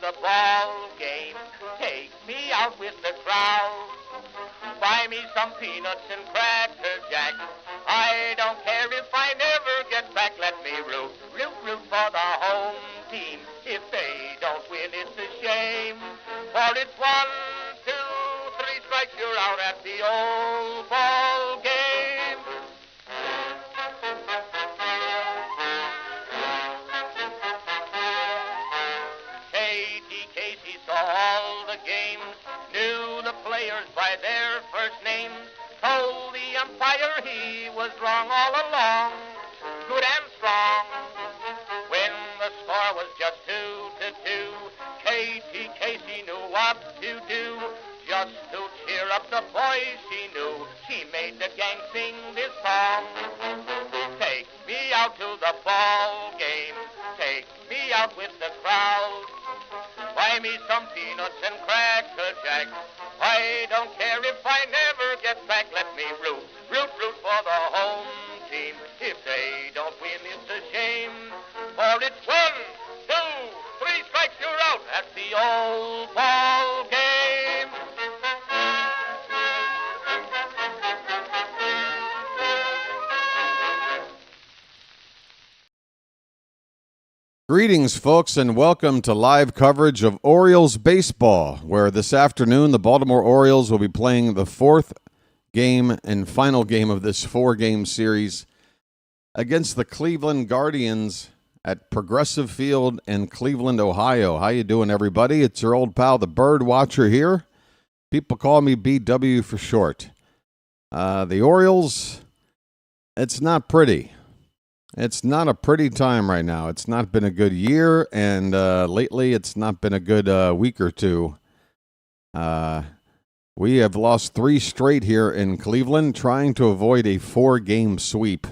the ball game. Take me out with the crowd. Buy me some peanuts and cracker jack. I don't care if I never get back. Let me root for the home team. If they don't win, it's a shame. For it's 1, 2, 3 strikes, you're out at the old ball game. Katie Casey saw all the games, knew the players by their first names, told the umpire he was wrong all along, good and strong. When the score was just 2-2, Katie Casey knew what to do. Just to cheer up the boys she knew, she made the gang sing this song. Take me out to the ball game, take me out with the crowd. Buy me some peanuts and cracker jack. I don't care if I never get back. Let me root for the home team. If they don't win, it's a shame. For it's 1, 2, 3 strikes, you're out at the old ball game. Greetings, folks, and welcome to live coverage of Orioles baseball, where this afternoon the Baltimore Orioles will be playing the 4th game and final game of this 4-game series against the Cleveland Guardians at Progressive Field in Cleveland, Ohio. How you doing, everybody? It's your old pal, the BirdWatcher here. People call me BW for short. The Orioles, it's not pretty. It's not a pretty time right now. It's not been a good year, and lately it's not been a good week or two. We have lost 3 straight here in Cleveland, trying to avoid a 4-game sweep.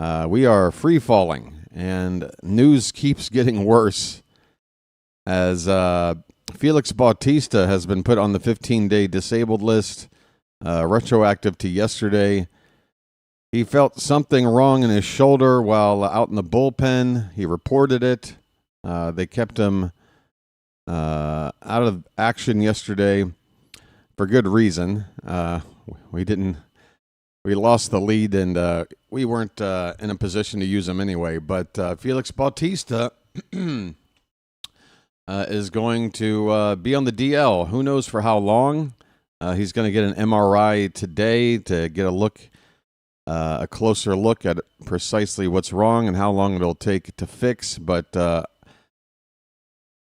We are free-falling, and news keeps getting worse as Felix Bautista has been put on the 15-day disabled list, retroactive to yesterday. He felt something wrong in his shoulder while out in the bullpen. He reported it. They kept him out of action yesterday for good reason. We lost the lead, and we weren't in a position to use him anyway. But Felix Bautista is going to be on the DL. Who knows for how long? He's going to get an MRI today to get a closer look at precisely what's wrong and how long it'll take to fix. But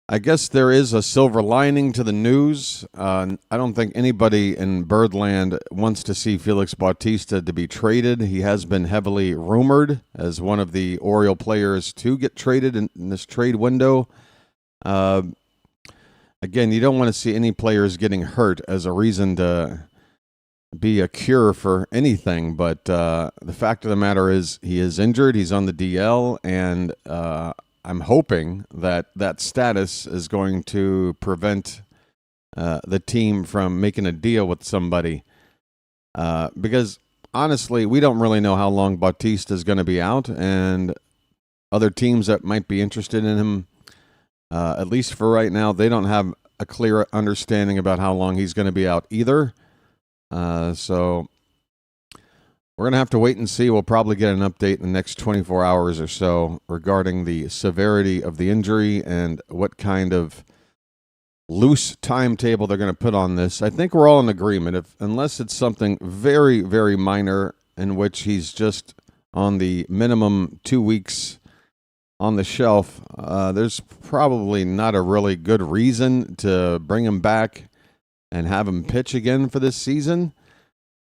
I guess there is a silver lining to the news. I don't think anybody in Birdland wants to see Felix Bautista to be traded. He has been heavily rumored as one of the Oriole players to get traded in this trade window. Again, you don't want to see any players getting hurt as a reason to be a cure for anything, but the fact of the matter is he is injured. He's on the DL, and I'm hoping that status is going to prevent the team from making a deal with somebody, because honestly, we don't really know how long Bautista is going to be out, and other teams that might be interested in him, at least for right now, they don't have a clear understanding about how long he's going to be out either. So we're going to have to wait and see. We'll probably get an update in the next 24 hours or so regarding the severity of the injury and what kind of loose timetable they're going to put on this. I think we're all in agreement. Unless it's something very, very minor in which he's just on the minimum 2 weeks on the shelf, there's probably not a really good reason to bring him back and have him pitch again for this season.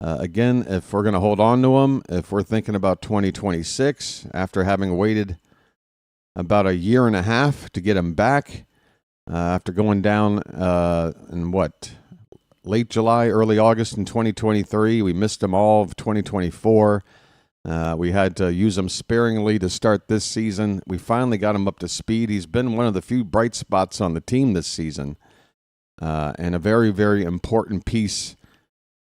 Again, if we're going to hold on to him, if we're thinking about 2026, after having waited about a year and a half to get him back, after going down in late July, early August in 2023, we missed him all of 2024. We had to use him sparingly to start this season. We finally got him up to speed. He's been one of the few bright spots on the team this season. And a very, very important piece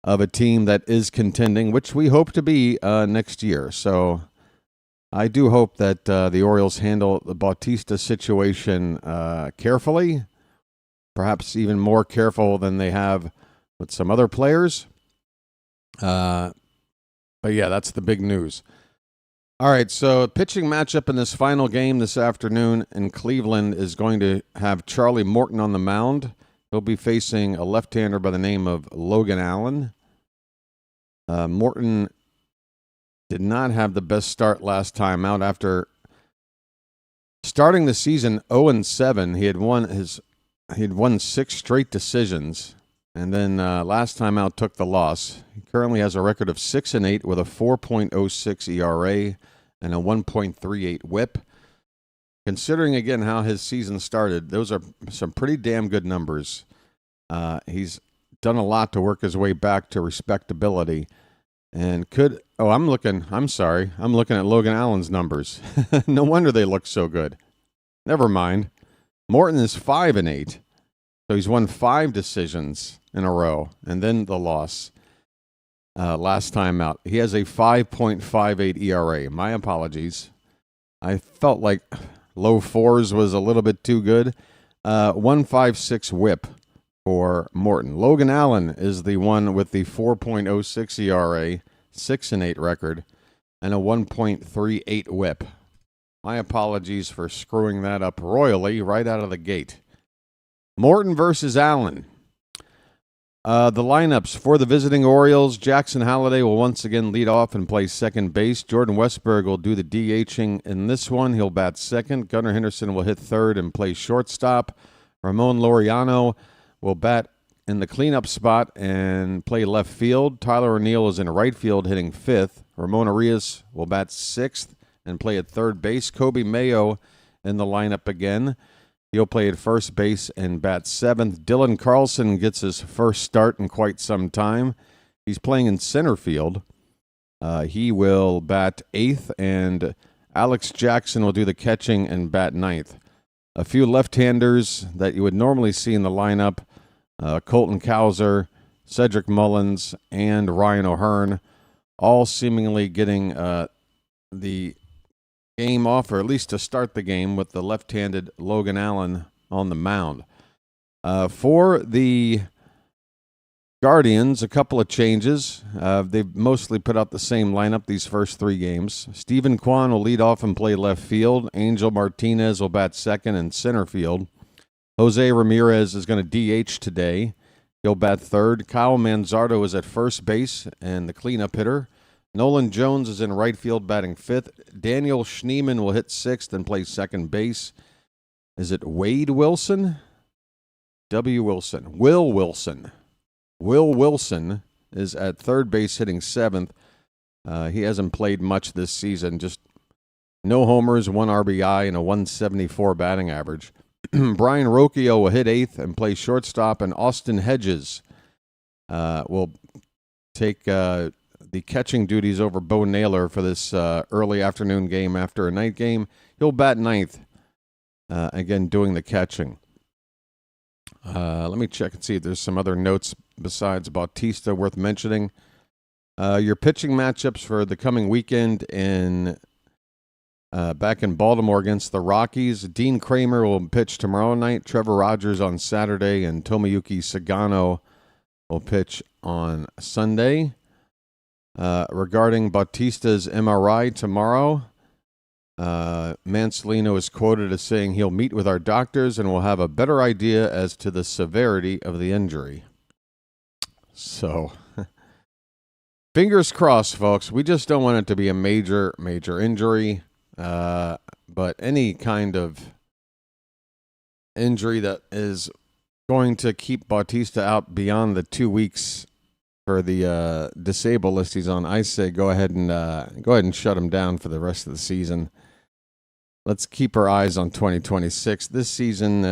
of a team that is contending, which we hope to be next year. So I do hope that the Orioles handle the Bautista situation carefully, perhaps even more careful than they have with some other players. But yeah, that's the big news. All right, so pitching matchup in this final game this afternoon in Cleveland is going to have Charlie Morton on the mound. He'll be facing a left-hander by the name of Logan Allen. Morton did not have the best start last time out. After starting the season 0-7, he had won 6 straight decisions, and then last time out took the loss. He currently has a record of 6-8 with a 4.06 ERA and a 1.38 WHIP. Considering again how his season started, those are some pretty damn good numbers. He's done a lot to work his way back to respectability, and I'm looking at Logan Allen's numbers. No wonder they look so good. Never mind. Morton is 5-8, so he's won 5 decisions in a row, and then the loss last time out. He has a 5.58 ERA. My apologies. I felt like low 4s was a little bit too good. 1.56 WHIP for Morton. Logan Allen is the one with the 4.06 ERA, 6-8 record, and a 1.38 WHIP. My apologies for screwing that up royally right out of the gate. Morton versus Allen. The lineups for the visiting Orioles: Jackson Halliday will once again lead off and play second base. Jordan Westberg will do the DHing in this one. He'll bat second. Gunnar Henderson will hit third and play shortstop. Ramon Laureano will bat in the cleanup spot and play left field. Tyler O'Neill is in right field hitting fifth. Ramon Arias will bat sixth and play at third base. Kobe Mayo in the lineup again. He'll play at first base and bat seventh. Dylan Carlson gets his first start in quite some time. He's playing in center field. He will bat eighth, and Alex Jackson will do the catching and bat ninth. A few left-handers that you would normally see in the lineup: Colton Cowser, Cedric Mullins, and Ryan O'Hearn, all seemingly getting the game off, or at least to start the game, with the left-handed Logan Allen on the mound. For the Guardians, a couple of changes. They've mostly put out the same lineup these first 3 games. Stephen Kwan will lead off and play left field. Angel Martinez will bat second and center field. Jose Ramirez is going to DH today. He'll bat third. Kyle Manzardo is at first base and the cleanup hitter. Nolan Jones is in right field batting fifth. Daniel Schneemann will hit sixth and play second base. Is it Wade Wilson? W. Wilson. Will Wilson. Will Wilson is at third base hitting seventh. He hasn't played much this season. Just no homers, 1 RBI, and a 174 batting average. Brian Rocchio will hit eighth and play shortstop, and Austin Hedges will take the catching duties over Bo Naylor for this early afternoon game after a night game. He'll bat ninth, again doing the catching. Let me check and see if there's some other notes besides Bautista worth mentioning. Your pitching matchups for the coming weekend back in Baltimore against the Rockies: Dean Kramer will pitch tomorrow night, Trevor Rogers on Saturday, and Tomoyuki Sagano will pitch on Sunday. Regarding Bautista's MRI tomorrow, Mansolino is quoted as saying he'll meet with our doctors and will have a better idea as to the severity of the injury. So, fingers crossed, folks. We just don't want it to be a major injury. But any kind of injury that is going to keep Bautista out beyond the 2 weeks for the disabled list he's on, I say go ahead and shut him down for the rest of the season. Let's keep our eyes on 2026. This season,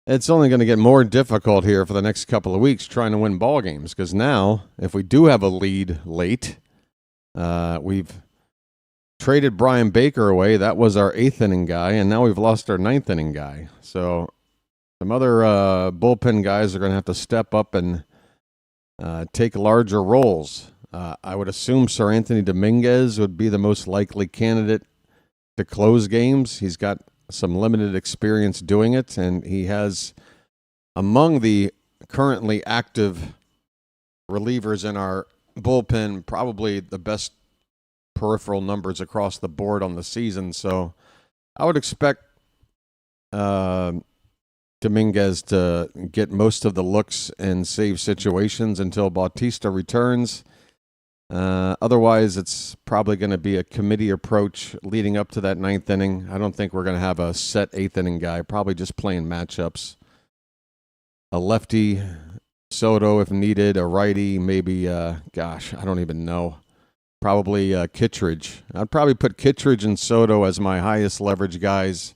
it's only going to get more difficult here for the next couple of weeks trying to win ball games, because now, if we do have a lead late, we've traded Brian Baker away. That was our 8th inning guy, and now we've lost our 9th inning guy. So some other bullpen guys are going to have to step up and take larger roles. I would assume Sir Anthony Dominguez would be the most likely candidate to close games. He's got some limited experience doing it, and he has, among the currently active relievers in our bullpen, probably the best peripheral numbers across the board on the season. So I would expect Dominguez to get most of the looks and save situations until Bautista returns. Otherwise, it's probably going to be a committee approach leading up to that ninth inning. I don't think we're going to have a set eighth inning guy, probably just playing matchups. A lefty, Soto if needed, a righty, maybe, I don't even know. Probably Kittredge. I'd probably put Kittredge and Soto as my highest leverage guys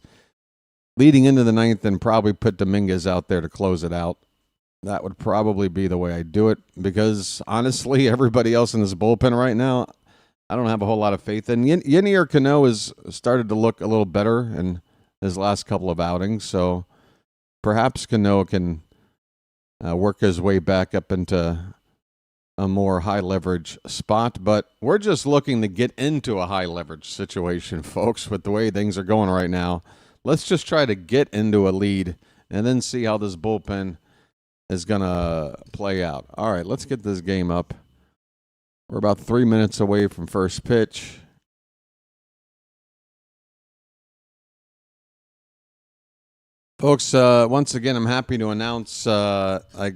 leading into the ninth, and probably put Dominguez out there to close it out. That would probably be the way I do it, because honestly, everybody else in this bullpen right now, I don't have a whole lot of faith in. Yenier Cano has started to look a little better in his last couple of outings, so perhaps Cano can work his way back up into a more high leverage spot. But we're just looking to get into a high leverage situation, folks, with the way things are going right now. Let's just try to get into a lead and then see how this bullpen is going to play out. All right, let's get this game up. We're about 3 minutes away from first pitch. Folks, once again, I'm happy to announce I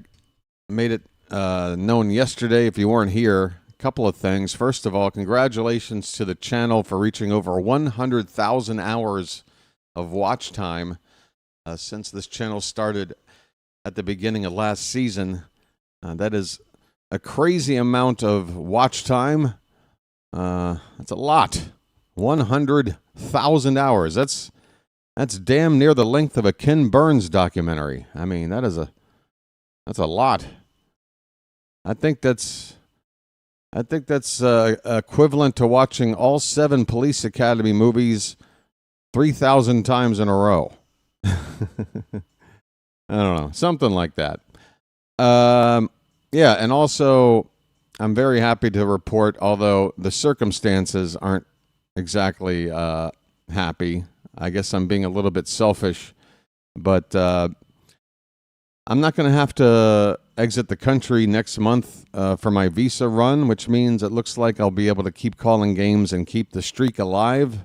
made it known yesterday, if you weren't here, a couple of things. First of all, congratulations to the channel for reaching over 100,000 hours of watch time since this channel started at the beginning of last season. That is a crazy amount of watch time. That's a lot. 100,000 hours. That's damn near the length of a Ken Burns documentary. I mean, that's a lot. I think that's equivalent to watching all 7 Police Academy movies 3,000 times in a row. I don't know, something like that. Yeah, and also I'm very happy to report, although the circumstances aren't exactly happy. I guess I'm being a little bit selfish, but I'm not going to have to exit the country next month for my visa run, which means it looks like I'll be able to keep calling games and keep the streak alive.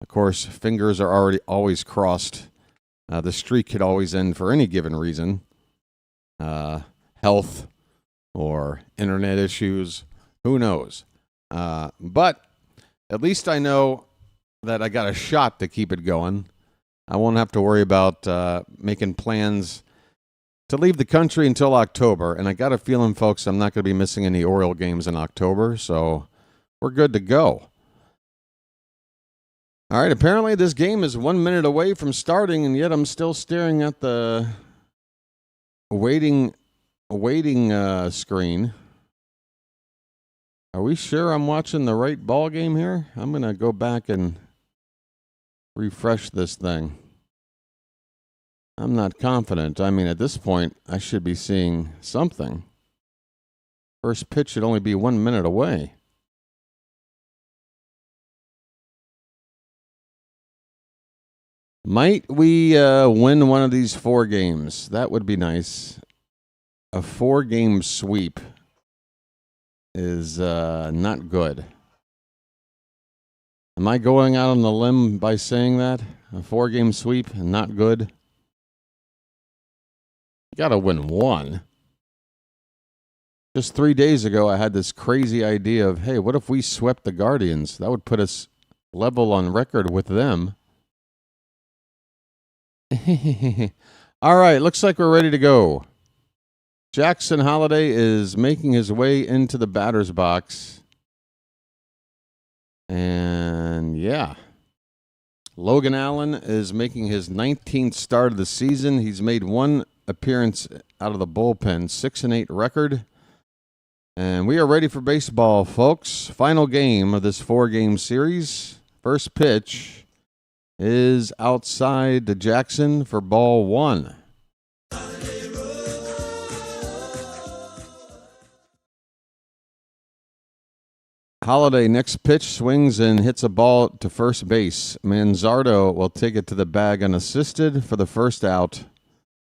Of course, fingers are always crossed. The streak could always end for any given reason. Health or internet issues. Who knows? But at least I know that I got a shot to keep it going. I won't have to worry about making plans to leave the country until October. And I got a feeling, folks, I'm not going to be missing any Orioles games in October. So we're good to go. All right, apparently this game is 1 minute away from starting, and yet I'm still staring at the waiting screen. Are we sure I'm watching the right ball game here? I'm going to go back and refresh this thing. I'm not confident. I mean, at this point, I should be seeing something. First pitch should only be 1 minute away. Might we win one of these 4 games? That would be nice. A 4-game sweep is not good. Am I going out on the limb by saying that? A 4-game sweep, not good? Got to win one. Just 3 days ago, I had this crazy idea of, hey, what if we swept the Guardians? That would put us level on record with them. All right, looks like we're ready to go. Jackson Holliday is making his way into the batter's box. And yeah, Logan Allen is making his 19th start of the season. He's made 1 appearance out of the bullpen, 6-8 record. And we are ready for baseball, folks. Final game of this 4-game series. First pitch is outside to Jackson for ball 1. Holiday, next pitch, swings and hits a ball to first base. Manzardo will take it to the bag unassisted for the first out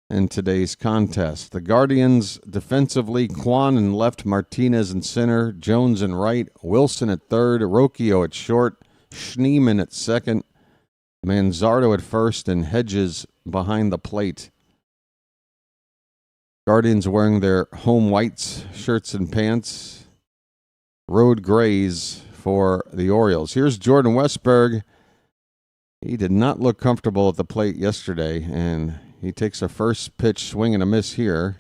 in today's contest. The Guardians defensively, Kwan in left, Martinez in center, Jones in right, Wilson at third, Rocchio at short, Schneemann at second, Manzardo at first, and Hedges behind the plate. Guardians wearing their home whites, shirts and pants. Road grays for the Orioles. Here's Jordan Westburg. He did not look comfortable at the plate yesterday, and he takes a first pitch swing and a miss here.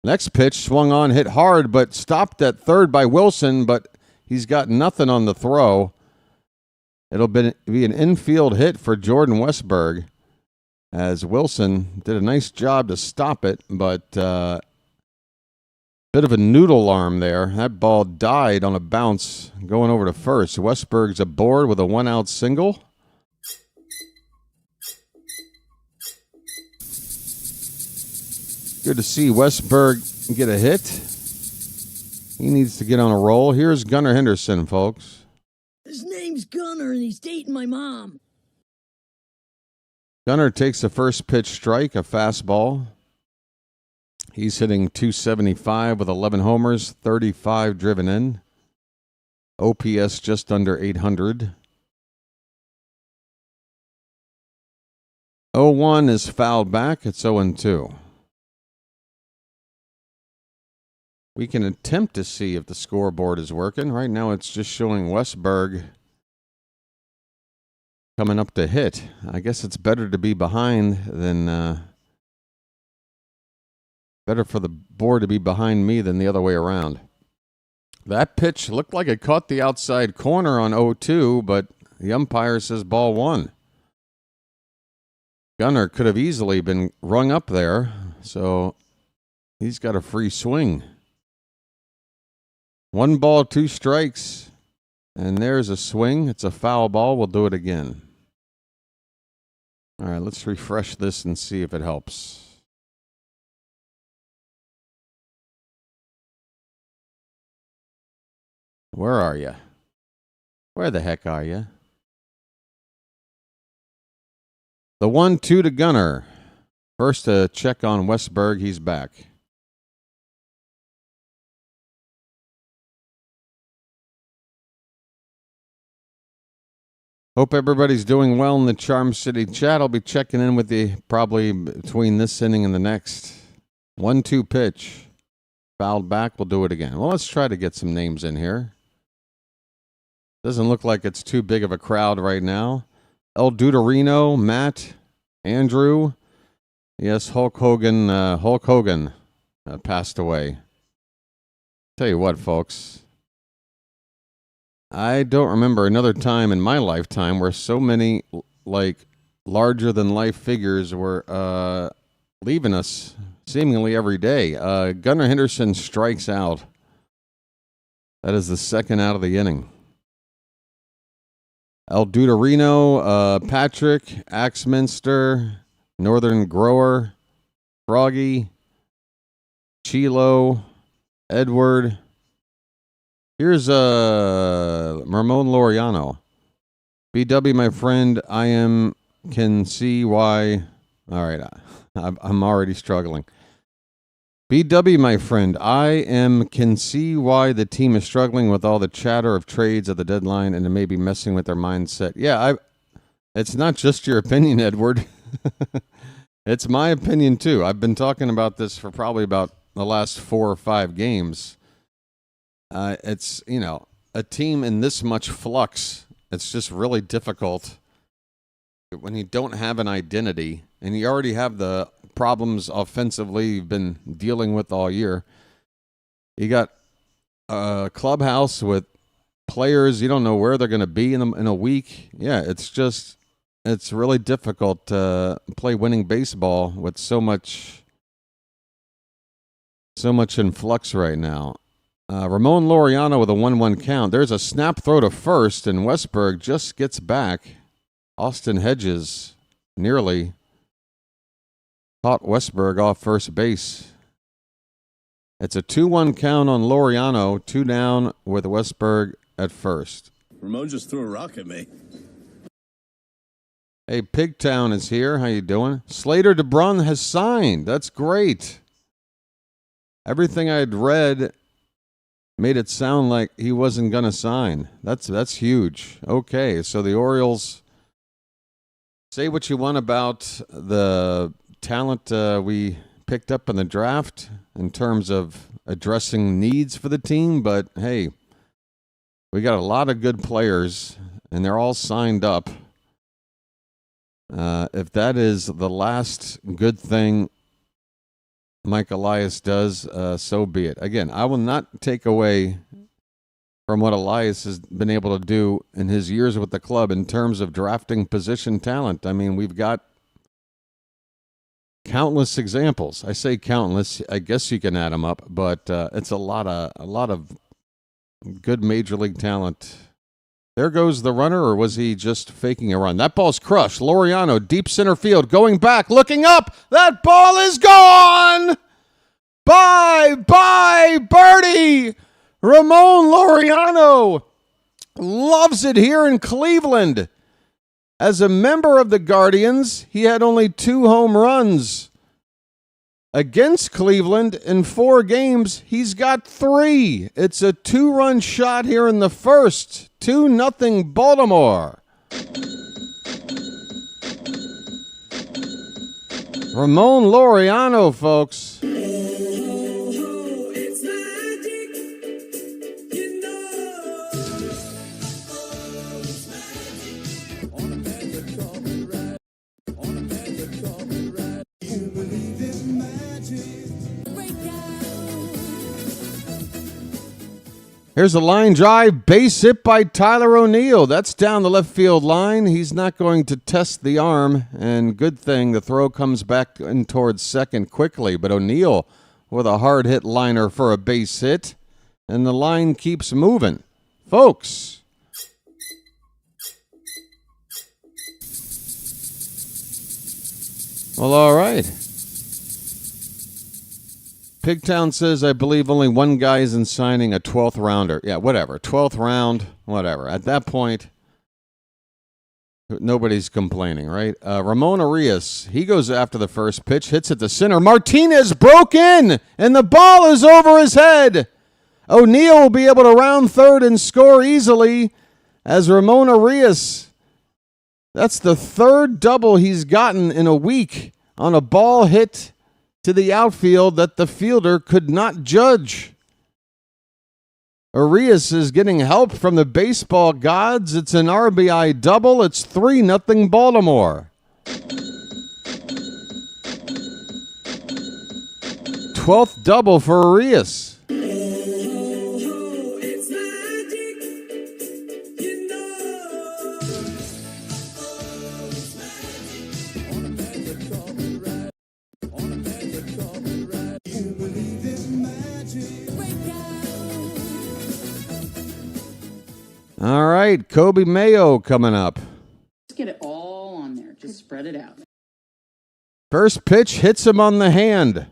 Next pitch swung on, hit hard, but stopped at third by Wilson, but he's got nothing on the throw. It'll be an infield hit for Jordan Westburg, as Wilson did a nice job to stop it, but bit of a noodle arm there. That ball died on a bounce going over to first. Westburg's aboard with a one-out single. Good to see Westburg get a hit. He needs to get on a roll. Here's Gunnar Henderson, folks. His name's Gunnar, and he's dating my mom. Gunnar takes the first pitch strike, a fastball. He's hitting .275 with 11 homers, 35 driven in. OPS just under 800. 0-1 is fouled back. It's 0-2. We can attempt to see if the scoreboard is working. Right now it's just showing Westburg coming up to hit. I guess it's better to be behind than... better for the board to be behind me than the other way around. That pitch looked like it caught the outside corner on 0-2, but the umpire says ball one. Gunnar could have easily been rung up there, so he's got a free swing. 1 ball, 2 strikes, and there's a swing. It's a foul ball. We'll do it again. All right, let's refresh this and see if it helps. Where are you? Where the heck are you? The 1-2 to Gunnar. First to check on Westburg. He's back. Hope everybody's doing well in the Charm City chat. I'll be checking in with you probably between this inning and the next. 1-2 pitch. Fouled back. We'll do it again. Well, let's try to get some names in here. Doesn't look like it's too big of a crowd right now. El Duderino, Matt, Andrew. Yes, Hulk Hogan passed away. Tell you what, folks. I don't remember another time in my lifetime where so many, larger-than-life figures were leaving us seemingly every day. Gunnar Henderson strikes out. That is the second out of the inning. El Duderino, Patrick, Axminster, Northern Grower, Froggy, Chilo, Edward. Here's Ramon Laureano. BW, my friend, can see why. All right, I'm already struggling. BW, my friend, can see why the team is struggling with all the chatter of trades at the deadline and it may be messing with their mindset. Yeah, it's not just your opinion, Edward. It's my opinion, too. I've been talking about this for probably about the last 4 or 5 games. It's, a team in this much flux. It's just really difficult when you don't have an identity and you already have the problems offensively you've been dealing with all year. You got a clubhouse with players, you don't know where they're going to be in a week. Yeah, it's really difficult to play winning baseball with so much in flux right now. Ramon Laureano with a 1-1 count. There's a snap throw to first, and Westburg just gets back. Austin Hedges nearly caught Westburg off first base. It's a 2-1 count on Laureano, 2 down with Westburg at first. Ramon just threw a rock at me. Hey, Pigtown is here. How you doing? Slater DeBrun has signed. That's great. Everything I'd read made it sound like he wasn't going to sign. That's huge. Okay, so the Orioles, say what you want about the talent we picked up in the draft in terms of addressing needs for the team, but hey, we got a lot of good players, and they're all signed up. If that is the last good thing Mike Elias does, so be it. Again, I will not take away from what Elias has been able to do in his years with the club in terms of drafting position talent. I mean, we've got countless examples. I say countless. I guess you can add them up, but it's a lot of good major league talent. There goes the runner, or was he just faking a run? That ball's crushed. Laureano, deep center field, going back, looking up. That ball is gone. Bye, birdie. Ramon Laureano loves it here in Cleveland. As a member of the Guardians, he had only 2 home runs. Against Cleveland in 4 games, he's got 3. It's a 2-run shot here in the first. 2-0 Baltimore. Ramon Laureano, folks. Here's a line drive, base hit by Tyler O'Neill. That's down the left field line. He's not going to test the arm, and good thing the throw comes back in towards second quickly. But O'Neill with a hard hit liner for a base hit, and the line keeps moving. Folks. Well, all right. Pigtown says, I believe only one guy is in signing a 12th rounder. Yeah, whatever. 12th round, whatever. At that point, nobody's complaining, right? Ramon Arias, he goes after the first pitch, hits it to center. Martinez broke in, and the ball is over his head. O'Neill will be able to round third and score easily as Ramon Arias. That's the 3rd double he's gotten in a week on a ball hit to the outfield that the fielder could not judge. Arias is getting help from the baseball gods. It's an RBI double. It's 3-0 Baltimore. 12th double for Arias. All right, Kobe Mayo coming up. Just get it all on there. Just spread it out. First pitch hits him on the hand.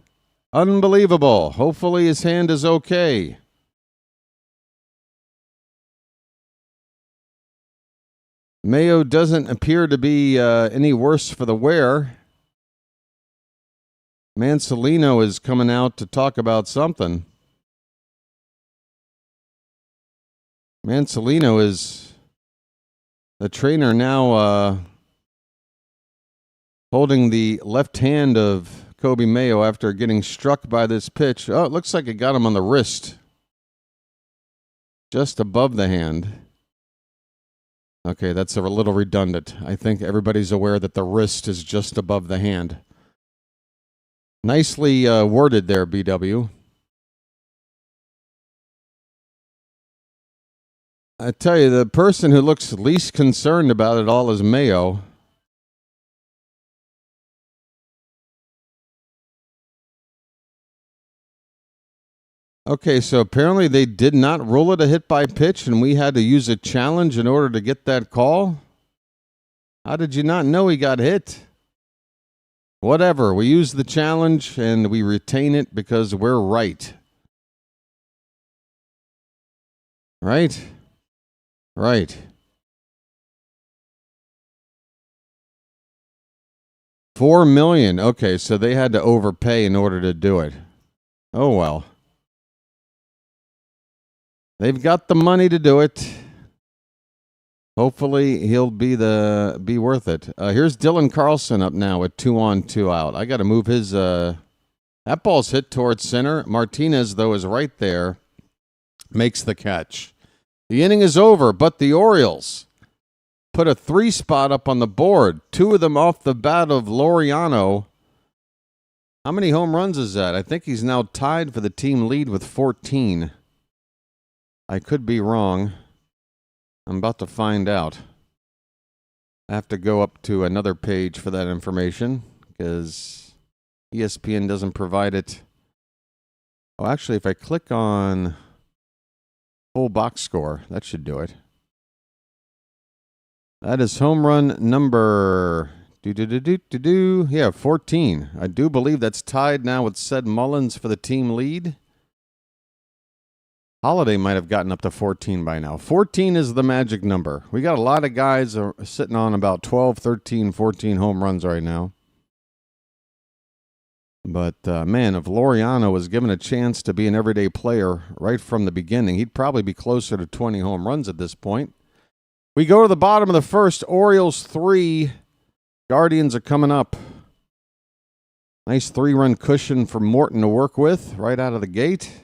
Unbelievable. Hopefully his hand is okay. Mayo doesn't appear to be any worse for the wear. Mansolino is coming out to talk about something. Mansolino is the trainer now holding the left hand of Kobe Mayo after getting struck by this pitch. Oh, it looks like it got him on the wrist. Just above the hand. Okay, that's a little redundant. I think everybody's aware that the wrist is just above the hand. Nicely worded there, BW. I tell you, the person who looks least concerned about it all is Mayo. Okay, so apparently they did not rule it a hit by pitch, and we had to use a challenge in order to get that call? How did you not know he got hit? Whatever, we use the challenge and we retain it because we're right. Right? Right. $4 million. Okay, so they had to overpay in order to do it. Oh well. They've got the money to do it. Hopefully he'll be worth it. Here's Dylan Carlson up now with 2 on, 2 out. I got to move his. That ball's hit towards center. Martinez though is right there, makes the catch. The inning is over, but the Orioles put a 3 spot up on the board. 2 of them off the bat of Laureano. How many home runs is that? I think he's now tied for the team lead with 14. I could be wrong. I'm about to find out. I have to go up to another page for that information because ESPN doesn't provide it. Oh, actually, if I click on full box score, that should do it. That is home run number... Yeah, 14. I do believe that's tied now with Ced Mullins for the team lead. Holiday might have gotten up to 14 by now. 14 is the magic number. We got a lot of guys sitting on about 12, 13, 14 home runs right now. But, man, if Laureano was given a chance to be an everyday player right from the beginning, he'd probably be closer to 20 home runs at this point. We go to the bottom of the first. Orioles 3. Guardians are coming up. Nice 3-run cushion for Morton to work with right out of the gate.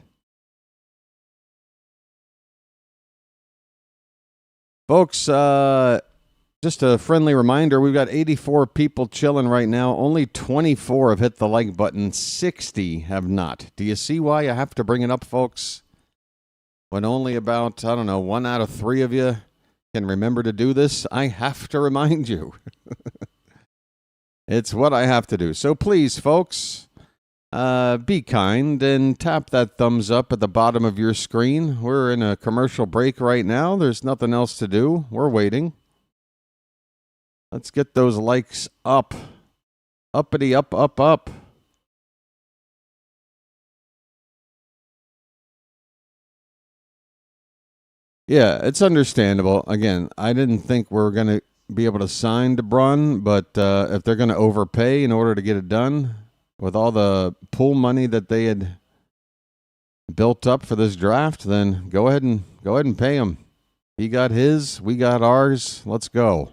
Folks, just a friendly reminder, we've got 84 people chilling right now. Only 24 have hit the like button. 60 have not. Do you see why I have to bring it up, folks? When only about, 1 out of 3 of you can remember to do this, I have to remind you. It's what I have to do. So please, folks, be kind and tap that thumbs up at the bottom of your screen. We're in a commercial break right now. There's nothing else to do. We're waiting. Let's get those likes up. Uppity up, up, up. Yeah, it's understandable. Again, I didn't think we were going to be able to sign DeBrun, but if they're going to overpay in order to get it done, with all the pool money that they had built up for this draft, then go ahead and pay him. He got his, we got ours. Let's go.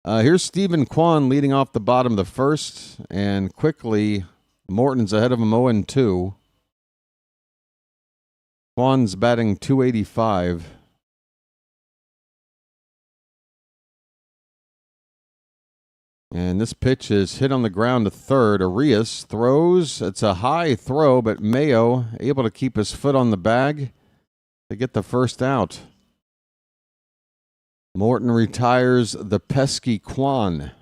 Here's Stephen Kwan leading off the bottom of the first, and quickly Morton's ahead of him 0-2. Kwan's batting .285. And this pitch is hit on the ground to third. Arias throws. It's a high throw, but Mayo able to keep his foot on the bag to get the first out. Morton retires the pesky Kwan.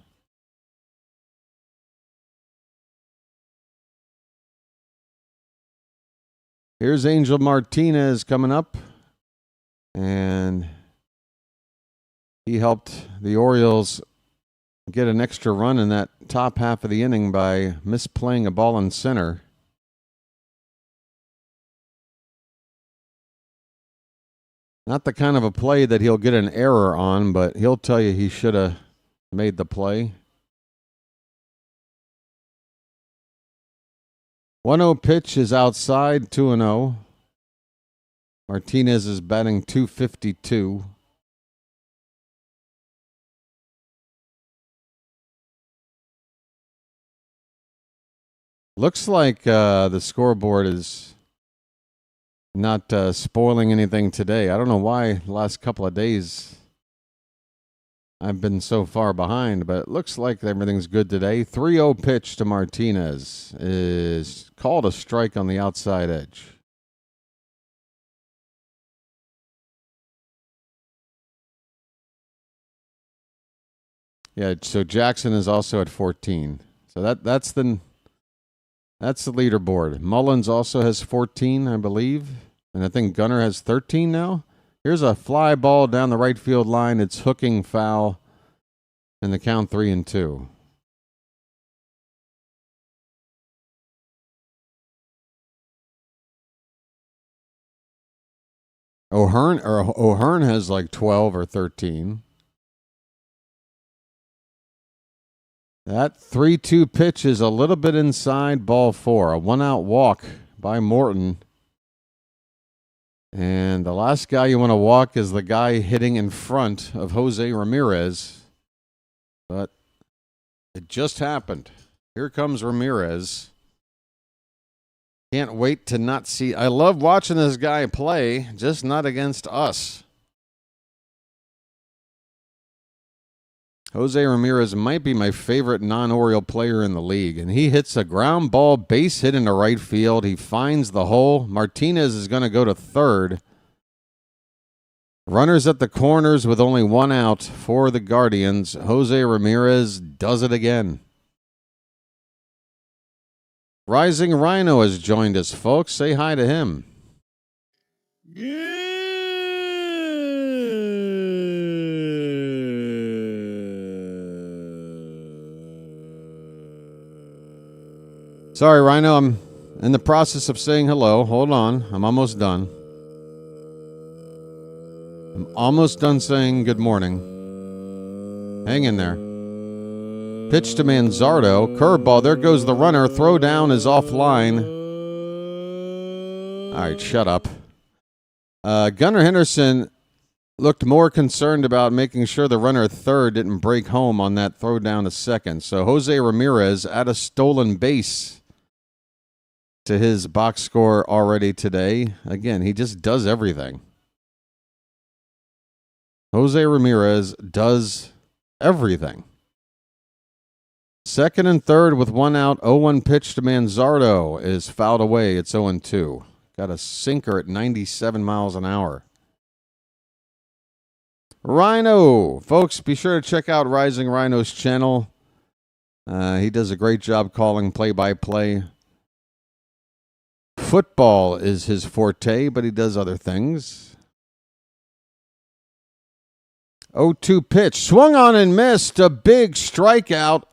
Here's Angel Martinez coming up. And he helped the Orioles get an extra run in that top half of the inning by misplaying a ball in center. Not the kind of a play that he'll get an error on, but he'll tell you he should have made the play. 1-0 pitch is outside, 2-0. Martinez is batting .252. Looks like the scoreboard is not spoiling anything today. I don't know why the last couple of days I've been so far behind, but it looks like everything's good today. 3-0 pitch to Martinez is called a strike on the outside edge. Yeah, so Jackson is also at 14. So that's the leaderboard. Mullins also has 14, I believe. And I think Gunnar has 13 now. Here's a fly ball down the right field line. It's hooking foul. And the count 3-2. O'Hearn has like 12 or 13. That 3-2 pitch is a little bit inside ball 4. A 1-out walk by Morton. And the last guy you want to walk is the guy hitting in front of Jose Ramirez. But it just happened. Here comes Ramirez. Can't wait to not see. I love watching this guy play, just not against us. Jose Ramirez might be my favorite non-Oriole player in the league, and he hits a ground ball base hit into right field. He finds the hole. Martinez is going to go to third. Runners at the corners with only 1 out for the Guardians. Jose Ramirez does it again. Rising Rhino has joined us, folks. Say hi to him. Sorry, Rhino. I'm in the process of saying hello. Hold on. I'm almost done. I'm almost done saying good morning. Hang in there. Pitch to Manzardo. Curveball. There goes the runner. Throw down is offline. All right, shut up. Gunnar Henderson looked more concerned about making sure the runner at third didn't break home on that throw down to second. So Jose Ramirez at a stolen base to his box score already today. Again, he just does everything. Jose Ramirez does everything. Second and third with 1 out. 0-1 pitch to Manzardo is fouled away. It's 0-2. Got a sinker at 97 miles an hour. Rhino. Folks, be sure to check out Rising Rhino's channel. He does a great job calling play-by-play. Football is his forte, but he does other things. 0-2 pitch. Swung on and missed. A big strikeout.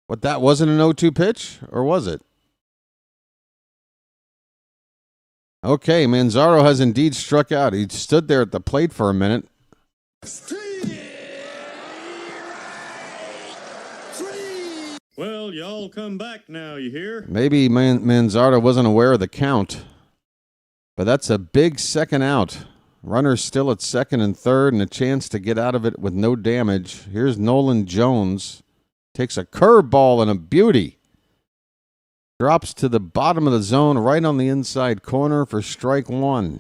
What, that wasn't an 0-2 pitch? Or was it? Okay, Manzardo has indeed struck out. He stood there at the plate for a minute. Well, y'all come back now, you hear? Maybe Manzardo wasn't aware of the count. But that's a big second out. Runner's still at second and third and a chance to get out of it with no damage. Here's Nolan Jones. Takes a curveball and a beauty. Drops to the bottom of the zone right on the inside corner for strike 1.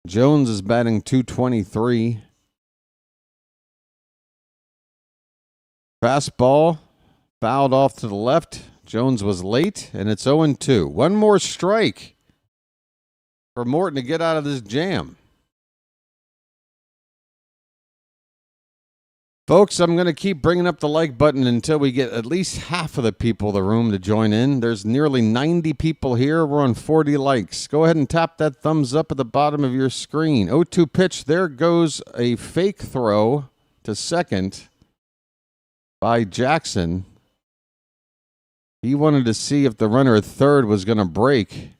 Jones is batting .223. Fastball fouled off to the left. Jones was late, and it's 0-2. One more strike for Morton to get out of this jam. Folks, I'm going to keep bringing up the like button until we get at least half of the people in the room to join in. There's nearly 90 people here. We're on 40 likes. Go ahead and tap that thumbs up at the bottom of your screen. 0-2 pitch. There goes a fake throw to second by Jackson. He wanted to see if the runner at third was going to break.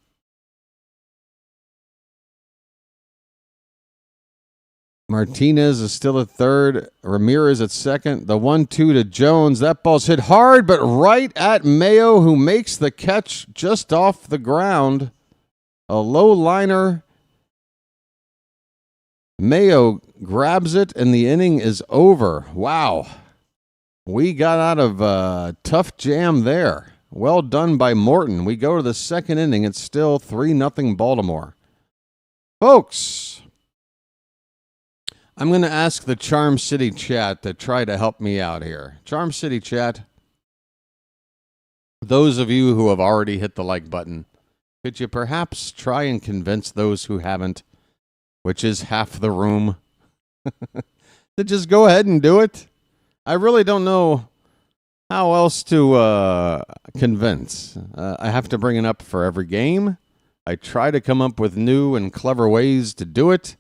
Martinez is still at third. Ramirez at second. The 1-2 to Jones. That ball's hit hard, but right at Mayo, who makes the catch just off the ground. A low liner. Mayo grabs it, and the inning is over. Wow. We got out of a tough jam there. Well done by Morton. We go to the second inning. It's still 3-0 Baltimore. Folks, I'm going to ask the Charm City chat to try to help me out here. Charm City chat, those of you who have already hit the like button, could you perhaps try and convince those who haven't, which is half the room, to just go ahead and do it? I really don't know how else to convince. I have to bring it up for every game. I try to come up with new and clever ways to do it,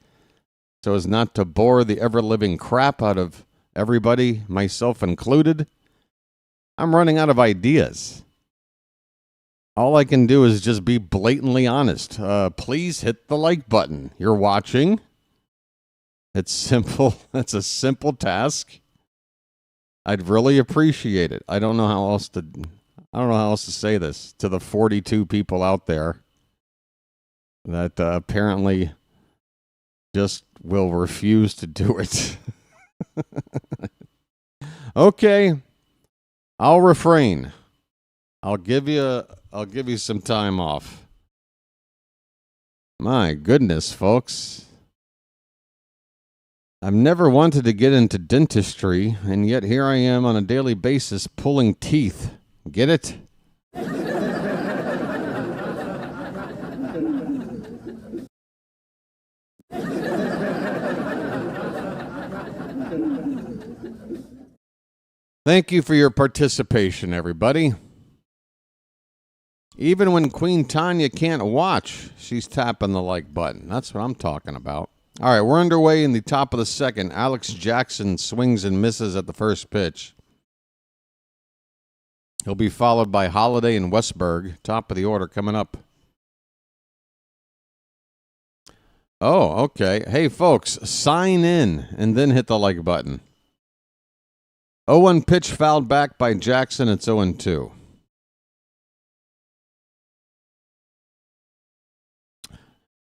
so as not to bore the ever-living crap out of everybody, myself included. I'm running out of ideas. All I can do is just be blatantly honest. Please hit the like button. You're watching. It's simple. It's a simple task. I'd really appreciate it. I don't know how else to say this to the 42 people out there that apparently just will refuse to do it. Okay. I'll refrain. I'll give you some time off. My goodness, folks. I've never wanted to get into dentistry, and yet here I am on a daily basis pulling teeth. Get it? Thank you for your participation, everybody. Even when Queen Tanya can't watch, she's tapping the like button. That's what I'm talking about. All right, we're underway in the top of the second. Alex Jackson swings and misses at the first pitch. He'll be followed by Holiday and Westberg. Top of the order coming up. Oh, okay. Hey, folks, sign in and then hit the like button. 0-1 pitch fouled back by Jackson. It's 0-2.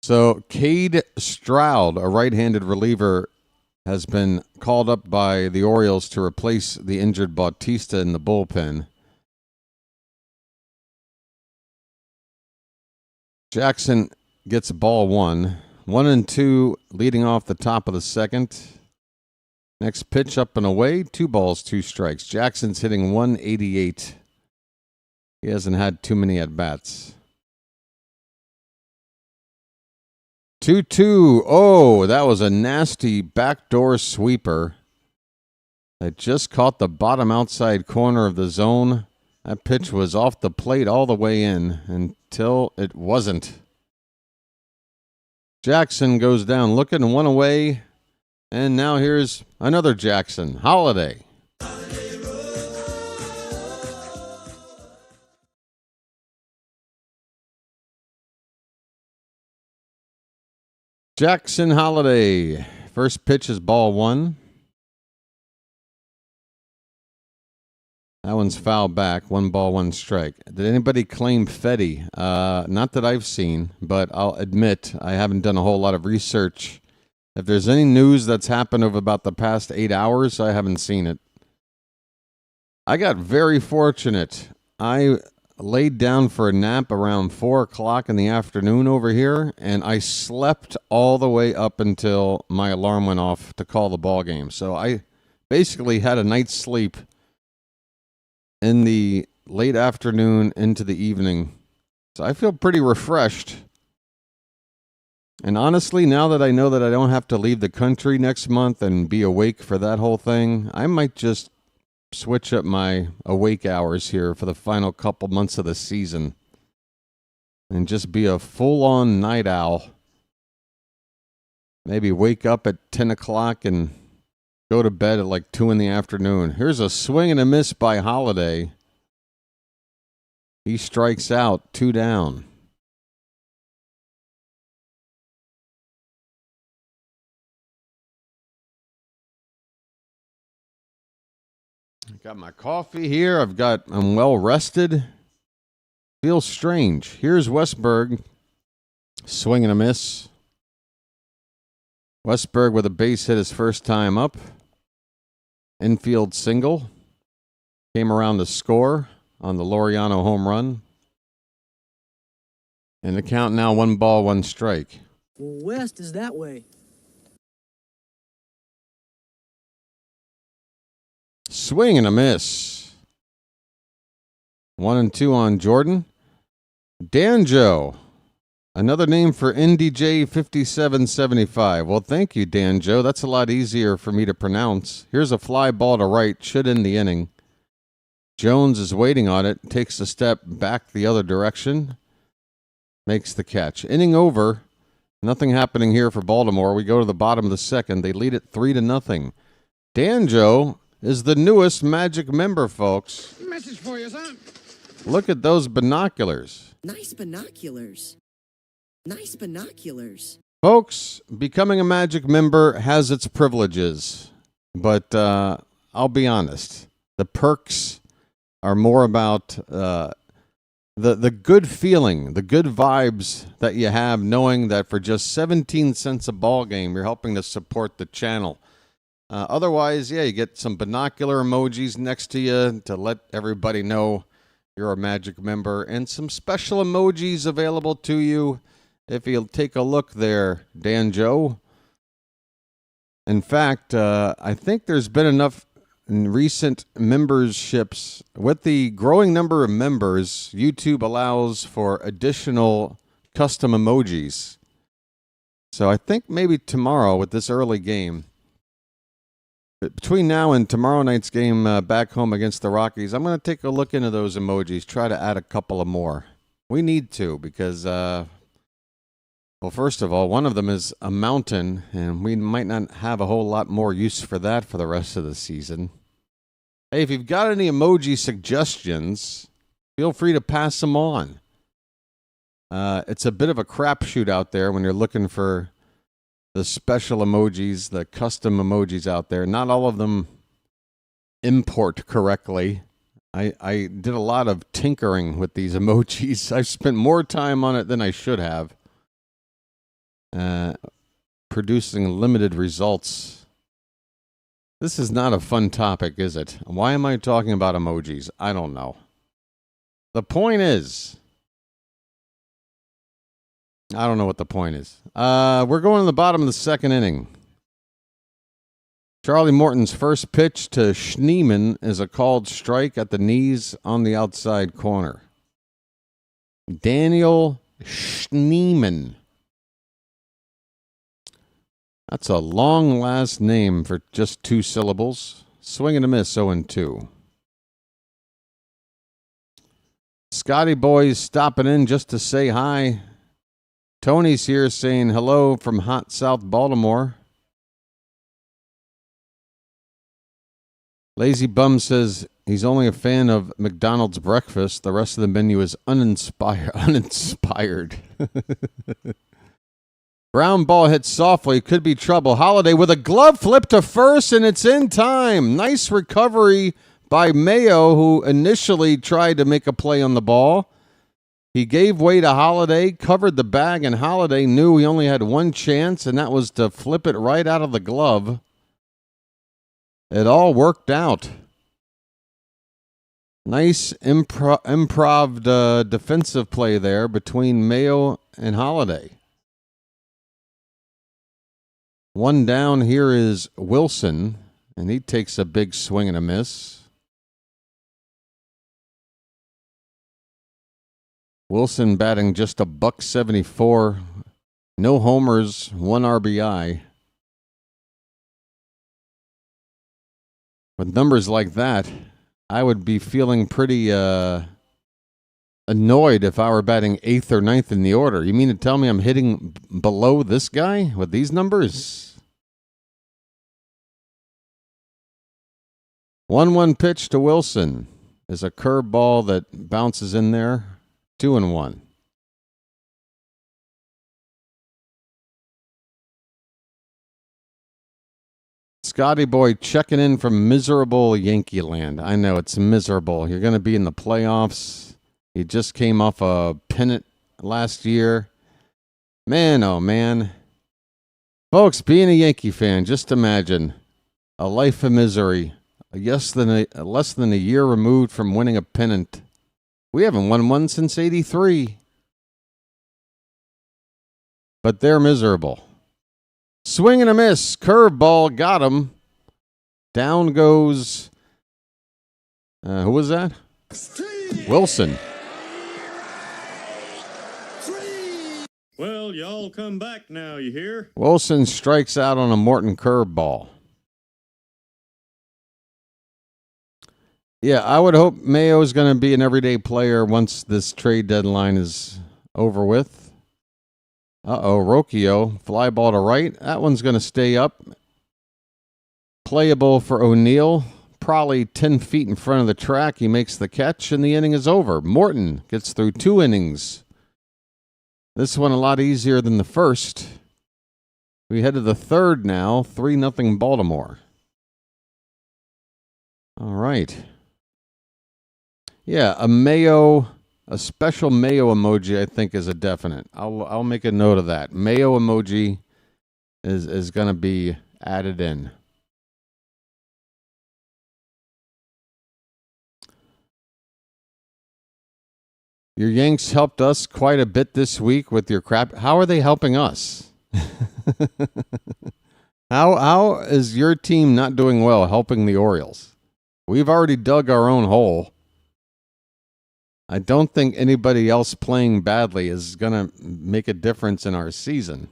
So, Cade Stroud, a right-handed reliever, has been called up by the Orioles to replace the injured Bautista in the bullpen. Jackson gets ball one. 1-2 leading off the top of the second. Next pitch up and away. 2 balls, 2 strikes. Jackson's hitting 188. He hasn't had too many at-bats. 2-2. Oh, that was a nasty backdoor sweeper. That just caught the bottom outside corner of the zone. That pitch was off the plate all the way in until it wasn't. Jackson goes down looking, 1 away. And now here's another Jackson. Holiday. Jackson Holiday. First pitch is ball 1. That one's fouled back. 1 ball, 1 strike. Did anybody claim Fetty? Not that I've seen, but I'll admit I haven't done a whole lot of research. If there's any news that's happened over about the past 8 hours, I haven't seen it. I got very fortunate. I laid down for a nap around 4 o'clock in the afternoon over here, and I slept all the way up until my alarm went off to call the ball game. So I basically had a night's sleep in the late afternoon into the evening. So I feel pretty refreshed. And honestly, now that I know that I don't have to leave the country next month and be awake for that whole thing, I might just switch up my awake hours here for the final couple months of the season and just be a full-on night owl. Maybe wake up at 10 o'clock and go to bed at like 2 in the afternoon. Here's a swing and a miss by Holiday. He strikes out, 2 down. Got my coffee here. I'm well rested. Feels strange. Here's Westberg. Swing and a miss. Westberg with a base hit his first time up. Infield single. Came around to score on the Laureano home run. And the count now 1 ball, 1 strike. West is that way. Swing and a miss. 1-2 on Jordan. Danjo. Another name for NDJ 5775. Well, thank you, Danjo. That's a lot easier for me to pronounce. Here's a fly ball to right. Should end the inning. Jones is waiting on it. Takes a step back the other direction. Makes the catch. Inning over. Nothing happening here for Baltimore. We go to the bottom of the second. They lead it 3-0. Danjo is the newest Magic member, folks. Message for you, son. Look at those binoculars. Nice binoculars. Nice binoculars. Folks, becoming a Magic member has its privileges, but I'll be honest. The perks are more about the good feeling, the good vibes that you have knowing that for just 17 cents a ball game, you're helping to support the channel. Otherwise, yeah, you get some binocular emojis next to you to let everybody know you're a Magic member, and some special emojis available to you if you'll take a look there, Dan Joe. In fact, I think there's been enough in recent memberships. With the growing number of members, YouTube allows for additional custom emojis. So I think maybe tomorrow with this early game, between now and tomorrow night's game back home against the Rockies, I'm going to take a look into those emojis, try to add a couple of more. We need to because, well, first of all, one of them is a mountain, and we might not have a whole lot more use for that for the rest of the season. Hey, if you've got any emoji suggestions, feel free to pass them on. It's a bit of a crapshoot out there when you're looking for the special emojis, the custom emojis out there. Not all of them import correctly. I did a lot of tinkering with these emojis. I've spent more time on it than I should have. Producing limited results. This is not a fun topic, is it? Why am I talking about emojis? I don't know. The point is, I don't know what the point is. We're going to the bottom of the second inning. Charlie Morton's first pitch to Schneemann is a called strike at the knees on the outside corner. Daniel Schneemann. That's a long last name for just 2 syllables. Swing and a miss, 0-2. Scotty Boy's stopping in just to say hi. Tony's here saying hello from hot South Baltimore. Lazy Bum says he's only a fan of McDonald's breakfast. The rest of the menu is uninspired. Ground ball hit softly. Could be trouble. Holiday with a glove flip to first, and it's in time. Nice recovery by Mayo, who initially tried to make a play on the ball. He gave way to Holiday, covered the bag, and Holiday knew he only had one chance, and that was to flip it right out of the glove. It all worked out. Nice improv defensive play there between Mayo and Holiday. One down here is Wilson, and he takes a big swing and a miss. Wilson batting just a $174. No homers, 1 RBI. With numbers like that, I would be feeling pretty annoyed if I were batting 8th or 9th in the order. You mean to tell me I'm hitting below this guy with these numbers? 1-1 pitch to Wilson is a curveball that bounces in there. 2-1. Scotty Boy checking in from miserable Yankee land. I know it's miserable. You're going to be in the playoffs. You just came off a pennant last year. Man, oh man. Folks, being a Yankee fan, just imagine a life of misery. Less than a year removed from winning a pennant. We haven't won one since '83. But they're miserable. Swing and a miss. Curveball got him. Down goes... who was that? Wilson. Well, y'all come back now, you hear? Wilson strikes out on a Morton curveball. Yeah, I would hope Mayo is going to be an everyday player once this trade deadline is over with. Rocchio, fly ball to right. That one's going to stay up. Playable for O'Neill. probably 10 feet in front of the track. He makes the catch, and the inning is over. Morton gets through 2 innings. This one a lot easier than the first. We head to the third now, 3-0 Baltimore. All right. Yeah, a special mayo emoji, I think, is a definite. I'll make a note of that. Mayo emoji is going to be added in. Your Yanks helped us quite a bit this week with your crap. How are they helping us? How is your team not doing well helping the Orioles? We've already dug our own hole. I don't think anybody else playing badly is going to make a difference in our season.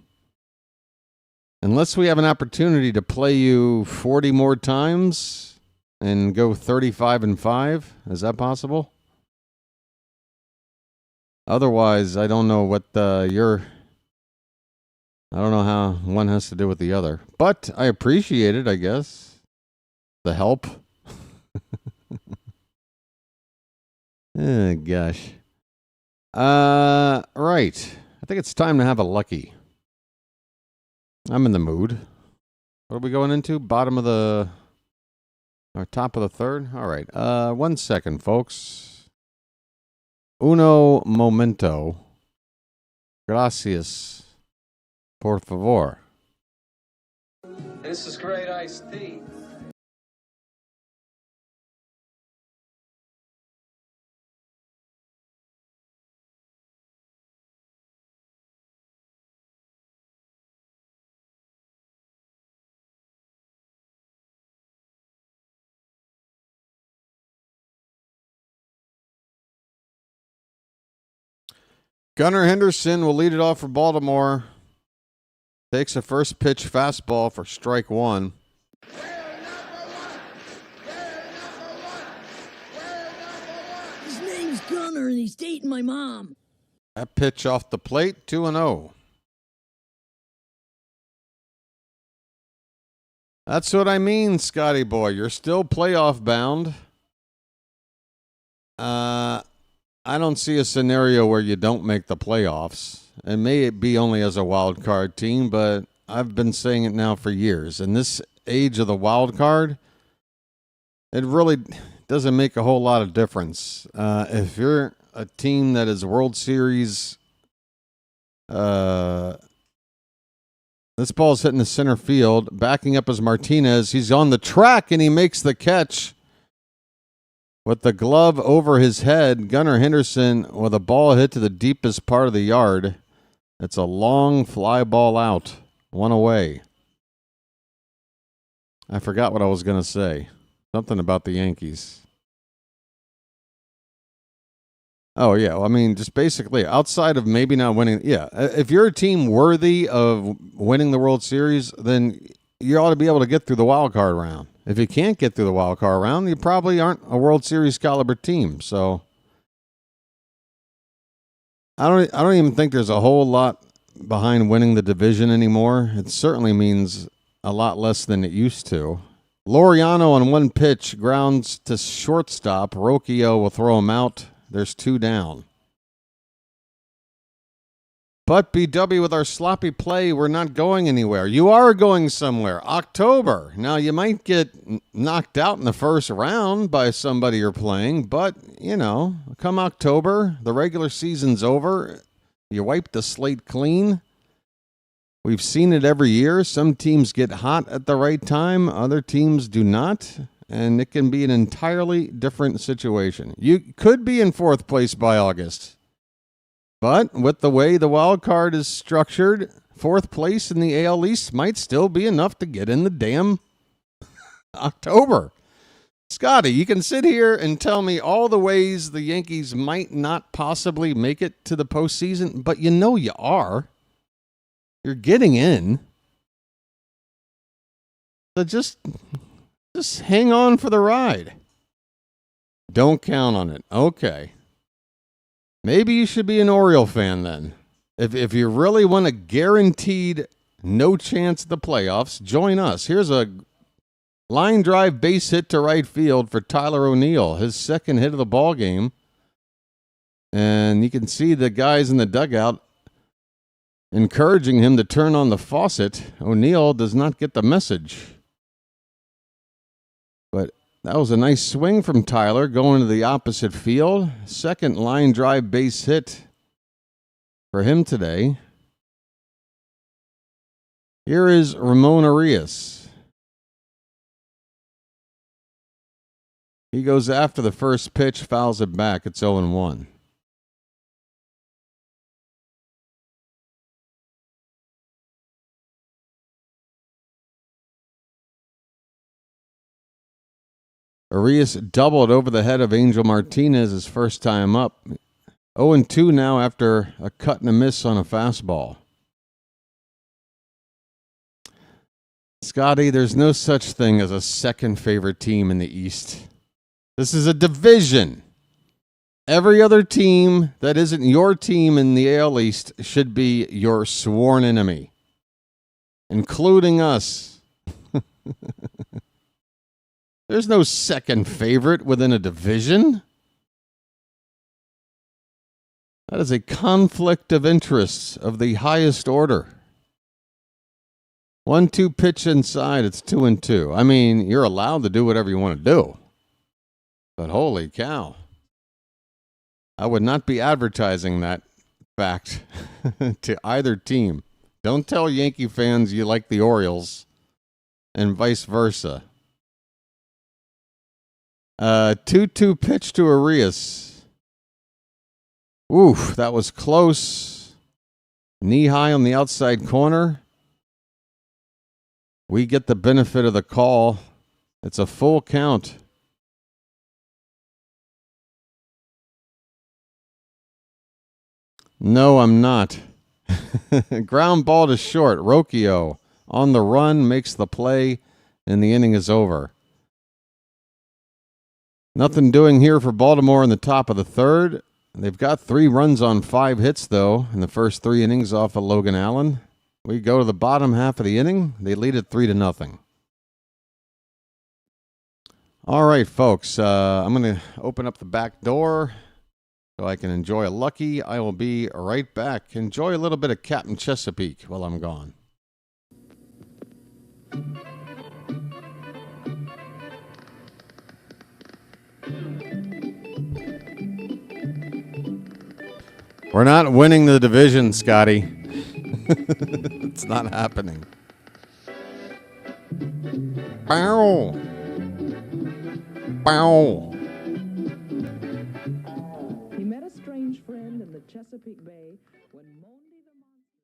Unless we have an opportunity to play you 40 more times and go 35-5. Is that possible? Otherwise, I don't know what I don't know how one has to do with the other. But I appreciate it, I guess. The help. Oh, gosh. Right. I think it's time to have a lucky. I'm in the mood. What are we going into? Top of the third? All right. 1 second, folks. Uno momento. Gracias. Por favor. This is great iced tea. Gunnar Henderson will lead it off for Baltimore. Takes a first pitch fastball for strike 1. His name's Gunnar and he's dating my mom. That pitch off the plate, 2-0. That's what I mean, Scotty boy. You're still playoff bound. I don't see a scenario where you don't make the playoffs. It may be only as a wild card team, but I've been saying it now for years. In this age of the wild card, it really doesn't make a whole lot of difference. If you're a team that is World Series, this ball's hitting the center field. Backing up is Martinez. He's on the track, and he makes the catch. With the glove over his head, Gunnar Henderson with a ball hit to the deepest part of the yard. It's a long fly ball out. 1 away. I forgot what I was going to say. Something about the Yankees. Oh, yeah. Well, I mean, just basically, outside of maybe not winning. Yeah, if you're a team worthy of winning the World Series, then you ought to be able to get through the wild card round. If you can't get through the wild card round, you probably aren't a World Series caliber team. So I don't even think there's a whole lot behind winning the division anymore. It certainly means a lot less than it used to. Laureano on 1 pitch grounds to shortstop. Rocchio will throw him out. There's 2 down. But BW, with our sloppy play, we're not going anywhere. You are going somewhere. October. Now, you might get knocked out in the first round by somebody you're playing, but, come October, the regular season's over. You wipe the slate clean. We've seen it every year. Some teams get hot at the right time. Other teams do not. And it can be an entirely different situation. You could be in 4th place by August. But with the way the wild card is structured, 4th place in the AL East might still be enough to get in the damn October. Scotty, you can sit here and tell me all the ways the Yankees might not possibly make it to the postseason, but you are. You're getting in. So just hang on for the ride. Don't count on it. Okay. Maybe you should be an Oriole fan then. If you really want a guaranteed no chance at the playoffs, join us. Here's a Line drive base hit to right field for Tyler O'Neill, his second hit of the ball game. And you can see the guys in the dugout encouraging him to turn on the faucet. O'Neill does not get the message. But that was a nice swing from Tyler going to the opposite field. Second line drive base hit for him today. Here is Ramon Arias. He goes after the first pitch, fouls it back. It's 0-1. Arias doubled over the head of Angel Martinez his first time up. 0-2 now after a cut and a miss on a fastball. Scotty, there's no such thing as a second favorite team in the East. This is a division. Every other team that isn't your team in the AL East should be your sworn enemy, including us. There's no second favorite within a division. That is a conflict of interests of the highest order. 1-2 pitch inside, it's 2-2. I mean, you're allowed to do whatever you want to do. But holy cow. I would not be advertising that fact to either team. Don't tell Yankee fans you like the Orioles and vice versa. 2-2 pitch to Arias. Oof, that was close. Knee high on the outside corner. We get the benefit of the call. It's a full count. No, I'm not. Ground ball to short. Rocchio on the run makes the play, and the inning is over. Nothing doing here for Baltimore in the top of the third. They've got 3 runs on 5 hits, though, in the first 3 innings off of Logan Allen. We go to the bottom half of the inning. They lead it 3-0. All right, folks. I'm going to open up the back door so I can enjoy a Lucky. I will be right back. Enjoy a little bit of Captain Chesapeake while I'm gone. We're not winning the division, Scotty. It's not happening. Bow. Bow. He met a strange friend in the Chesapeake Bay when Monday the Monster...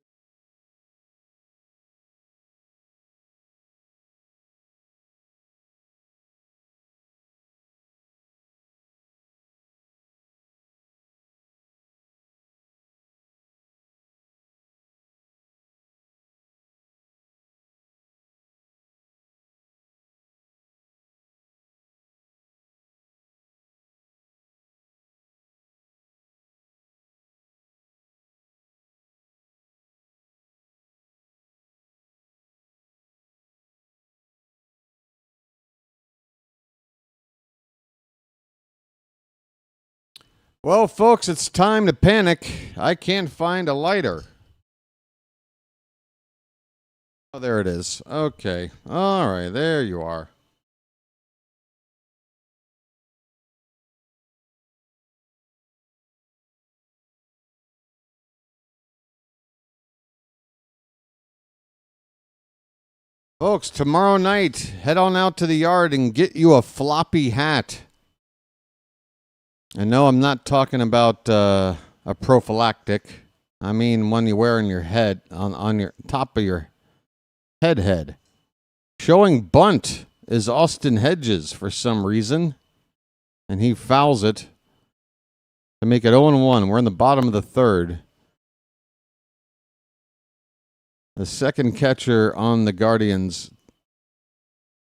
Well, folks, it's time to panic. I can't find a lighter. Oh, there it is. Okay. All right, there you are. Folks, tomorrow night, head on out to the yard and get you a floppy hat. And no, I'm not talking about a prophylactic. I mean one you wear on your head, on your top of your head. Showing bunt is Austin Hedges for some reason. And he fouls it to make it 0-1. We're in the bottom of the third. The second catcher on the Guardians,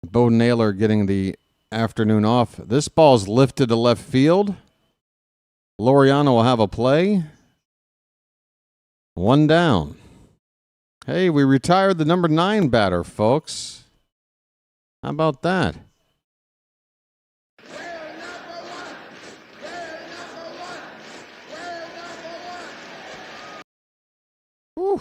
Bo Naylor, getting the afternoon off. This ball's lifted to left field. Laureano will have a play. 1 down. Hey, we retired the number 9 batter, folks. How about that? Whew.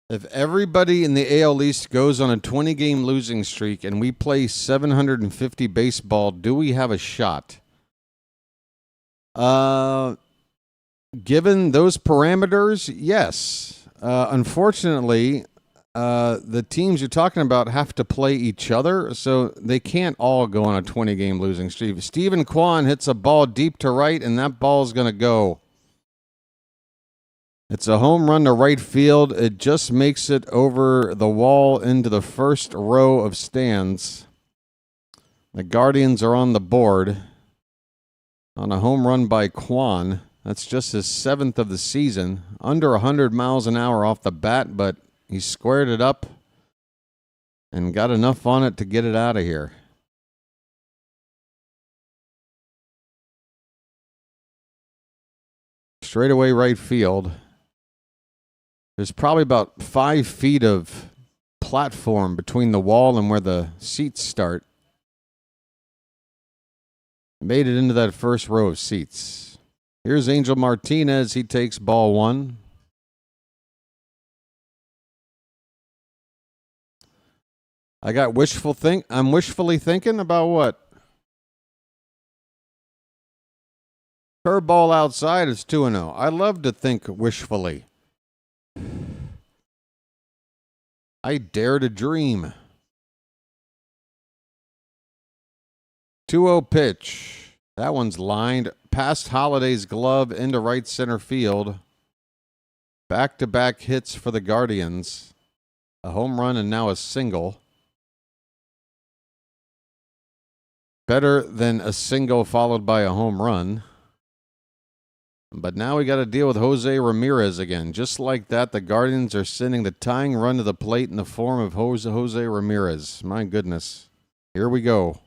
If everybody in the AL East goes on a 20-game losing streak and we play 750 baseball, do we have a shot? Given those parameters, yes. Unfortunately, the teams you're talking about have to play each other, so they can't all go on a 20-game losing streak. Stephen Kwan hits a ball deep to right, and that ball's going to go. It's a home run to right field. It just makes it over the wall into the first row of stands. The Guardians are on the board on a home run by Kwan. That's just his 7th of the season. Under 100 miles an hour off the bat, but he squared it up and got enough on it to get it out of here. Straightaway right field. There's probably about 5 feet of platform between the wall and where the seats start. Made it into that first row of seats. Here's Angel Martinez. He takes ball 1. I'm wishfully thinking about what? Curveball outside is 2-0. I love to think wishfully. I dare to dream. 2-0 pitch. That one's lined past Holiday's glove into right center field. Back-to-back hits for the Guardians. A home run and now a single. Better than a single followed by a home run. But now we got to deal with Jose Ramirez again. Just like that, the Guardians are sending the tying run to the plate in the form of Jose Ramirez. My goodness. Here we go.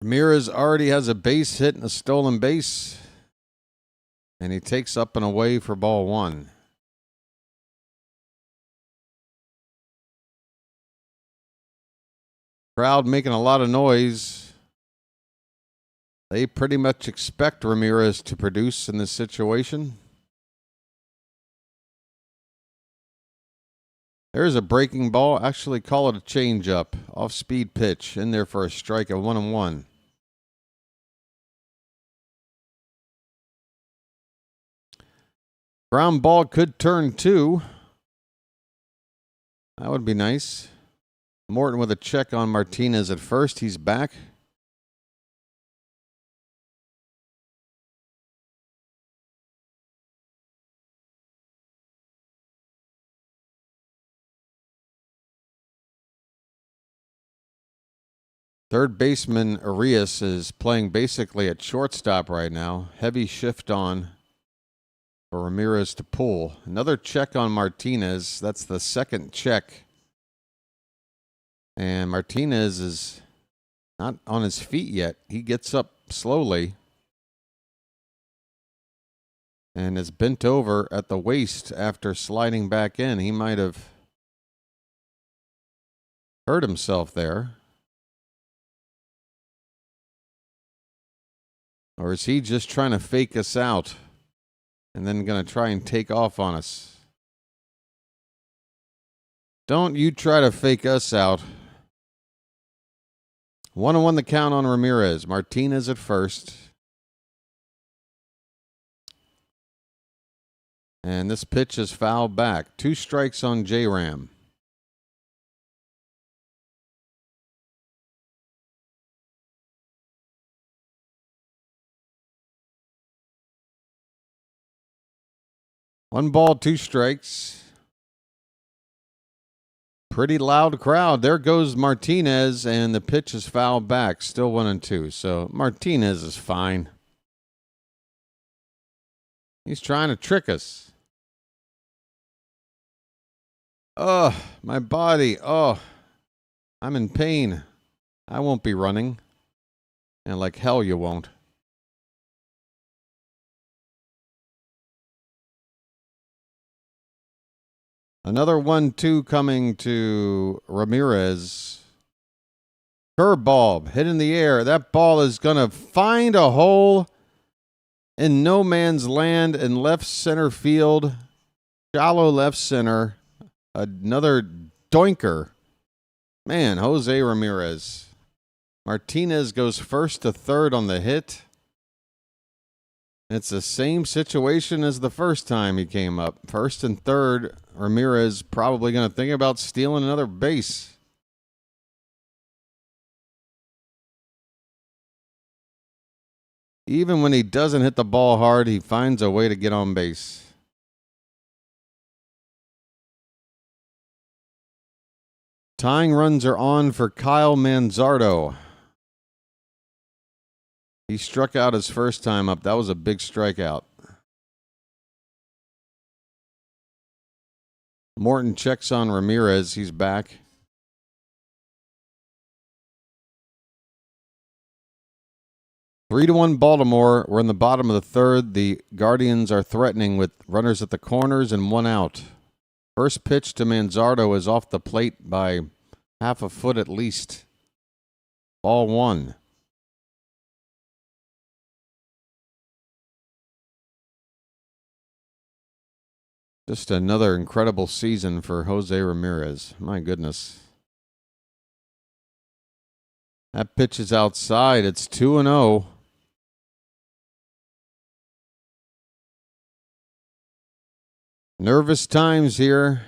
Ramirez already has a base hit and a stolen base. And he takes up and away for ball 1. Crowd making a lot of noise. They pretty much expect Ramirez to produce in this situation. There's a breaking ball. Actually, call it a changeup. Off-speed pitch. In there for a strike at 1-1. Ground ball could turn 2. That would be nice. Morton with a check on Martinez at first. He's back. Third baseman Arias is playing basically at shortstop right now. Heavy shift on for Ramirez to pull. Another check on Martinez. That's the second check. And Martinez is not on his feet yet. He gets up slowly and is bent over at the waist after sliding back in. He might have hurt himself there. Or is he just trying to fake us out and then going to try and take off on us? Don't you try to fake us out. 1-1 the count on Ramirez. Martinez at first. And this pitch is fouled back. 2 strikes on J-Ram. One ball, 2 strikes. Pretty loud crowd. There goes Martinez, and the pitch is fouled back. Still 1-2. So Martinez is fine. He's trying to trick us. Oh, my body. Oh, I'm in pain. I won't be running. And like hell you won't. Another 1-2 coming to Ramirez. Curveball hit in the air. That ball is going to find a hole in no man's land in left center field. Shallow left center. Another doinker. Man, Jose Ramirez. Martinez goes first to third on the hit. It's the same situation as the first time he came up. First and third, Ramirez probably going to think about stealing another base. Even when he doesn't hit the ball hard, he finds a way to get on base. Tying runs are on for Kyle Manzardo. He struck out his first time up. That was a big strikeout. Morton checks on Ramirez. He's back. Three to 1 Baltimore. We're in the bottom of the third. The Guardians are threatening with runners at the corners and 1 out. First pitch to Manzardo is off the plate by half a foot at least. Ball 1. Just another incredible season for Jose Ramirez. My goodness. That pitch is outside. It's 2-0. Nervous times here.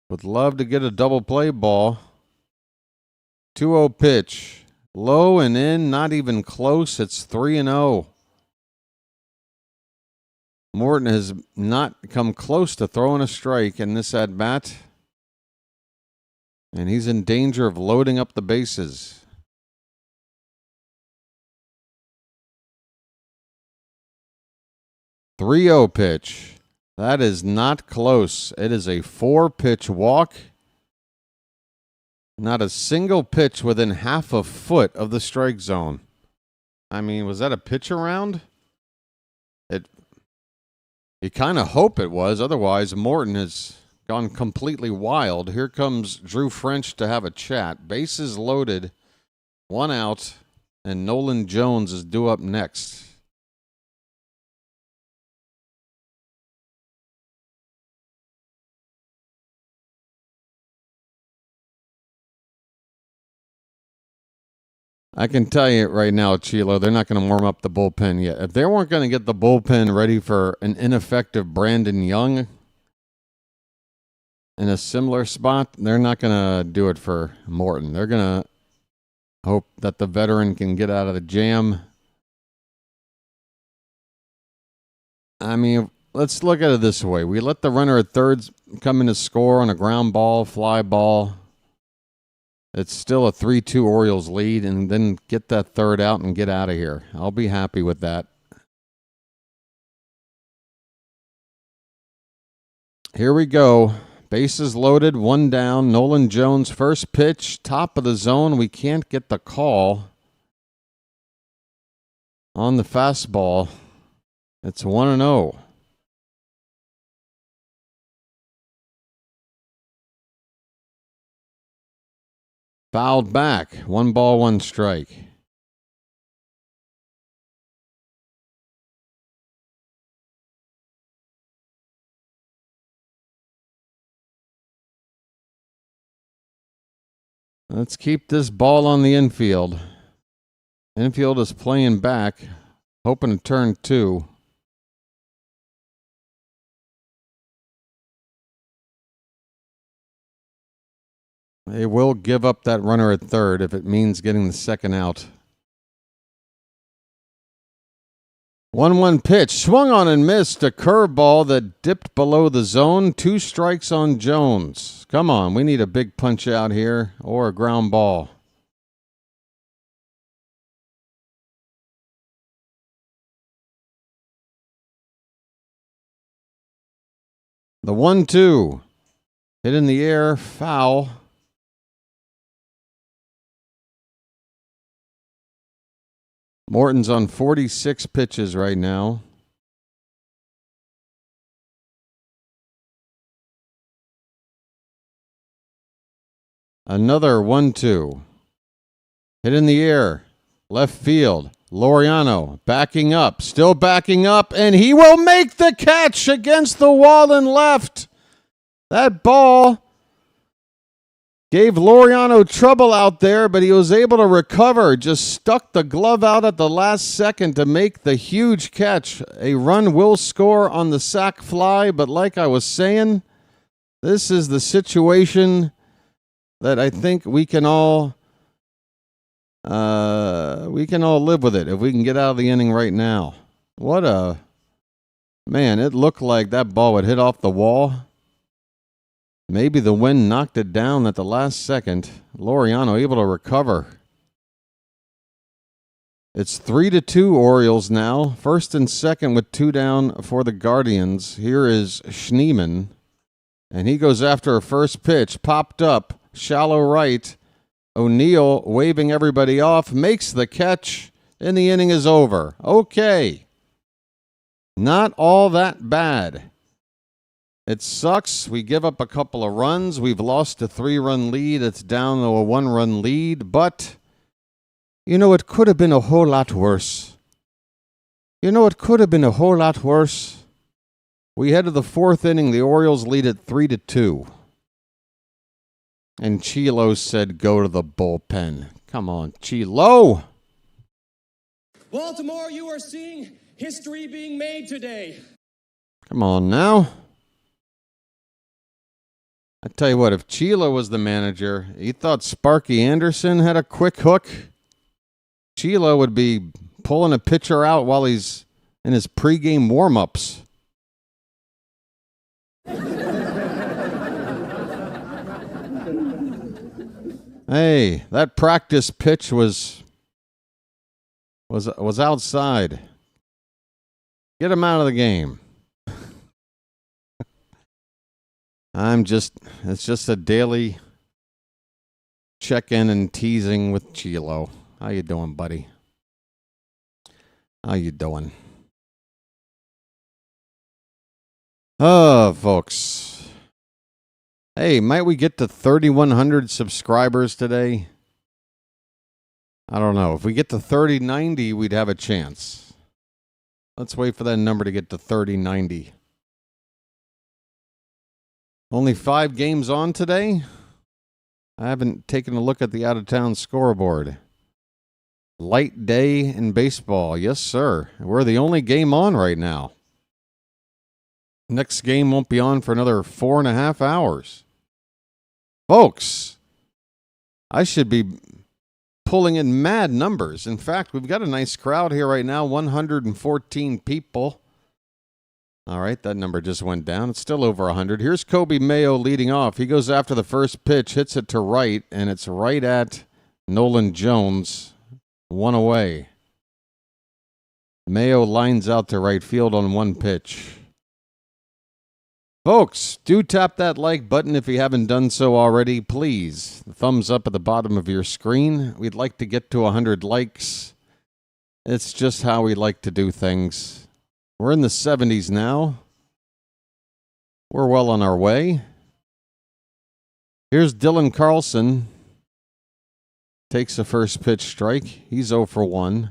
Would love to get a double play ball. 2-0 pitch. Low and in, not even close. It's 3-0. Morton has not come close to throwing a strike in this at-bat. And he's in danger of loading up the bases. .30 pitch. That is not close. It is a 4-pitch walk. Not a single pitch within half a foot of the strike zone. I mean, was that a pitch around? You kind of hope it was. Otherwise, Morton has gone completely wild. Here comes Drew French to have a chat. Bases loaded, 1 out, and Nolan Jones is due up next. I can tell you right now, Chilo, they're not going to warm up the bullpen yet. If they weren't going to get the bullpen ready for an ineffective Brandon Young in a similar spot, they're not going to do it for Morton. They're going to hope that the veteran can get out of the jam. I mean, let's look at it this way. We let the runner at third come in to score on a ground ball, fly ball. It's still a 3-2 Orioles lead, and then get that third out and get out of here. I'll be happy with that. Here we go. Bases loaded, 1 down. Nolan Jones, first pitch, top of the zone. We can't get the call on the fastball. It's 1-0. Fouled back. 1 ball, 1 strike. Let's keep this ball on the infield. Infield is playing back, hoping to turn 2. They will give up that runner at third if it means getting the second out. 1-1 pitch. Swung on and missed. A curveball that dipped below the zone. 2 strikes on Jones. Come on, we need a big punch out here or a ground ball. The 1-2. Hit in the air. Foul. Morton's on 46 pitches right now. Another 1-2. Hit in the air. Left field. Laureano backing up. Still backing up. And he will make the catch against the wall and left. That ball gave Laureano trouble out there, but he was able to recover. Just stuck the glove out at the last second to make the huge catch. A run will score on the sac fly, but like I was saying, this is the situation that I think we can all live with it if we can get out of the inning right now. What a man! It looked like that ball would hit off the wall. Maybe the wind knocked it down at the last second. Laureano able to recover. It's 3-2 Orioles now. First and second with 2 down for the Guardians. Here is Schneemann. And he goes after a first pitch. Popped up. Shallow right. O'Neill waving everybody off. Makes the catch. And the inning is over. Okay. Not all that bad. It sucks. We give up a couple of runs. We've lost a 3-run lead. It's down to a 1-run lead. But, you know, it could have been a whole lot worse. We head to the 4th inning. The Orioles lead at 3-2. And Chilo said, go to the bullpen. Come on, Chilo. Baltimore, you are seeing history being made today. Come on now. I tell you what, if Chilo was the manager, he thought Sparky Anderson had a quick hook. Chilo would be pulling a pitcher out while he's in his pregame warm-ups. Hey, that practice pitch was outside. Get him out of the game. It's just a daily check-in and teasing with Chilo. How you doing, buddy? How you doing? Oh, folks. Hey, might we get to 3,100 subscribers today? I don't know. If we get to 3090, we'd have a chance. Let's wait for that number to get to 3090. Only 5 games on today? I haven't taken a look at the out-of-town scoreboard. Light day in baseball. Yes, sir. We're the only game on right now. Next game won't be on for another 4.5 hours. Folks, I should be pulling in mad numbers. In fact, we've got a nice crowd here right now, 114 people. All right, that number just went down. It's still over 100. Here's Kobe Mayo leading off. He goes after the first pitch, hits it to right, and it's right at Nolan Jones, 1 away. Mayo lines out to right field on 1 pitch. Folks, do tap that like button if you haven't done so already, please. The thumbs up at the bottom of your screen. We'd like to get to 100 likes. It's just how we like to do things. We're in the 70s now. We're well on our way. Here's Dylan Carlson. Takes the first pitch strike. He's 0 for 1.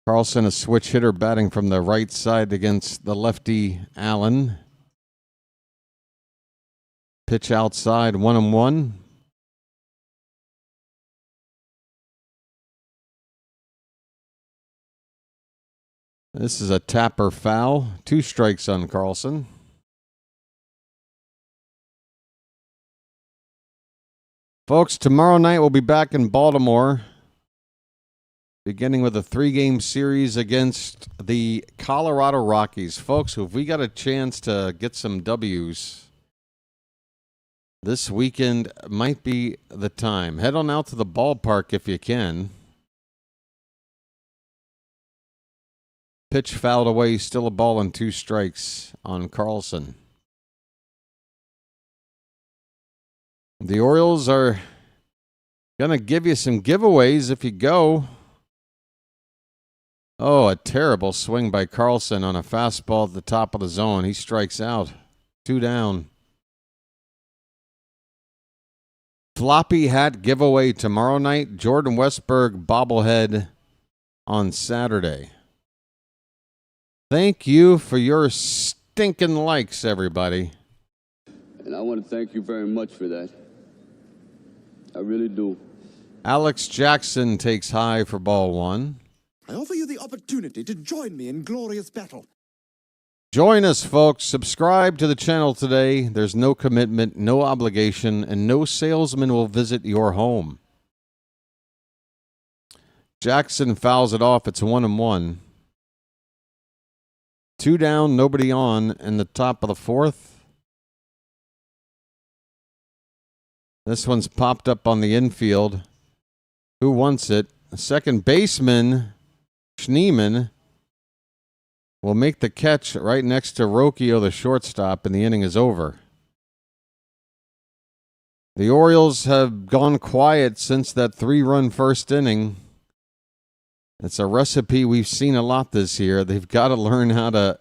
Carlson, a switch hitter, batting from the right side against the lefty Allen. Pitch outside, 1-1. This is a tapper foul. 2 strikes on Carlson. Folks, tomorrow night we'll be back in Baltimore, beginning with a 3-game series against the Colorado Rockies. Folks, if we got a chance to get some W's, this weekend might be the time. Head on out to the ballpark if you can. Pitch fouled away, still a ball and 2 strikes on Carlson. The Orioles are Gonna give you some giveaways if you go. Oh, a terrible swing by Carlson on a fastball at the top of the zone. He strikes out. 2 down. Floppy hat giveaway tomorrow night. Jordan Westberg bobblehead on Saturday. Thank you for your stinking likes, everybody. And I want to thank you very much for that. I really do. Alex Jackson takes high for ball 1. I offer you the opportunity to join me in glorious battle. Join us, folks. Subscribe to the channel today. There's no commitment, no obligation, and no salesman will visit your home. Jackson fouls it off. It's 1-1. 2 down, nobody on in the top of the 4th. This one's popped up on the infield. Who wants it? Second baseman Schneeman will make the catch right next to Rocchio, the shortstop, and the inning is over. The Orioles have gone quiet since that 3-run first inning. It's a recipe we've seen a lot this year. They've got to learn how to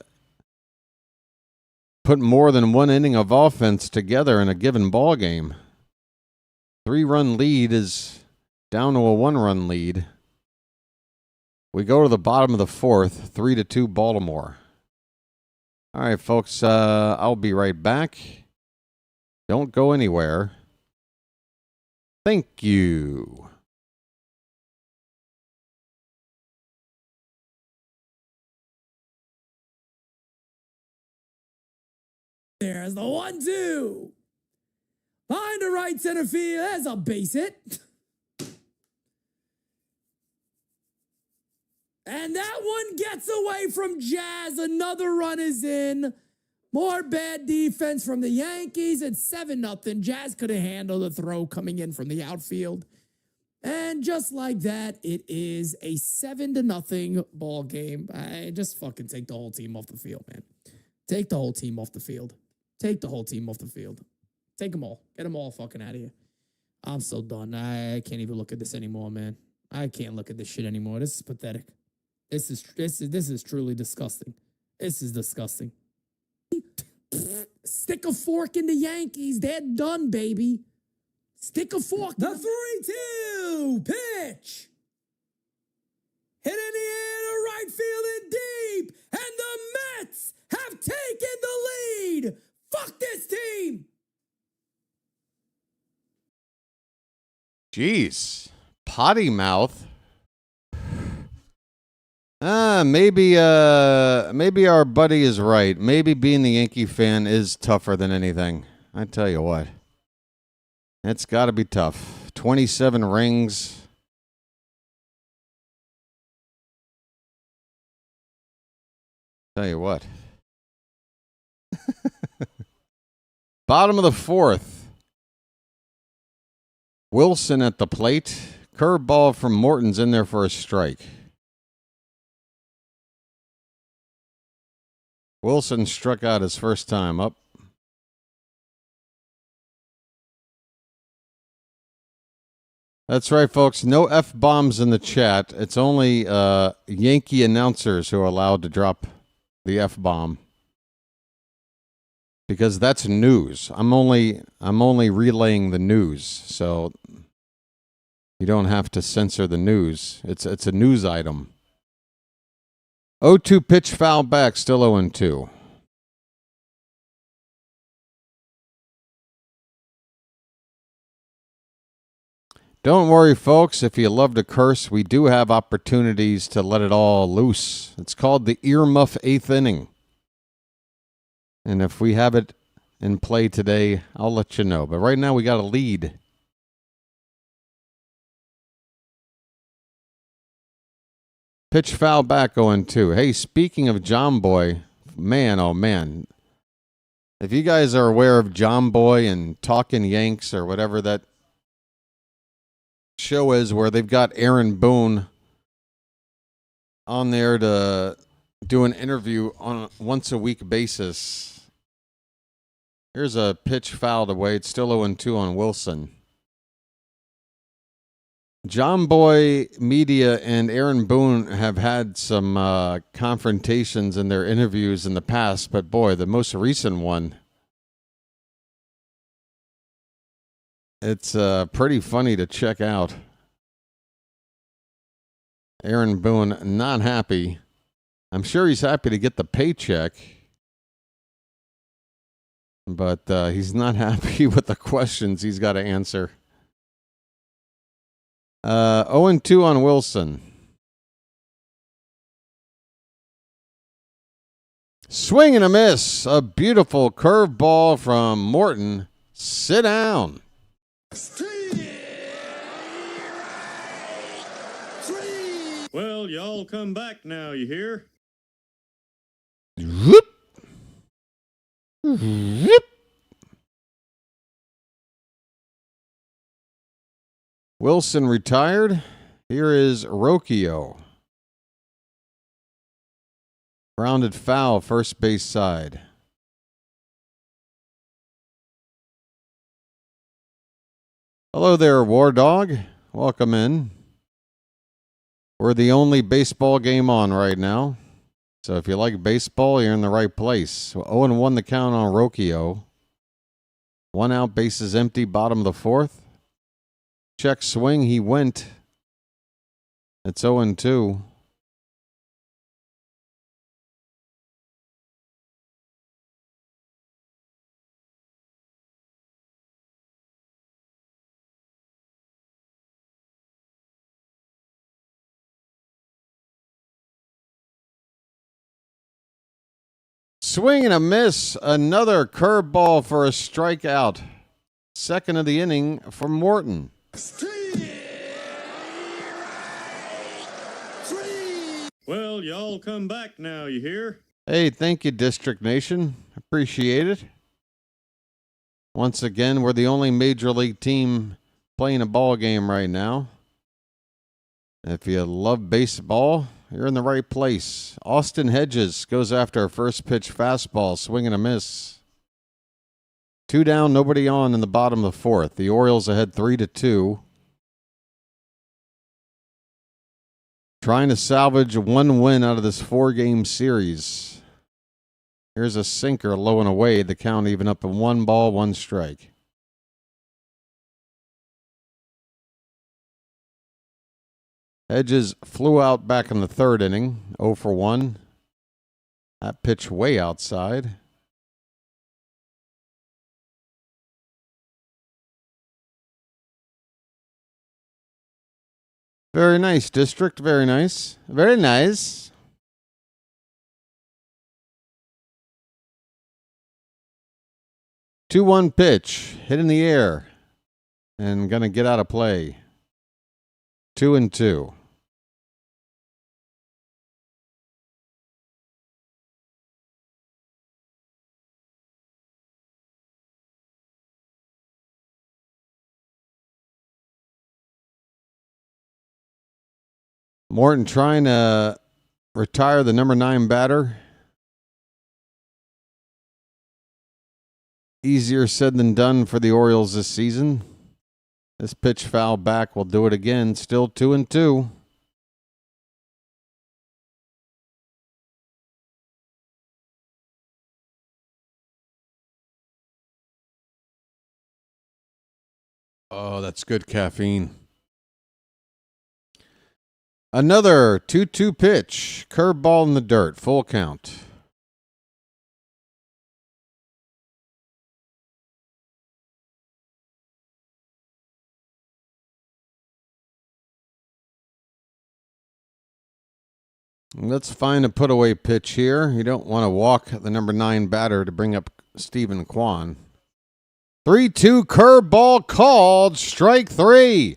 put more than 1 inning of offense together in a given ball game. 3-run lead is down to a 1-run lead. We go to the bottom of the 4th, 3-2 Baltimore. All right, folks, I'll be right back. Don't go anywhere. Thank you. There's the 1-2. Behind the right center field, there's a base hit. And that one gets away from Jazz. Another run is in. More bad defense from the Yankees. It's 7-0. Jazz could have handled the throw coming in from the outfield. And just like that, it is a 7-0 ball game. Just fucking take the whole team off the field, man. Take the whole team off the field. Take the whole team off the field. Take them all. Get them all fucking out of here. I'm so done. I can't even look at this anymore, man. I can't look at this shit anymore. This is pathetic. This is truly disgusting. This is disgusting. Stick a fork in the Yankees. They're done, baby. Stick a fork. The 3-2 pitch. Hit in the air to right field and deep. And the Mets have taken the lead. Fuck this team. Jeez. Potty mouth. Maybe our buddy is right. Maybe being the Yankee fan is tougher than anything. I tell you what. It's got to be tough. 27 rings. Tell you what. Bottom of the 4th. Wilson at the plate. Curveball from Morton's in there for a strike. Wilson struck out his first time up. That's right, folks. No F-bombs in the chat. It's only Yankee announcers who are allowed to drop the F-bomb. Because that's news. I'm only relaying the news, so you don't have to censor the news. It's a news item. 0-2 pitch foul back, still 0-2. Don't worry, folks. If you love to curse, we do have opportunities to let it all loose. It's called the earmuff 8th inning. And if we have it in play today, I'll let you know. But right now, we got a lead. Pitch foul back 0-2. Hey, speaking of John Boy, man, oh man. If you guys are aware of John Boy and Talkin' Yanks or whatever that show is where they've got Aaron Boone on there to do an interview on a once-a-week basis. Here's a pitch fouled away. It's still 0-2 on Wilson. John Boy Media and Aaron Boone have had some confrontations in their interviews in the past, but boy, the most recent one, it's pretty funny to check out. Aaron Boone not happy. I'm sure he's happy to get the paycheck, but he's not happy with the questions he's got to answer. 0-2 on Wilson. Swing and a miss. A beautiful curveball from Morton. Sit down. Well, y'all come back now, you hear? Whoop. Whoop. Wilson retired. Here is Rocchio. Grounded foul, first base side. Hello there, War Dog. Welcome in. We're the only baseball game on right now. So if you like baseball, you're in the right place. So 0-1 the count on Rocchio. 1 out, bases empty, bottom of the fourth. Check swing, he went. It's 0-2. Swing and a miss. Another curveball for a strikeout. Second of the inning for Morton. Well, y'all come back now, you hear? Hey, thank you, District Nation. Appreciate it. Once again, we're the only major league team playing a ball game right now. If you love baseball, you're in the right place. Austin Hedges goes after a first pitch fastball, swing and a miss. 2 down, nobody on in the bottom of the fourth. The Orioles ahead 3-2. Trying to salvage 1 win out of this 4-game series. Here's a sinker low and away. The count even up at 1 ball, 1 strike. Hedges flew out back in the third inning, 0 for 1. That pitch way outside. Very nice, District. Very nice. Very nice. Two-one pitch. Hit in the air. And going to get out of play. 2-2. Morton trying to retire the number 9 batter. Easier said than done for the Orioles this season. This pitch foul back will do it again. Still 2-2. Oh, that's good caffeine. Another 2-2 pitch. Curveball in the dirt. Full count. Let's find a put-away pitch here. You don't want to walk the number 9 batter to bring up Stephen Kwan. 3-2 curveball called. Strike 3.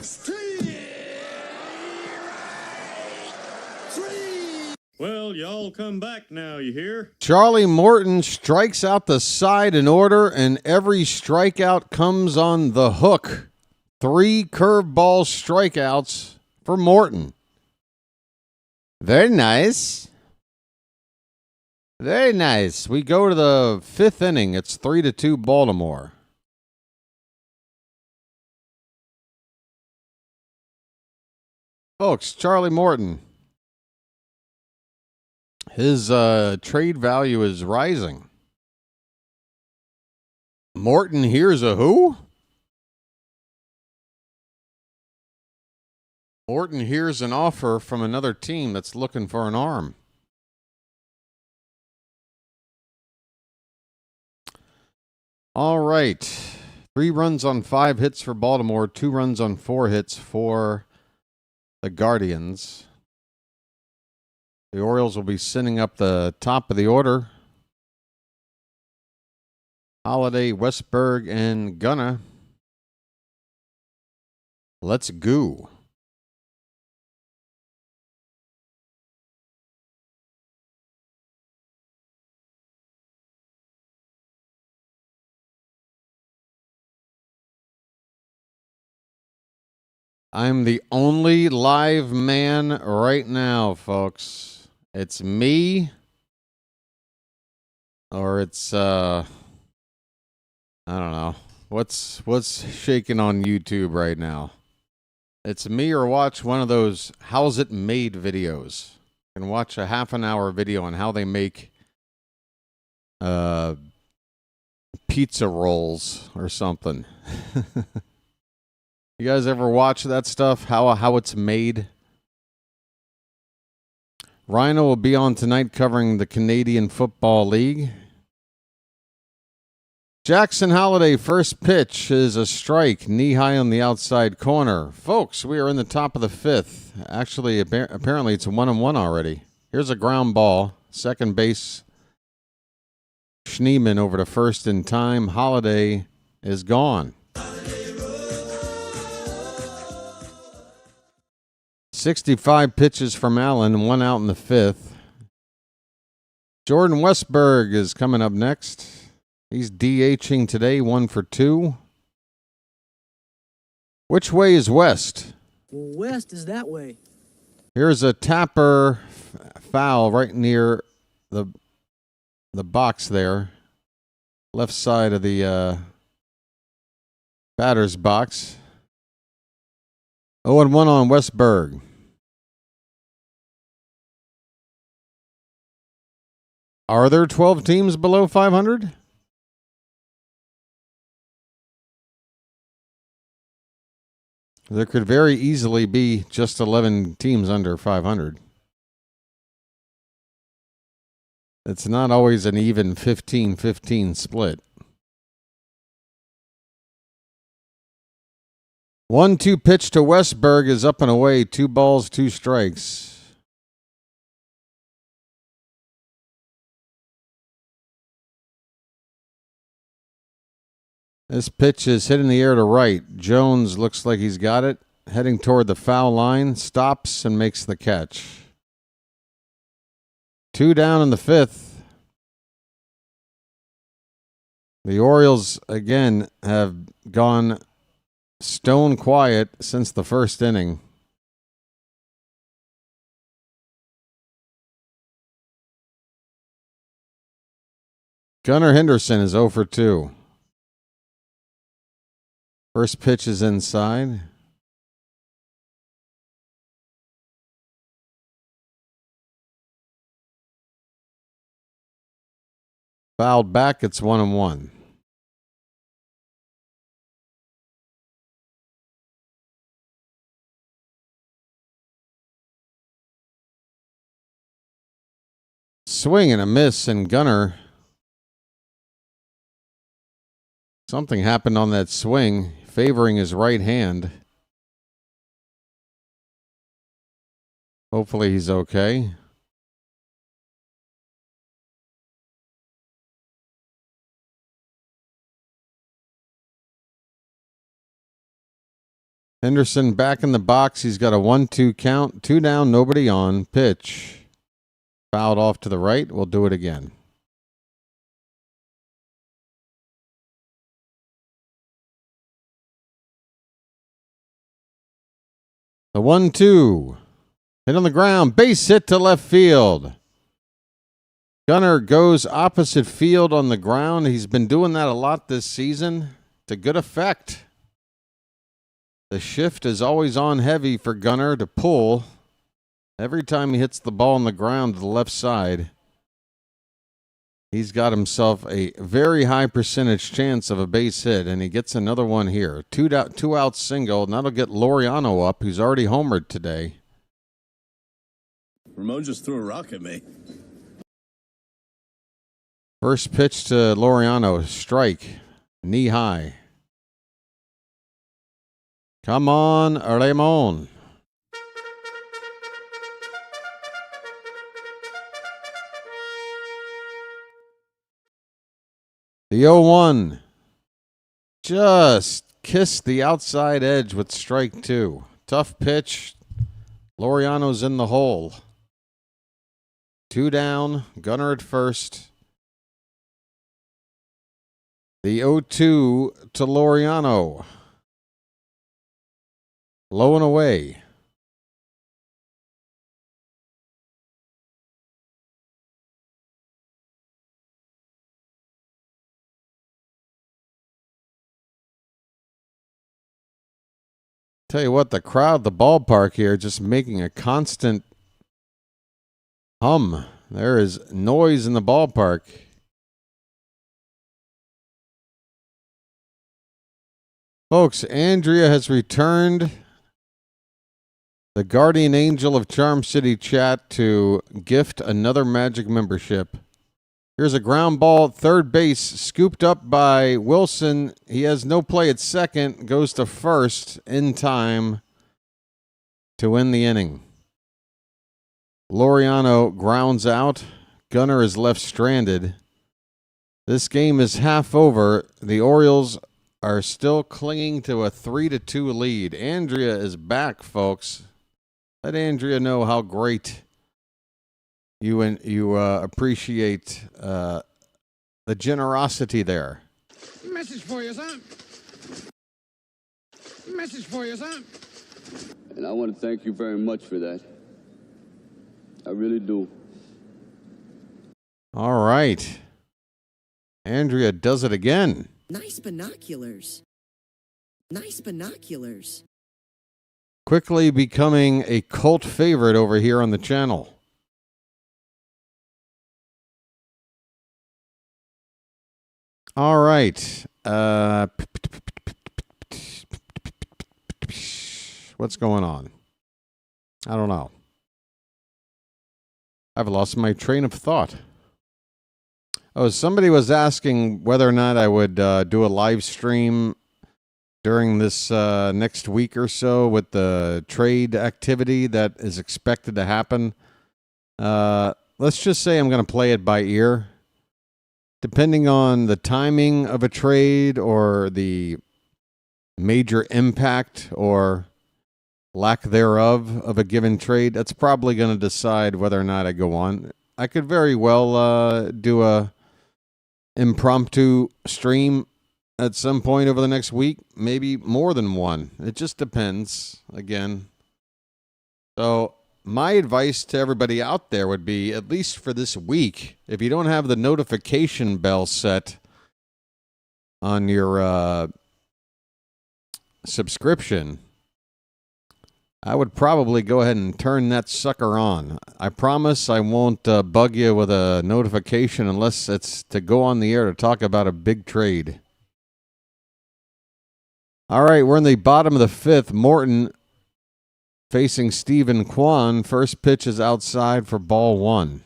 Well, y'all come back now, you hear? Charlie Morton strikes out the side in order, and every strikeout comes on the hook. 3 curveball strikeouts for Morton. Very nice. Very nice. We go to the 5th inning. It's 3-2 Baltimore. Folks, Charlie Morton. His trade value is rising. Morton hears a who? Morton hears an offer from another team that's looking for an arm. All right. 3 runs on 5 hits for Baltimore, 2 runs on 4 hits for the Guardians. The Orioles will be sending up the top of the order. Holiday, Westberg, and Gunnar. Let's go. I'm the only live man right now, folks. It's me, or it's I don't know. What's shaking on YouTube right now? It's me, or watch one of those how's it made videos. You can watch a half an hour video on how they make pizza rolls or something. You guys ever watch that stuff? How it's made? Rhino will be on tonight covering the Canadian Football League. Jackson Holiday, first pitch is a strike, knee high on the outside corner. Folks, we are in the top of the 5th. Actually, apparently it's a 1-1 already. Here's a ground ball. Second base, Schneeman over to first in time. Holiday is gone. 65 pitches from Allen, 1 out in the 5th. Jordan Westberg is coming up next. He's DHing today, 1 for 2. Which way is west? Well, west is that way. Here's a tapper foul right near the box there. Left side of the batter's box. 0-1 on Westberg. Are there 12 teams below 500? There could very easily be just 11 teams under 500. It's not always an even 15-15 split. 1-2 pitch to Westberg is up and away. 2 balls, 2 strikes. This pitch is hit in the air to right. Jones looks like he's got it. Heading toward the foul line. Stops and makes the catch. 2 down in the 5th. The Orioles, again, have gone stone quiet since the first inning. Gunnar Henderson is 0 for 2. First pitch is inside. Fouled back, it's 1-1. Swing and a miss, and Gunnar. Something happened on that swing, favoring his right hand. Hopefully he's okay. Henderson back in the box. He's got a 1-2 count. 2 down, nobody on. Pitch. Fouled off to the right. We'll do it again. The 1-2. Hit on the ground. Base hit to left field. Gunnar goes opposite field on the ground. He's been doing that a lot this season to good effect. The shift is always on heavy for Gunnar to pull. Every time he hits the ball on the ground to the left side, he's got himself a very high percentage chance of a base hit, and he gets another one here. Two out single, and that'll get Laureano up, who's already homered today. Ramon just threw a rock at me. First pitch to Laureano, strike, knee high. Come on, Ramon. The 0-1 just kissed the outside edge with strike two. Tough pitch. Laureano's in the hole. 2 down. Gunnar at first. The 0-2 to Laureano. Low and away. Tell you what, the crowd, the ballpark here, just making a constant hum. There is noise in the ballpark. Folks, Andrea has returned, the guardian angel of Charm City Chat, to gift another Magic membership. Here's a ground ball, third base, scooped up by Wilson. He has no play at second, goes to first in time to win the inning. Laureano grounds out. Gunnar is left stranded. This game is half over. The Orioles are still clinging to a 3-2 lead. Andrea is back, folks. Let Andrea know how great you appreciate the generosity there. Message for you, son. Message for you, son. And I want to thank you very much for that. I really do. All right. Andrea does it again. Nice binoculars. Nice binoculars. Quickly becoming a cult favorite over here on the channel. All right. What's going on? I don't know. I've lost my train of thought. Oh, somebody was asking whether or not I would do a live stream during this next week or so with the trade activity that is expected to happen. Let's just say I'm going to play it by ear. Depending on the timing of a trade or the major impact or lack thereof of a given trade, that's probably going to decide whether or not I go on. I could very well do a impromptu stream at some point over the next week, maybe more than one. It just depends, again. So my advice to everybody out there would be, at least for this week, if you don't have the notification bell set on your subscription, I would probably go ahead and turn that sucker on. I promise I won't bug you with a notification unless it's to go on the air to talk about a big trade. All right, we're in the bottom of the fifth. Morton facing Stephen Kwan. First pitch is outside for ball one.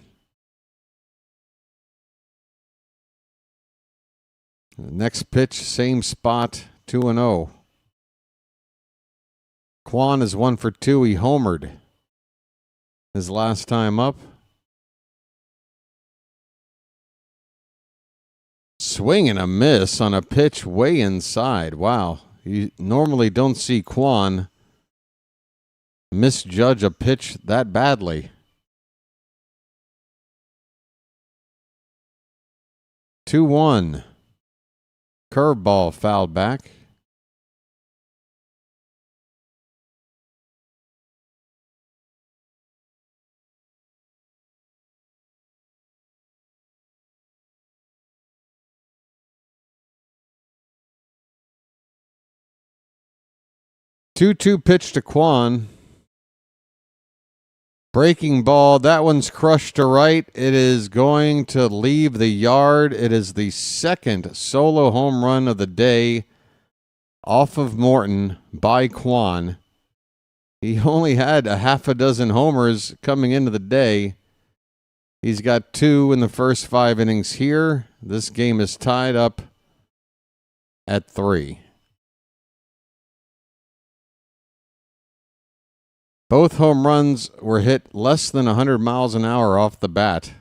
Next pitch, same spot, 2-0. Kwan is 1 for 2. He homered his last time up. Swing and a miss on a pitch way inside. Wow. You normally don't see Kwan misjudge a pitch that badly. 2-1. Curveball fouled back. 2-2 pitch to Quan. Breaking ball. That one's crushed to right. It is going to leave the yard. It is the second solo home run of the day off of Morton by Quan. He only had a half a dozen homers coming into the day. He's got 2 in the first 5 innings here. This game is tied up at 3. Both home runs were hit less than 100 miles an hour off the bat.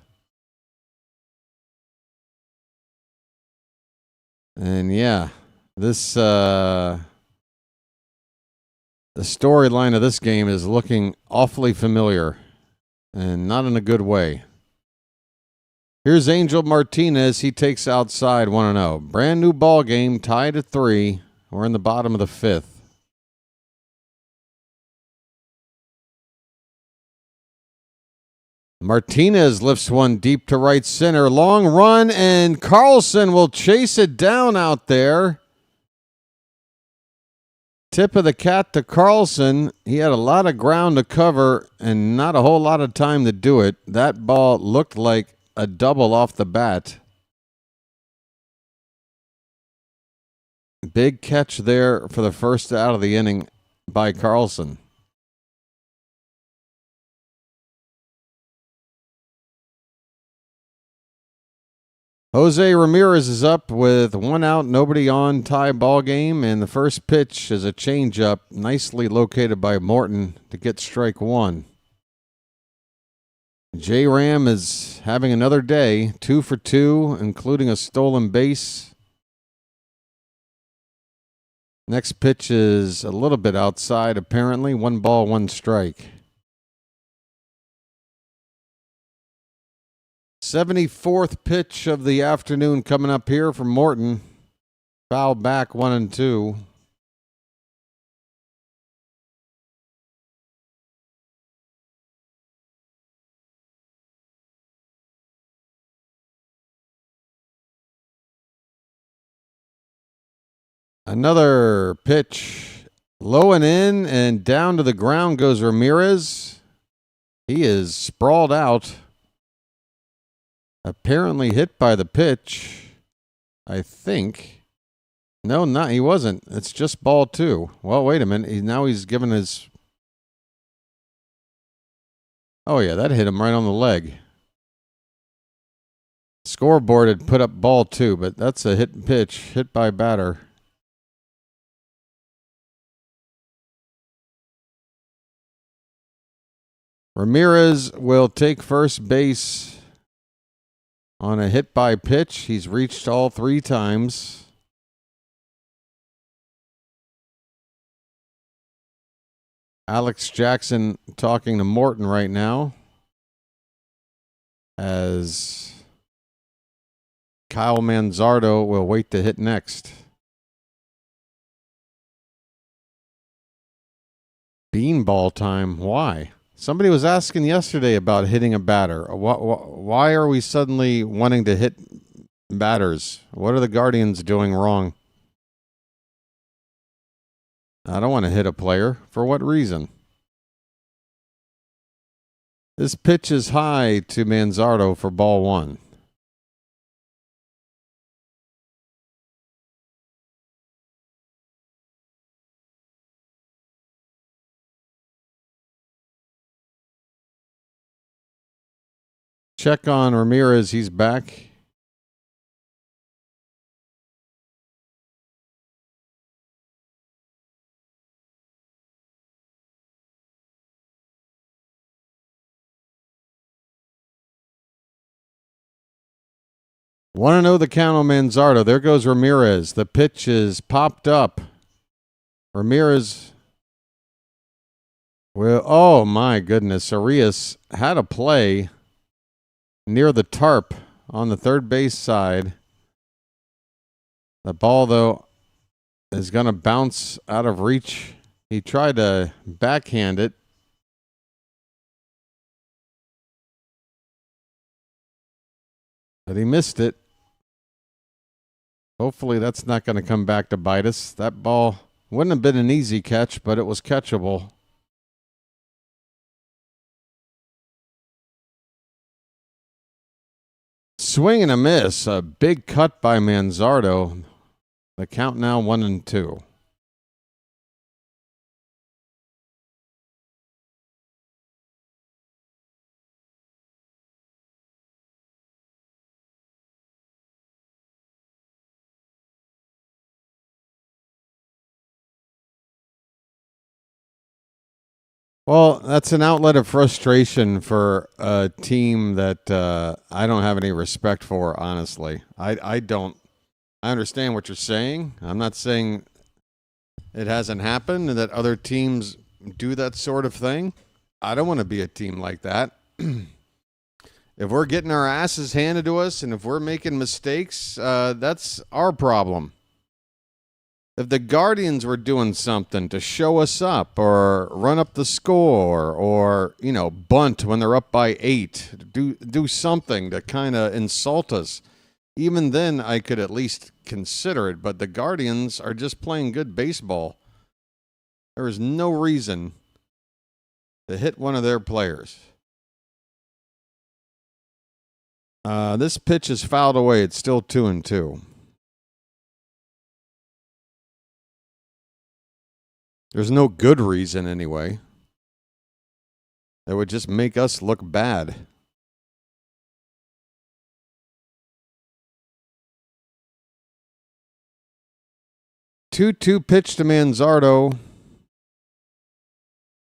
And yeah, this the storyline of this game is looking awfully familiar and not in a good way. Here's Angel Martinez. He takes outside 1-0. Brand new ball game, tied at 3. We're in the bottom of the 5th. Martinez lifts one deep to right center. Long run, and Carlson will chase it down out there. Tip of the cap to Carlson. He had a lot of ground to cover and not a whole lot of time to do it. That ball looked like a double off the bat. Big catch there for the first out of the inning by Carlson. Jose Ramirez is up with 1 out, nobody on, tie ball game, and the first pitch is a changeup nicely located by Morton to get strike 1. J. Ram is having another day, 2 for 2, including a stolen base. Next pitch is a little bit outside, apparently. 1 ball, 1 strike. 74th pitch of the afternoon coming up here from Morton. Foul back 1-2. Another pitch, low and in, and down to the ground goes Ramirez. He is sprawled out. Apparently hit by the pitch, I think. No, not he wasn't. It's just ball 2. Well, wait a minute. Now he's given his... Oh, yeah, that hit him right on the leg. Scoreboard had put up ball 2, but that's a hit and pitch, hit by batter. Ramirez will take first base on a hit by pitch. He's reached all 3 times. Alex Jackson talking to Morton right now as Kyle Manzardo will wait to hit next. Beanball time. Why? Somebody was asking yesterday about hitting a batter. Why are we suddenly wanting to hit batters? What are the Guardians doing wrong? I don't want to hit a player. For what reason? This pitch is high to Manzardo for ball 1. Check on Ramirez. He's back. Want to know the count on Manzardo. There goes Ramirez. The pitch is popped up. Ramirez. Well, oh my goodness. Arias had a play near the tarp on the third base side. The ball, though, is going to bounce out of reach. He tried to backhand it. But he missed it. Hopefully that's not going to come back to bite us. That ball Wouldn't have been an easy catch, but it was catchable. Swing and a miss. A big cut by Manzardo. The count now 1-2. Well, that's an outlet of frustration for a team that I don't have any respect for, honestly. I don't. I understand what you're saying. I'm not saying it hasn't happened and that other teams do that sort of thing. I don't want to be a team like that. If we're getting our asses handed to us and if we're making mistakes, that's our problem. If the Guardians were doing something to show us up or run up the score or, you know, bunt when they're up by 8, do something to kind of insult us, even then I could at least consider it. But the Guardians are just playing good baseball. There is no reason to hit one of their players. This pitch is fouled away. It's still 2-2. There's no good reason anyway. That would just make us look bad. Two pitch to Manzardo.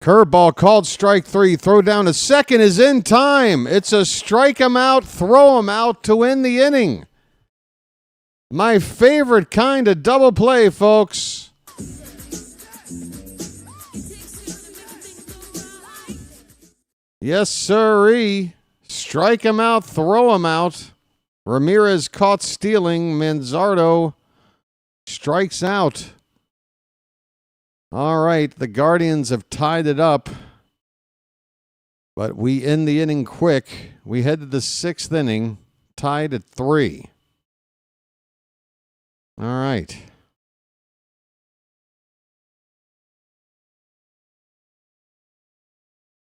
Curveball called strike 3. Throw down to second is in time. It's a strike him out, throw him out to win the inning. My favorite kind of double play, folks. Yes, sirree. Strike him out, throw him out. Ramirez caught stealing. Manzardo strikes out. All right, the Guardians have tied it up. But we end the inning quick. We head to the 6th inning, tied at 3. All right.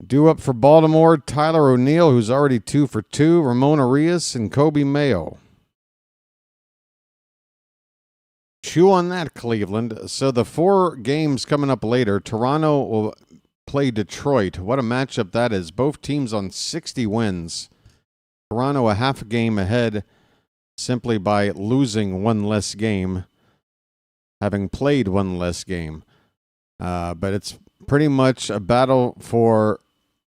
Due up for Baltimore, Tyler O'Neill, who's already 2 for 2, Ramon Arias, and Kobe Mayo. Chew on that, Cleveland. So the 4 games coming up later, Toronto will play Detroit. What a matchup that is. Both teams on 60 wins. Toronto a half a game ahead simply by losing one less game, having played one less game. But it's pretty much a battle for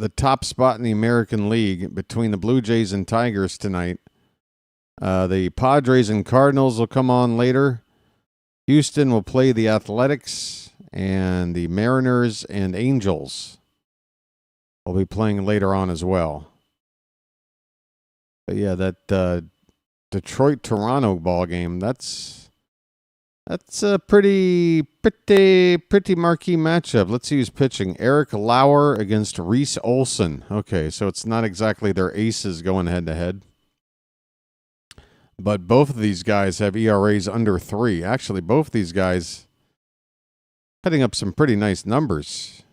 the top spot in the American League between the Blue Jays and Tigers tonight. The Padres and Cardinals will come on later. Houston will play the Athletics, and the Mariners and Angels will be playing later on as well. But yeah, that Detroit-Toronto ball game, that's a pretty marquee matchup. Let's see who's pitching. Eric Lauer against Reese Olson. Okay, so it's not exactly their aces going head-to-head. But both of these guys have ERAs under 3. Actually, both of these guys putting up some pretty nice numbers.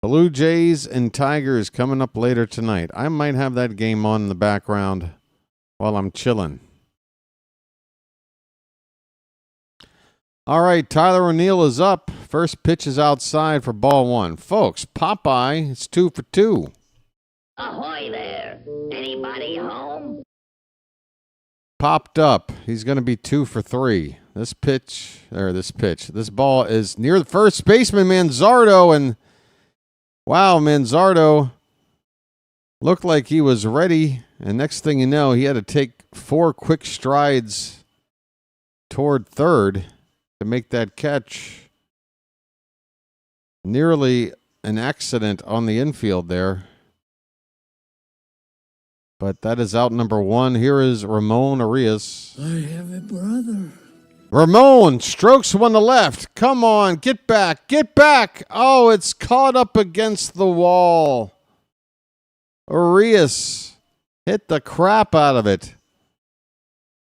Blue Jays and Tigers coming up later tonight. I might have that game on in the background while I'm chilling. All right, Tyler O'Neill is up. First pitch is outside for ball 1. Folks, Popeye, it's 2 for 2. Ahoy there! Anybody home? Popped up. He's going to be 2 for 3. This ball is near the first baseman, Manzardo, and wow, Manzardo looked like he was ready, and next thing you know, he had to take 4 quick strides toward third to make that catch. Nearly an accident on the infield there. But that is out number 1. Here is Ramon Arias. I have a brother. Ramon strokes one to left. Come on, get back, get back. Oh, it's caught up against the wall. Arias hit the crap out of it.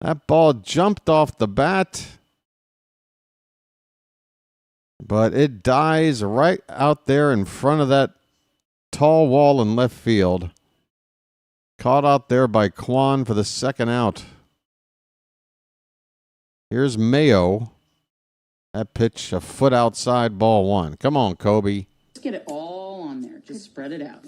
That ball jumped off the bat, but it dies right out there in front of that tall wall in left field. Caught out there by Kwan for the second out. Here's Mayo. That pitch a foot outside, ball one. Come on, Kobe. Just get it all on there. Just spread it out.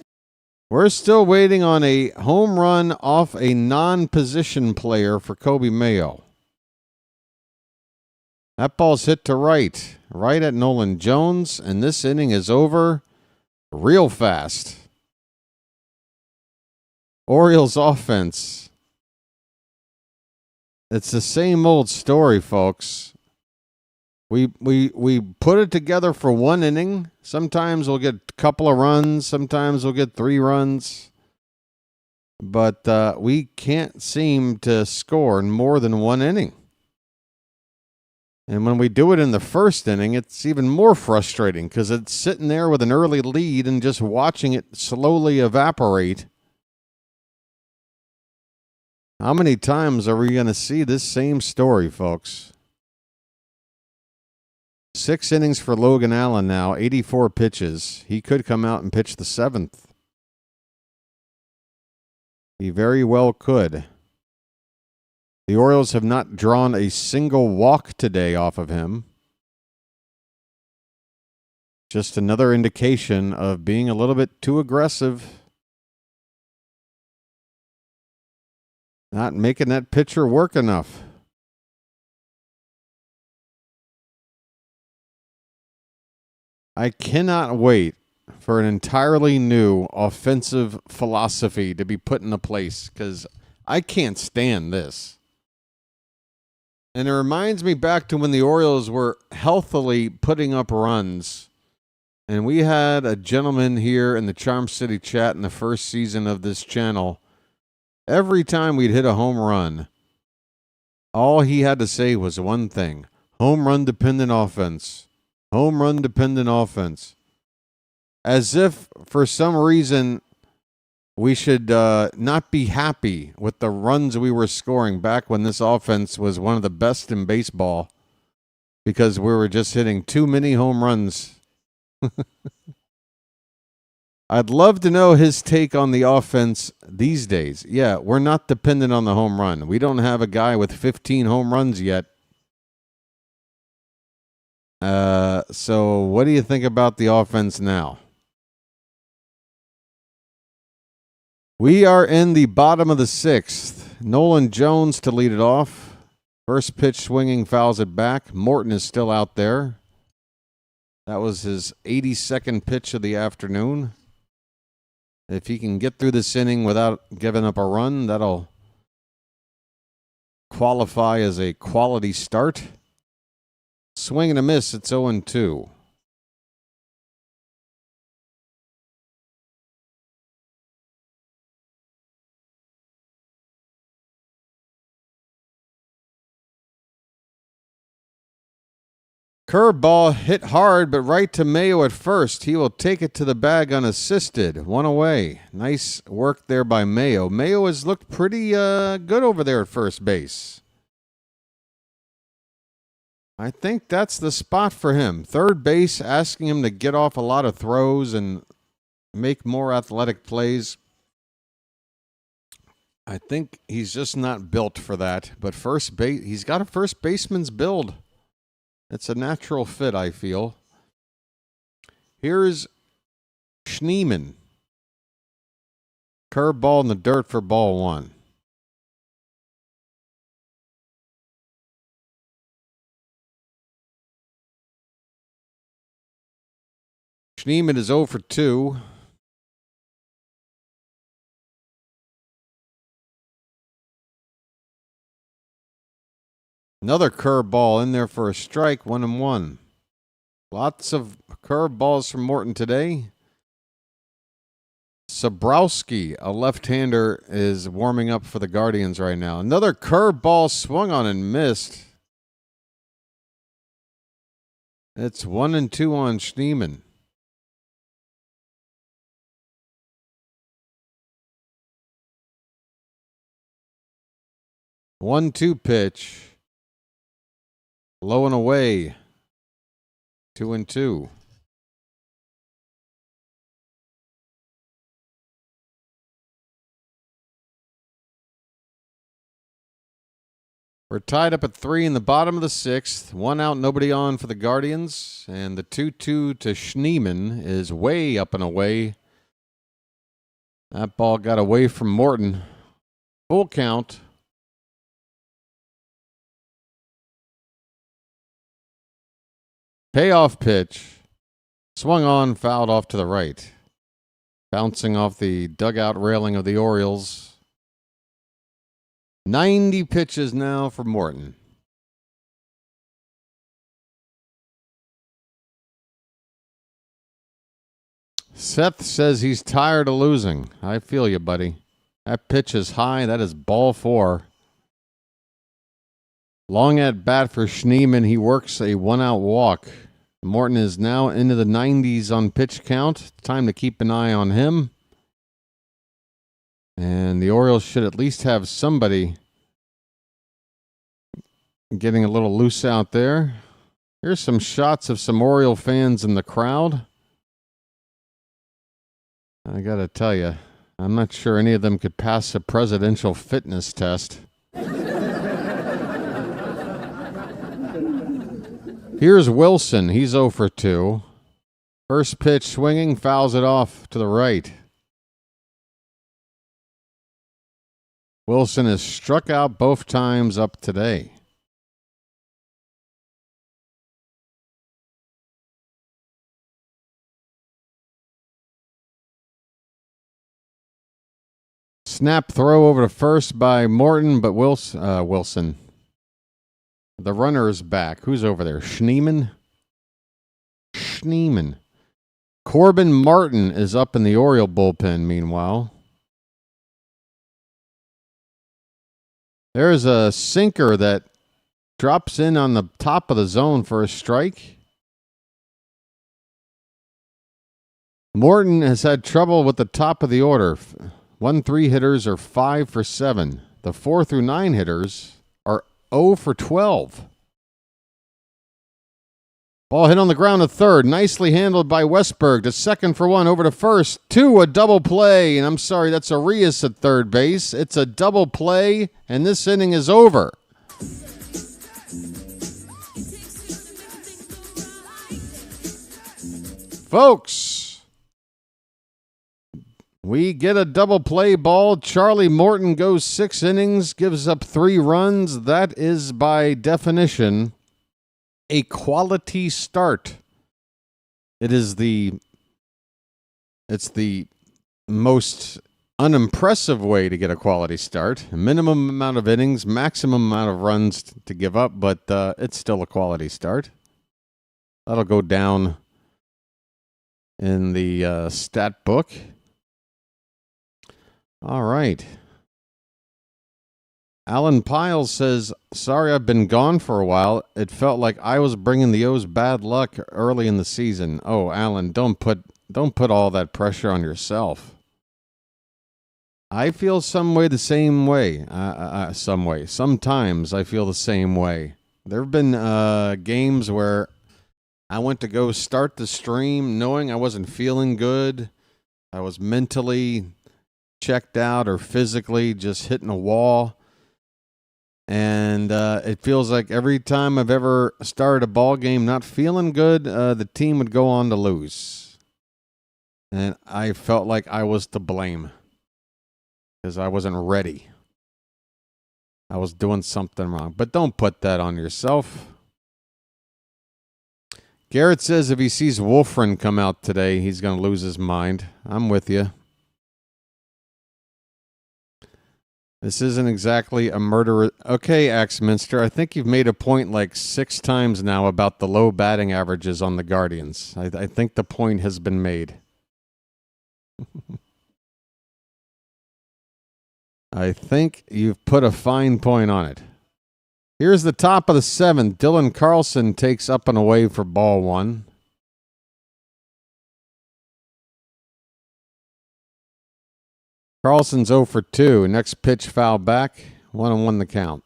We're still waiting on a home run off a non-position player for Kobe Mayo. That ball's hit to right at Nolan Jones, and this inning is over real fast. Orioles offense. It's the same old story, folks. We put it together for one inning. Sometimes we'll get a couple of runs. Sometimes we'll get 3 runs. But we can't seem to score in more than one inning. And when we do it in the first inning, it's even more frustrating because it's sitting there with an early lead and just watching it slowly evaporate. How many times are we going to see this same story, folks? 6 innings for Logan Allen now, 84 pitches. He could come out and pitch the 7th. He very well could. The Orioles have not drawn a single walk today off of him. Just another indication of being a little bit too aggressive. Not making that pitcher work enough. I cannot wait for an entirely new offensive philosophy to be put into place because I can't stand this. And it reminds me back to when the Orioles were healthily putting up runs. And we had a gentleman here in the Charm City chat in the first season of this channel. Every time we'd hit a home run, all he had to say was one thing: home run dependent offense. Home run dependent offense. As if for some reason we should not be happy with the runs we were scoring back when this offense was one of the best in baseball because we were just hitting too many home runs. I'd love to know his take on the offense these days. Yeah, we're not dependent on the home run. We don't have a guy with 15 home runs yet. So what do you think about the offense now? We are in the bottom of the 6th. Nolan Jones to lead it off. First pitch swinging, fouls it back. Morton is still out there. That was his 82nd pitch of the afternoon. If he can get through this inning without giving up a run, that'll qualify as a quality start. Swing and a miss, it's 0-2. Curveball hit hard, but right to Mayo at first. He will take it to the bag unassisted. 1 away. Nice work there by Mayo. Mayo has looked pretty good over there at first base. I think that's the spot for him. Third base, asking him to get off a lot of throws and make more athletic plays. I think he's just not built for that. But first base, he's got a first baseman's build. It's a natural fit, I feel. Here's Schneemann. Curveball in the dirt for ball 1. Schneemann is 0 for 2. Another curveball in there for a strike, 1-1. Lots of curveballs from Morton today. Sabrowski, a left-hander, is warming up for the Guardians right now. Another curveball swung on and missed. It's 1-2 on Schneemann. 1-2 pitch. Low and away. 2-2. We're tied up at 3 in the bottom of the 6th. 1 out, nobody on for the Guardians. And the 2-2 to Schneemann is way up and away. That ball got away from Morton. Full count. Payoff pitch. Swung on, fouled off to the right. Bouncing off the dugout railing of the Orioles. 90 pitches now for Morton. Seth says he's tired of losing. I feel you, buddy. That pitch is high. That is ball 4. Long at bat for Schneemann. He works a 1-out walk. Morton is now into the 90s on pitch count. Time to keep an eye on him. And the Orioles should at least have somebody getting a little loose out there. Here's some shots of some Oriole fans in the crowd. I got to tell you, I'm not sure any of them could pass a presidential fitness test. Here's Wilson. He's 0 for 2. First pitch swinging, fouls it off to the right. Wilson has struck out both times up today. Snap throw over to first by Morton, but Wilson. The runner is back. Who's over there? Schneemann? Schneemann. Corbin Martin is up in the Oriole bullpen, meanwhile. There's a sinker that drops in on the top of the zone for a strike. Morton has had trouble with the top of the order. 1-3 hitters are 5 for 7. The 4 through 9 hitters are 0 for 12. Ball hit on the ground to third. Nicely handled by Westberg. To second for 1. Over to first. 2, a double play. And I'm sorry, that's Arias at third base. It's a double play, and this inning is over. Folks, we get a double play ball. Charlie Morton goes 6 innings, gives up 3 runs. That is, by definition, a quality start. It's the most unimpressive way to get a quality start. Minimum amount of innings, maximum amount of runs to give up, but it's still a quality start. That'll go down in the stat book. All right. Alan Piles says, sorry I've been gone for a while. It felt like I was bringing the O's bad luck early in the season. Oh, Alan, don't put all that pressure on yourself. I feel the same way. Sometimes I feel the same way. There have been games where I went to go start the stream knowing I wasn't feeling good. I was mentally checked out or physically just hitting a wall. And it feels like every time I've ever started a ball game not feeling good, the team would go on to lose. And I felt like I was to blame because I wasn't ready. I was doing something wrong. But don't put that on yourself. Garrett says if he sees Wolfren come out today, he's going to lose his mind. I'm with you. This isn't exactly a murder. Okay, Axminster, I think you've made a point like 6 times now about the low batting averages on the Guardians. I think the point has been made. I think you've put a fine point on it. Here's the top of the 7th. Dylan Carlson takes up and away for ball 1. Carlson's 0 for 2. Next pitch foul back. 1-1 the count.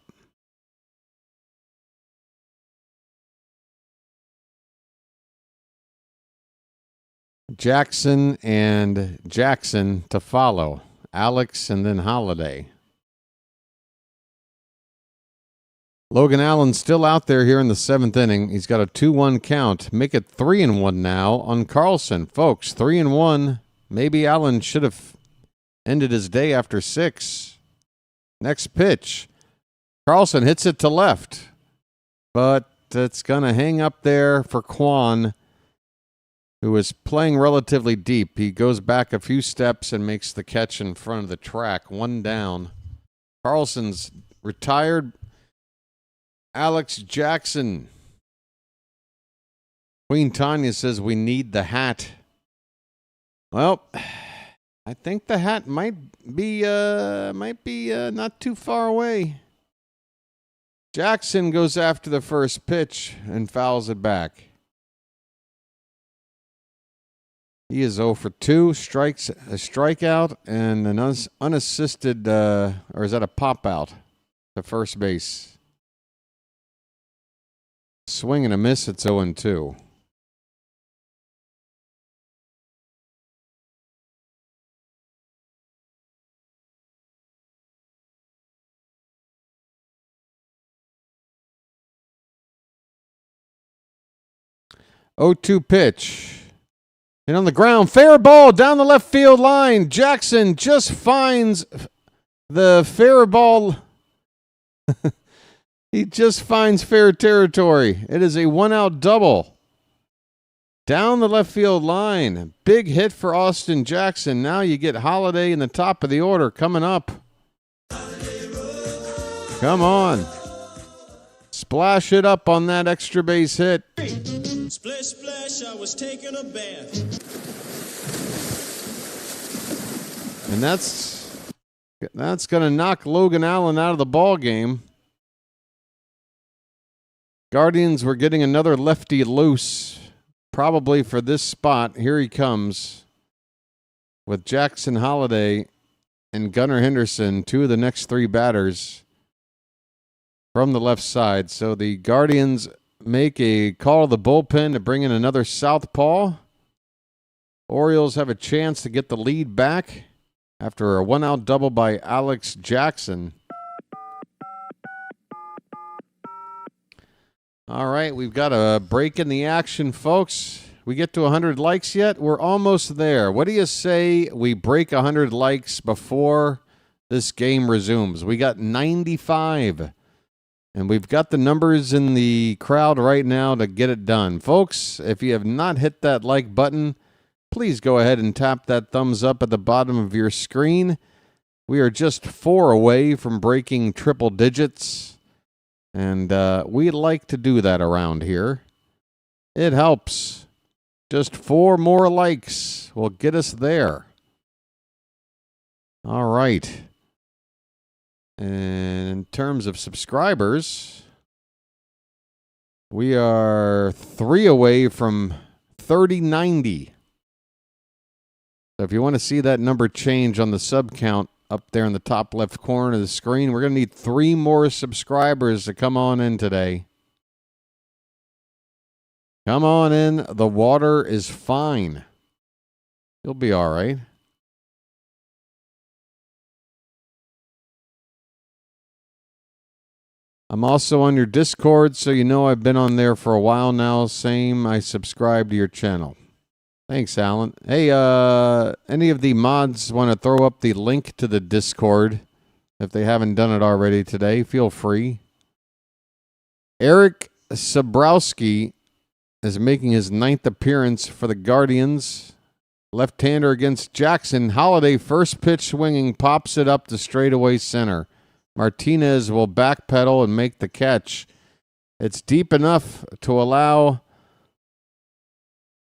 Jackson and Jackson to follow. Alex and then Holiday. Logan Allen still out there here in the 7th inning. He's got a 2-1 count. Make it 3-1 now on Carlson. Folks, 3-1. Maybe Allen should have ended his day after 6. Next pitch. Carlson hits it to left. But it's going to hang up there for Kwan, who is playing relatively deep. He goes back a few steps and makes the catch in front of the track. 1 down. Carlson's retired. Alex Jackson. Queen Tanya says we need the hat. Well, I think the hat might be not too far away. Jackson goes after the first pitch and fouls it back. He is 0 for 2, a strikeout, and an unassisted, or is that a pop out to first base? Swing and a miss, it's 0-2. (0-2) pitch. And on the ground, fair ball down the left field line. Jackson just finds the fair ball. He just finds fair territory. It is a 1-out double. Down the left field line. Big hit for Austin Jackson. Now you get Holiday in the top of the order coming up. Come on. Splash it up on that extra base hit. Splish, splash, I was taking a bath. And that's going to knock Logan Allen out of the ball game. Guardians were getting another lefty loose, probably for this spot. Here he comes with Jackson Holiday and Gunnar Henderson, 2 of the next 3 batters from the left side. So the Guardians make a call to the bullpen to bring in another southpaw. Orioles have a chance to get the lead back after a 1-out double by Alex Jackson. All right, we've got a break in the action, folks. We get to 100 likes yet? We're almost there. What do you say we break 100 likes before this game resumes? We got 95. And we've got the numbers in the crowd right now to get it done. Folks, if you have not hit that like button, please go ahead and tap that thumbs up at the bottom of your screen. We are just 4 away from breaking triple digits. And we like to do that around here. It helps. Just 4 more likes will get us there. All right. And in terms of subscribers, we are 3 away from 3090. So if you want to see that number change on the sub count up there in the top left corner of the screen, we're going to need 3 more subscribers to come on in today. Come on in. The water is fine. You'll be all right. I'm also on your Discord, so you know I've been on there for a while now. Same, I subscribe to your channel. Thanks, Alan. Hey, any of the mods want to throw up the link to the Discord? If they haven't done it already today, feel free. Eric Sabrowski is making his 9th appearance for the Guardians. Left-hander against Jackson. Holiday, first pitch swinging, pops it up to straightaway center. Martinez will backpedal and make the catch. It's deep enough to allow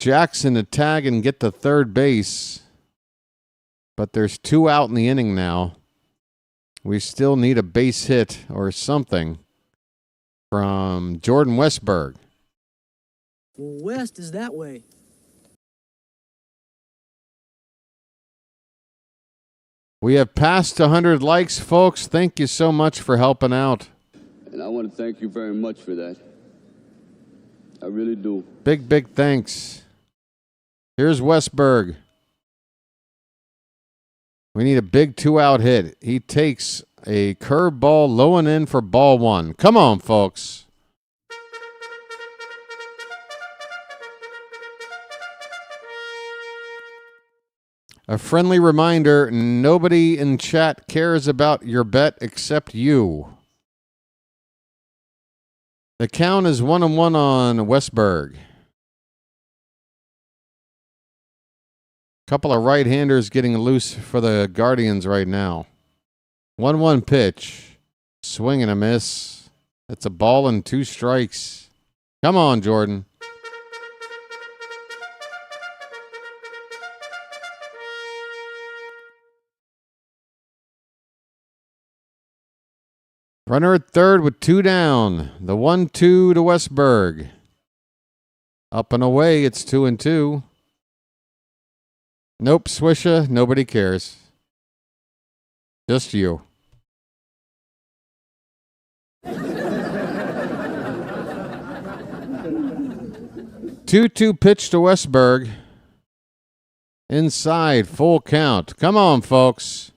Jackson to tag and get to third base. But there's 2 out in the inning now. We still need a base hit or something from Jordan Westberg. West is that way. We have passed 100 likes, folks. Thank you so much for helping out. And I want to thank you very much for that. I really do. Big, big thanks. Here's Westberg. We need a big 2-out hit. He takes a curveball low and in for ball 1. Come on, folks. A friendly reminder, nobody in chat cares about your bet except you. The count is 1-1 on Westberg. Couple of right-handers getting loose for the Guardians right now. 1-1 pitch. Swing and a miss. It's a ball and 2 strikes. Come on, Jordan. Runner at third with 2 down. The 1-2 to Westberg. Up and away, it's 2-2. Nope, Swisha, nobody cares. Just you. 2-2 pitch to Westberg. Inside, full count. Come on, folks.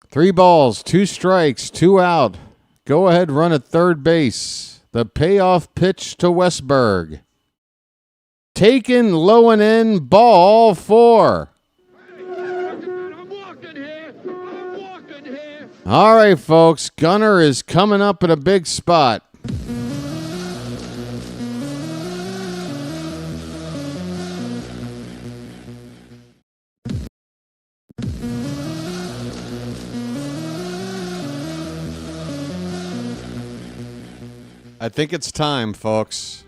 Three balls, 2 strikes, 2 out. Go ahead, run at third base. The payoff pitch to Westberg. Taken low and in, ball 4. All right, folks. Gunnar is coming up in a big spot. I think it's time, folks.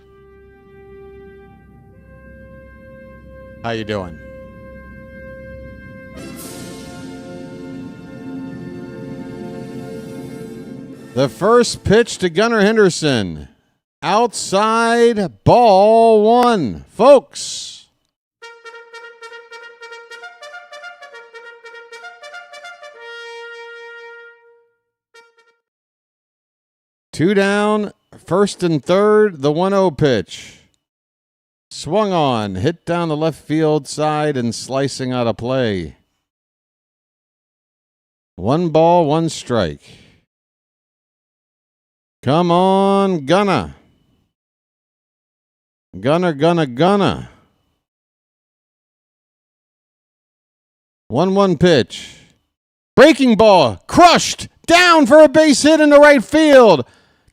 How you doing? The first pitch to Gunnar Henderson. Outside, ball 1. Folks. Two down, first and third, the 1-0 pitch. Swung on, hit down the left field side and slicing out of play. 1 ball, 1 strike. Come on, Gunna. Gunna. 1-1 pitch. Breaking ball, crushed, down for a base hit in the right field.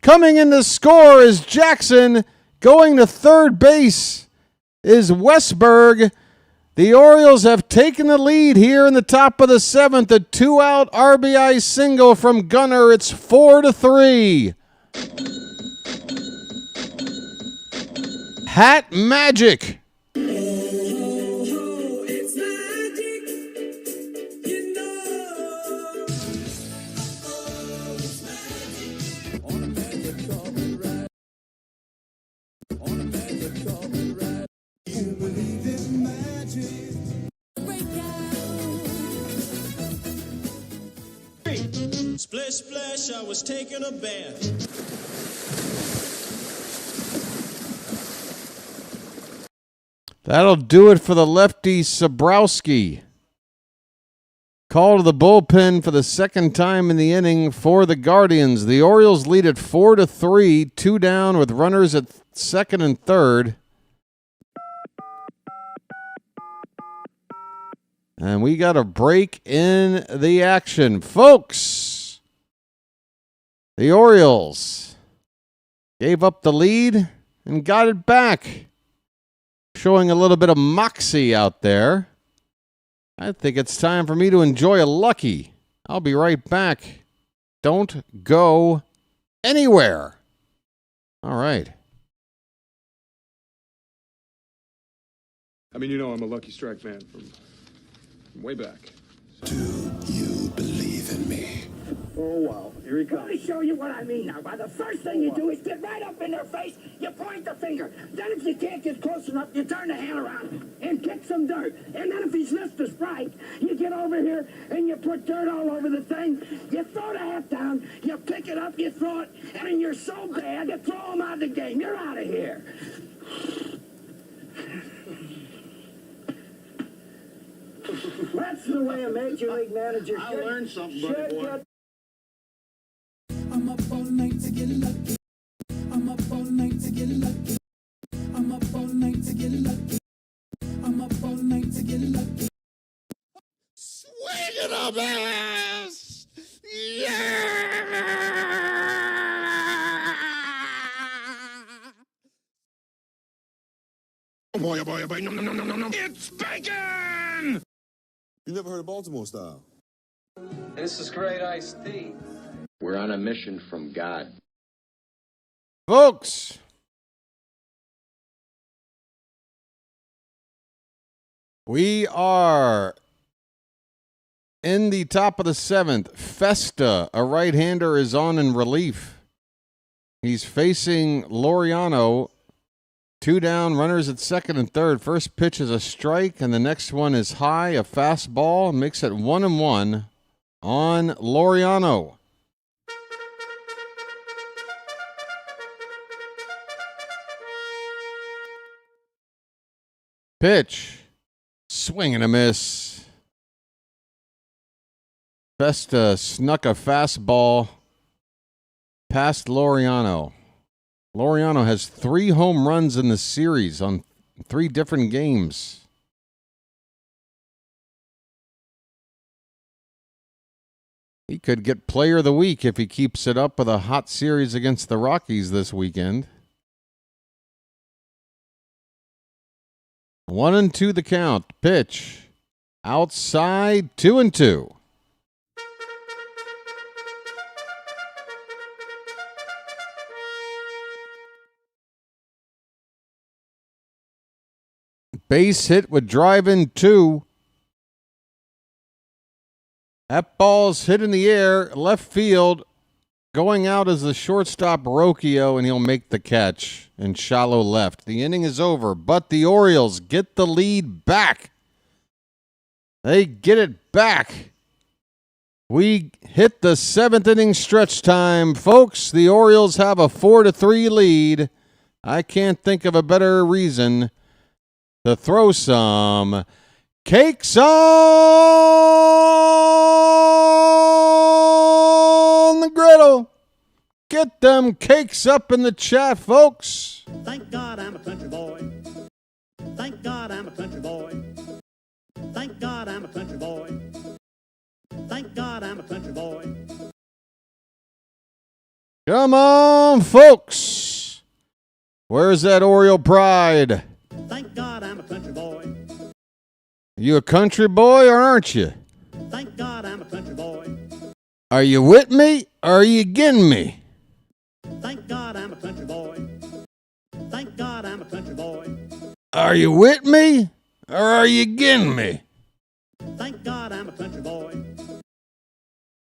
Coming in to score is Jackson. Going to third base is Westberg. The Orioles have taken the lead here in the top of the 7th. A 2-out RBI single from Gunnar. It's 4-3. Hat magic. Splish splash, I was taking a bath. That'll do it for the lefty Sobrowski. Call to the bullpen for the second time in the inning for the Guardians. The Orioles lead at 4-3, 2 down with runners at second and third. And we got a break in the action. Folks, the Orioles gave up the lead and got it back. Showing a little bit of moxie out there. I think it's time for me to enjoy a lucky. I'll be right back. Don't go anywhere. All right. I mean, you know I'm a Lucky Strike fan from way back. Do you believe in me? Oh, wow. Here Here he comes. Let me show you what I mean now. By the first thing you do is get right up in their face, you point the finger. Then if you can't get close enough, you turn the hand around and kick some dirt. And then if he's missed a strike, you get over here and you put dirt all over the thing. You throw the hat down, you pick it up, you throw it, and then you're so bad, you throw him out of the game. You're out of here. That's the way a major league manager should. I learned something, buddy boy. I'm up all night to get lucky. I'm up all night to get lucky. I'm up all night to get lucky. I'm up all night to get lucky. Swing it up ass! Yeah! Oh boy, oh boy, oh boy, no, no, no, no, no, no. It's bacon! You never heard of Baltimore style? This is great iced tea. We're on a mission from God. Folks, we are in the top of the 7th. Festa, a right-hander, is on in relief. He's facing Laureano. 2 down, runners at second and third. First pitch is a strike, and the next one is high, a fastball. Makes it 1-1 on Laureano. Pitch. Swing and a miss. Festa snuck a fastball past Laureano. Laureano has 3 home runs in the series on 3 different games. He could get player of the week if he keeps it up with a hot series against the Rockies this weekend. 1-2 the count. Pitch. Outside, 2-2. Base hit with drive in 2. That ball's hit in the air, left field. Going out is the shortstop Rocchio, and he'll make the catch in shallow left. The inning is over, but the Orioles get the lead back. They get it back. We hit the 7th inning stretch time, folks. The Orioles have a 4-3 lead. I can't think of a better reason to throw some cakes on the griddle. Get them cakes up in the chat, folks. Thank God I'm a country boy. Thank God I'm a country boy. Thank God I'm a country boy. Thank God I'm a country boy. Come on, folks. Where's that Oriole pride? Thank God I'm a country boy. You a country boy or aren't you? Thank God I'm a country boy. Are you with me or are you against me? Thank God I'm a country boy. Thank God I'm a country boy. Are you with me or are you against me? Thank God I'm a country boy.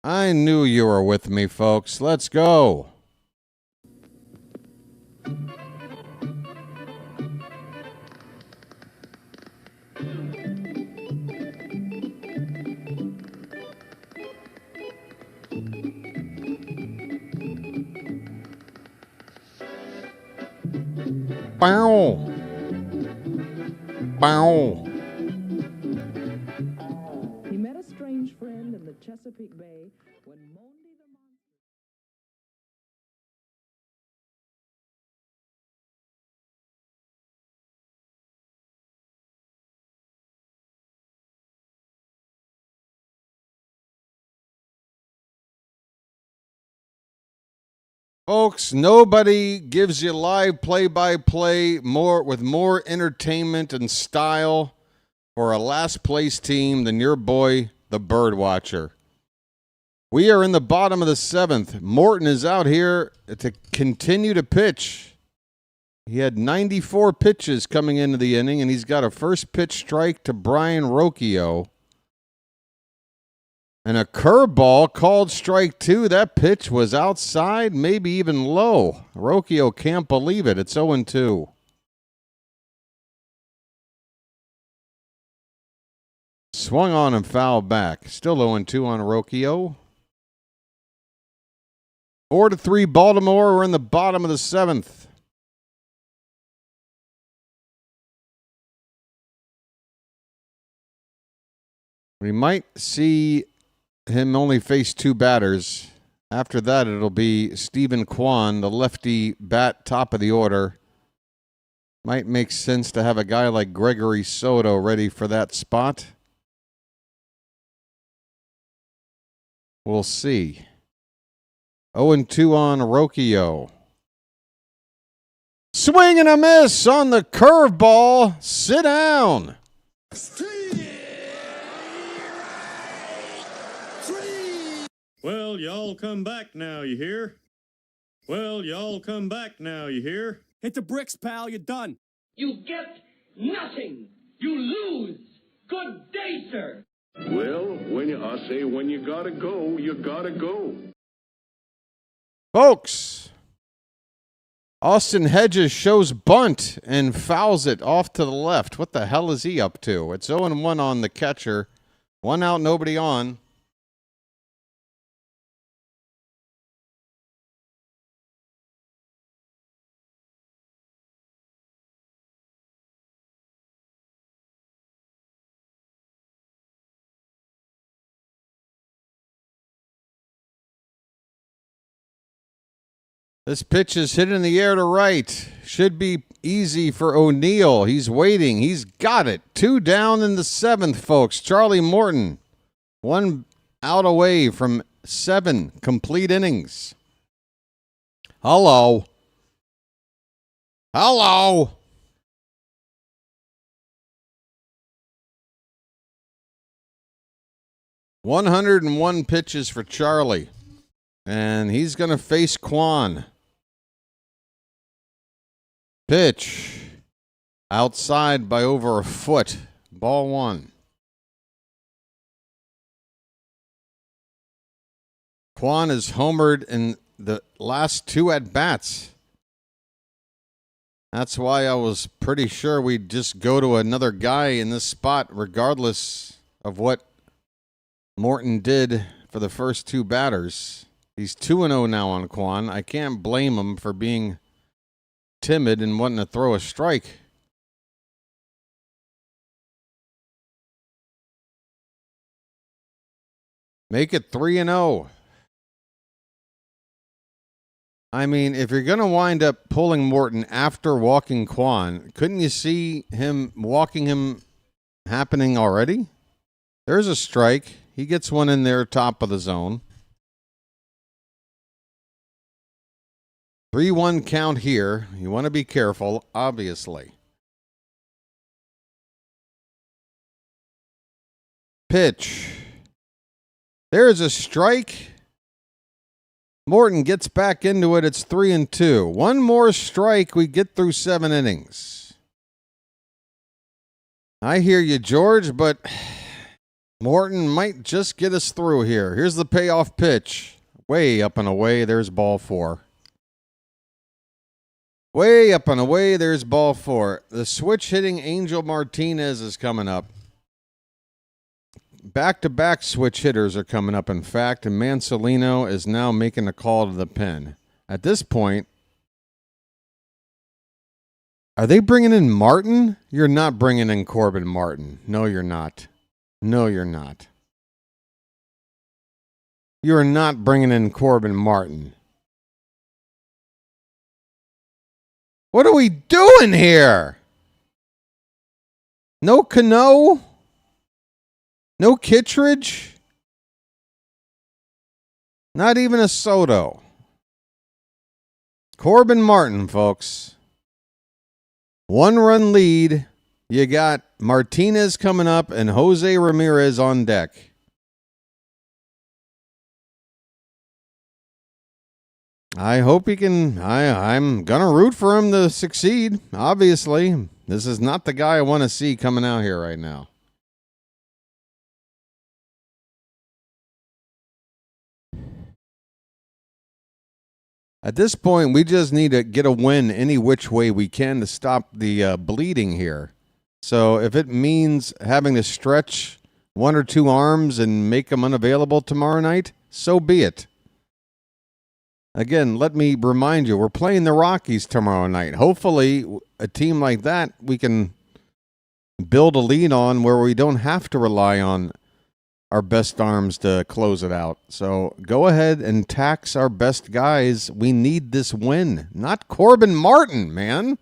I knew you were with me, folks. Let's go. Bow. Bow. He met a strange friend in the Chesapeake Bay when Monday the Monster. Folks, nobody gives you live play-by-play with more entertainment and style for a last-place team than your boy, the BirdWatcher. We are in the bottom of the 7th. Morton is out here to continue to pitch. He had 94 pitches coming into the inning, and he's got a first pitch strike to Brian Rocchio. And a curveball called strike 2. That pitch was outside, maybe even low. Rocchio can't believe it. It's 0-2. Swung on and fouled back. Still 0-2 on Rocchio. 4-3 Baltimore. We're in the bottom of the 7th. We might see him only face 2 batters. After that, it'll be Stephen Kwan, the lefty bat, top of the order. Might make sense to have a guy like Gregory Soto ready for that spot. We'll see. 0-2 on Rocchio. Swing and a miss on the curveball. Sit down. Well, y'all come back now, you hear? Well, y'all come back now, you hear? Hit the bricks, pal. You're done. You get nothing. You lose. Good day, sir. Well, I say when you gotta go, you gotta go. Folks, Austin Hedges shows bunt and fouls it off to the left. What the hell is he up to? It's 0-1 on the catcher. 1 out, nobody on. This pitch is hit in the air to right. Should be easy for O'Neill. He's waiting. He's got it. 2 down in the 7th, folks. Charlie Morton, 1 out away from 7 complete innings. Hello. 101 pitches for Charlie. And he's going to face Kwan. Pitch. Outside by over a foot. Ball 1. Kwan is homered in the last 2 at-bats. That's why I was pretty sure we'd just go to another guy in this spot regardless of what Morton did for the first 2 batters. He's 2-0 now on Kwan. I can't blame him for being timid and wanting to throw a strike. Make it 3-0. I mean, if you're going to wind up pulling Morton after walking Kwan, couldn't you see him walking him happening already? There's a strike. He gets one in there, top of the zone. 3-1 count here. You want to be careful, obviously. Pitch. There's a strike. Morton gets back into it. It's 3-2. One more strike, we get through 7 innings. I hear you, George, but Morton might just get us through here. Here's the payoff pitch. Way up and away. There's ball 4. Way up and away, there's ball 4. The switch-hitting Angel Martinez is coming up. Back-to-back switch hitters are coming up, in fact, and Mansolino is now making a call to the pen. At this point, are they bringing in Martin? You're not bringing in Corbin Martin. No, you're not. No, you're not. You're not bringing in Corbin Martin. What are we doing here? No Cano? No Kittredge? Not even a Soto. Corbin Martin, folks. 1-run lead. You got Martinez coming up and Jose Ramirez on deck. I hope he can. I'm going to root for him to succeed, obviously. This is not the guy I want to see coming out here right now. At this point, we just need to get a win any which way we can to stop the bleeding here. So if it means having to stretch one or two arms and make them unavailable tomorrow night, so be it. Again, let me remind you, we're playing the Rockies tomorrow night. Hopefully, a team like that, we can build a lead on where we don't have to rely on our best arms to close it out. So go ahead and tax our best guys. We need this win. Not Corbin Martin, man.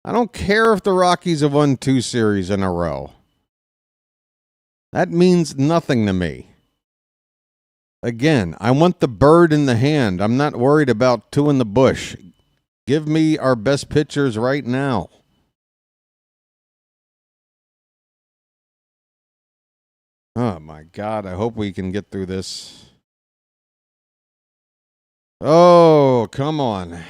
I don't care if the Rockies have won 2 series in a row. That means nothing to me. Again, I want the bird in the hand. I'm not worried about 2 in the bush. Give me our best pitchers right now. Oh, my God. I hope we can get through this. Oh, come on.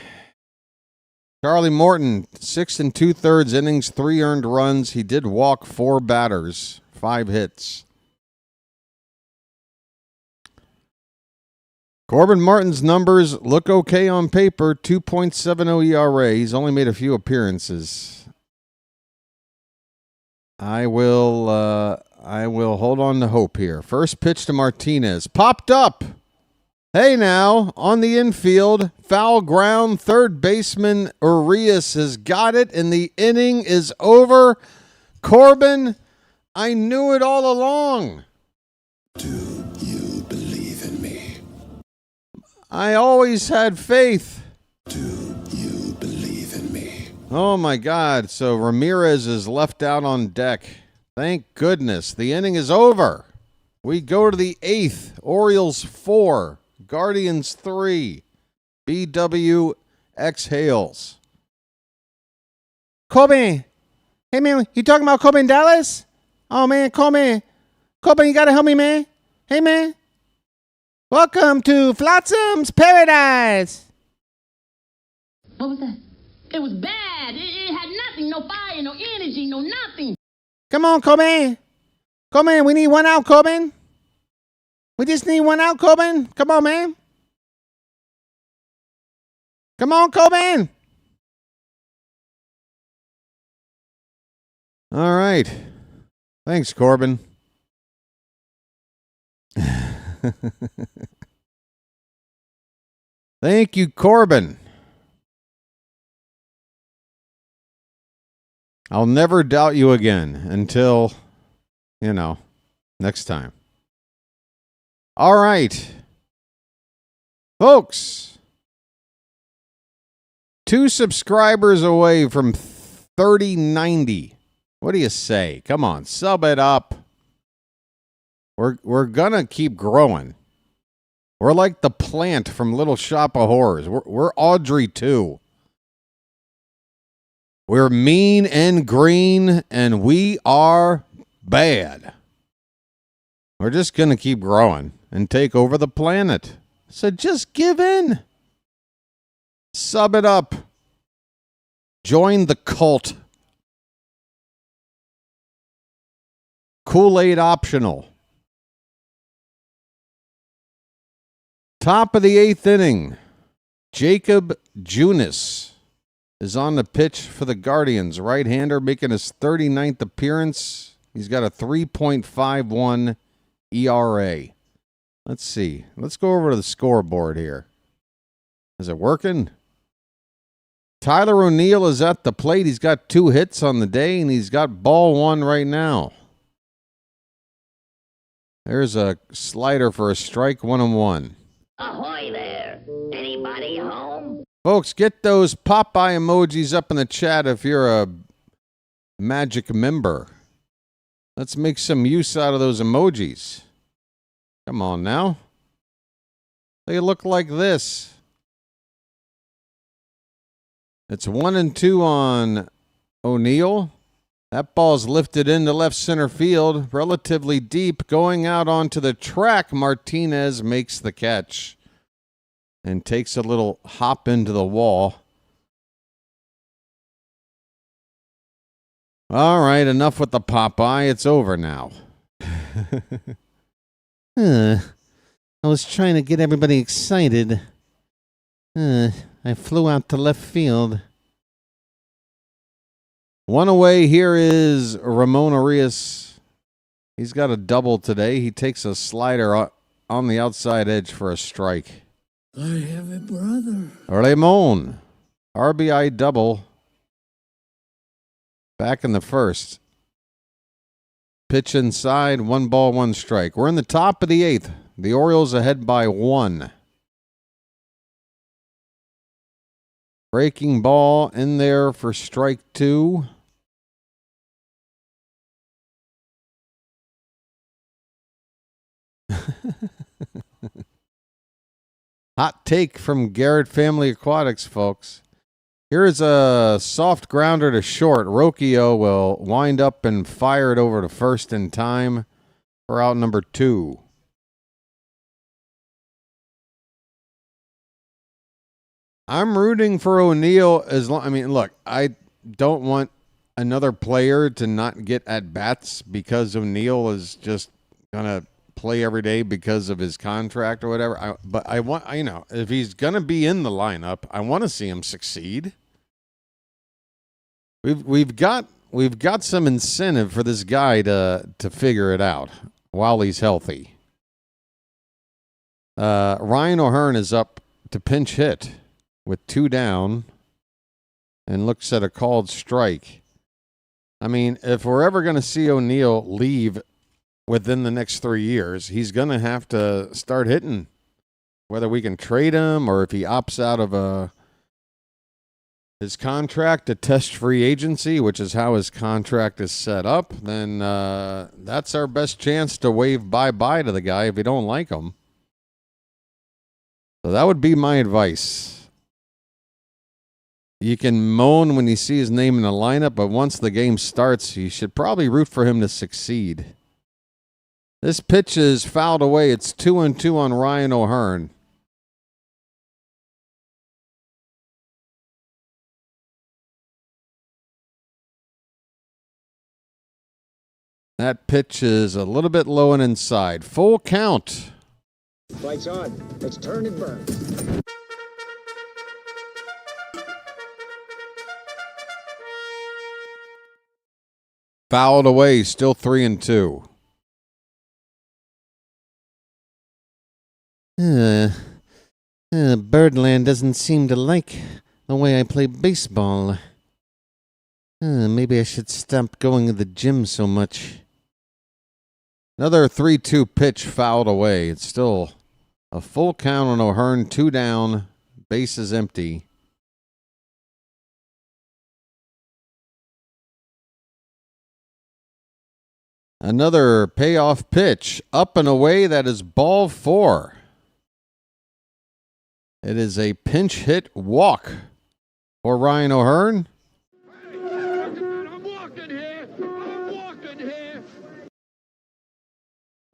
Charlie Morton, 6 2/3 innings, 3 earned runs. He did walk 4 batters, 5 hits. Corbin Martin's numbers look okay on paper, 2.70 ERA. He's only made a few appearances. I will hold on to hope here. First pitch to Martinez. Popped up. Hey now, on the infield, foul ground, third baseman Urias has got it, and the inning is over. Corbin, I knew it all along. Do you believe in me? I always had faith. Do you believe in me? Oh, my God. So Ramirez is left out on deck. Thank goodness. The inning is over. We go to the 8th. Orioles 4. Guardians 3. BW exhales. Corbin. Hey, man. You talking about Corbin Dallas? Oh, man. Corbin, you got to help me, man. Hey, man. Welcome to Flotsam's Paradise. What was that? It was bad. It had nothing. No fire, no energy, no nothing. Come on, Corbin. Corbin, we need 1 out, Corbin. We just need 1 out, Corbin. Come on, man. Come on, Corbin. All right. Thanks, Corbin. Thank you, Corbin. I'll never doubt you again until, next time. All right. Folks, 2 subscribers away from 3090. What do you say? Come on, sub it up. We're going to keep growing. We're like the plant from Little Shop of Horrors. We're Audrey too. We're mean and green, and we are bad. We're just going to keep growing and take over the planet. So just give in. Sub it up. Join the cult. Kool-Aid optional. Top of the 8th inning. Jacob Junis is on the pitch for the Guardians. Right-hander making his 39th appearance. He's got a 3.51 ERA. Let's see. Let's go over to the scoreboard here. Is it working? Tyler O'Neill is at the plate. He's got 2 hits on the day, and he's got ball 1 right now. There's a slider for a strike, 1-1. Ahoy there! Anybody home? Folks, get those Popeye emojis up in the chat if you're a Magic member. Let's make some use out of those emojis. Come on now. They look like this. It's 1-2 on O'Neill. That ball's lifted into left center field, relatively deep, going out onto the track. Martinez makes the catch and takes a little hop into the wall. All right, enough with the Popeye. It's over now. I was trying to get everybody excited. I flew out to left field. One away here is Ramon Arias. He's got a double today. He takes a slider on the outside edge for a strike. I have a brother. Ramon, RBI double. Back in the first. Pitch inside, 1 ball, 1 strike. We're in the top of the 8th. The Orioles ahead by 1. Breaking ball in there for strike 2. Hot take from Garrett Family Aquatics, folks. Here's a soft grounder to short. Rocchio will wind up and fire it over to first in time for out number 2. I'm rooting for O'Neill as long. I mean, look, I don't want another player to not get at bats because O'Neill is just gonna play every day because of his contract or whatever. But I want, if he's gonna be in the lineup, I want to see him succeed. We've got some incentive for this guy to figure it out while he's healthy. Ryan O'Hearn is up to pinch hit with 2 down and looks at a called strike. I mean, if we're ever going to see O'Neill leave within the next 3 years, he's going to have to start hitting. Whether we can trade him or if he opts out of his contract to test free agency, which is how his contract is set up, then that's our best chance to wave bye-bye to the guy if you don't like him. So that would be my advice. You can moan when you see his name in the lineup, but once the game starts, you should probably root for him to succeed. This pitch is fouled away. It's 2-2 on Ryan O'Hearn. That pitch is a little bit low and inside. Full count. Lights on. Let's turn and burn. Fouled away, still 3-2. Birdland doesn't seem to like the way I play baseball. Maybe I should stop going to the gym so much. Another 3-2 pitch fouled away. It's still a full count on O'Hearn, 2 down, bases empty. Another payoff pitch, up and away. That is ball 4. It is a pinch hit walk for Ryan O'Hearn.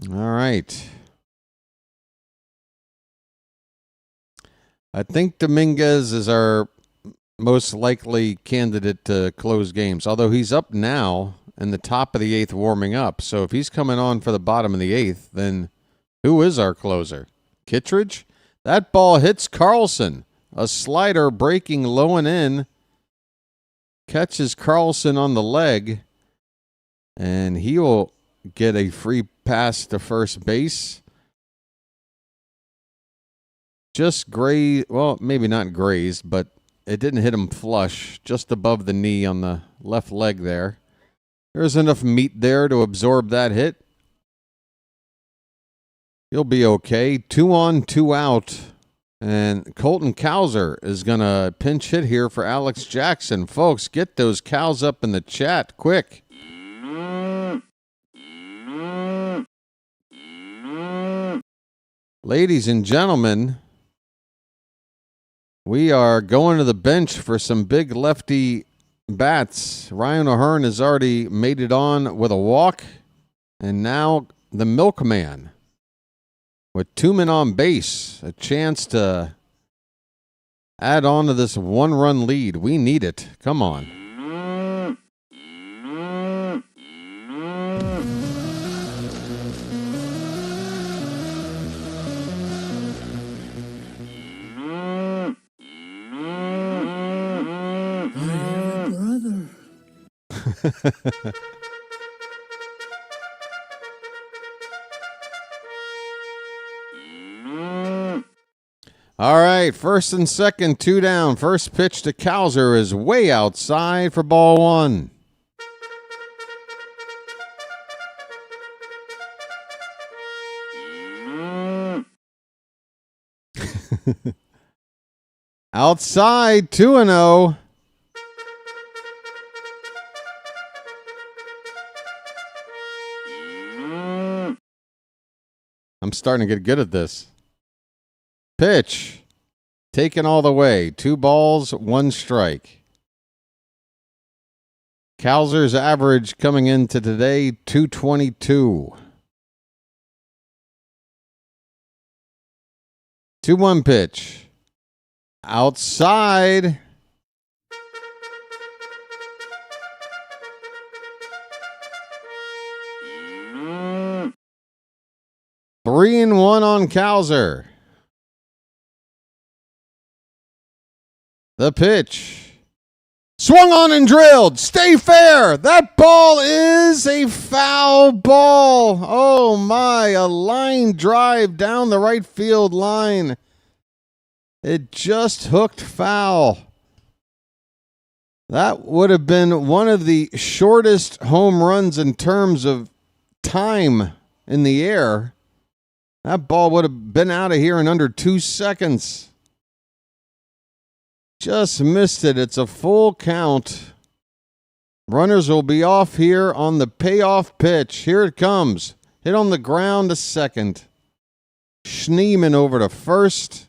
All right. I think Dominguez is our most likely candidate to close games, although he's up now in the top of the 8th warming up. So if he's coming on for the bottom of the 8th, then who is our closer? Kittredge? That ball hits Carlson. A slider breaking low and in. Catches Carlson on the leg. And he will get a free pass to first base. Just grazed, well, maybe not grazed, but it didn't hit him flush. Just above the knee on the left leg there. There's enough meat there to absorb that hit. He'll be okay. 2 on, 2 out. And Colton Cowser is going to pinch hit here for Alex Jackson. Folks, get those cows up in the chat quick. Ladies and gentlemen, we are going to the bench for some big lefty bats. Ryan O'Hearn has already made it on with a walk. And now the milkman with 2 men on base. A chance to add on to this 1-run lead. We need it. Come on. All right, first and second, 2 down. First pitch to Cowser is way outside for ball 1. Outside, 2-0. I'm starting to get good at this. Pitch. Taken all the way. 2 balls, 1 strike. Cowser's average coming into today, 222. 2-1 pitch. Outside. Three and 1 on Cowser. The pitch. Swung on and drilled. Stay fair. That ball is a foul ball. Oh my, a line drive down the right field line. It just hooked foul. That would have been one of the shortest home runs in terms of time in the air. That ball would have been out of here in under 2 seconds. Just missed it. It's a full count. Runners will be off here on the payoff pitch. Here it comes. Hit on the ground to second. Schneeman over to first.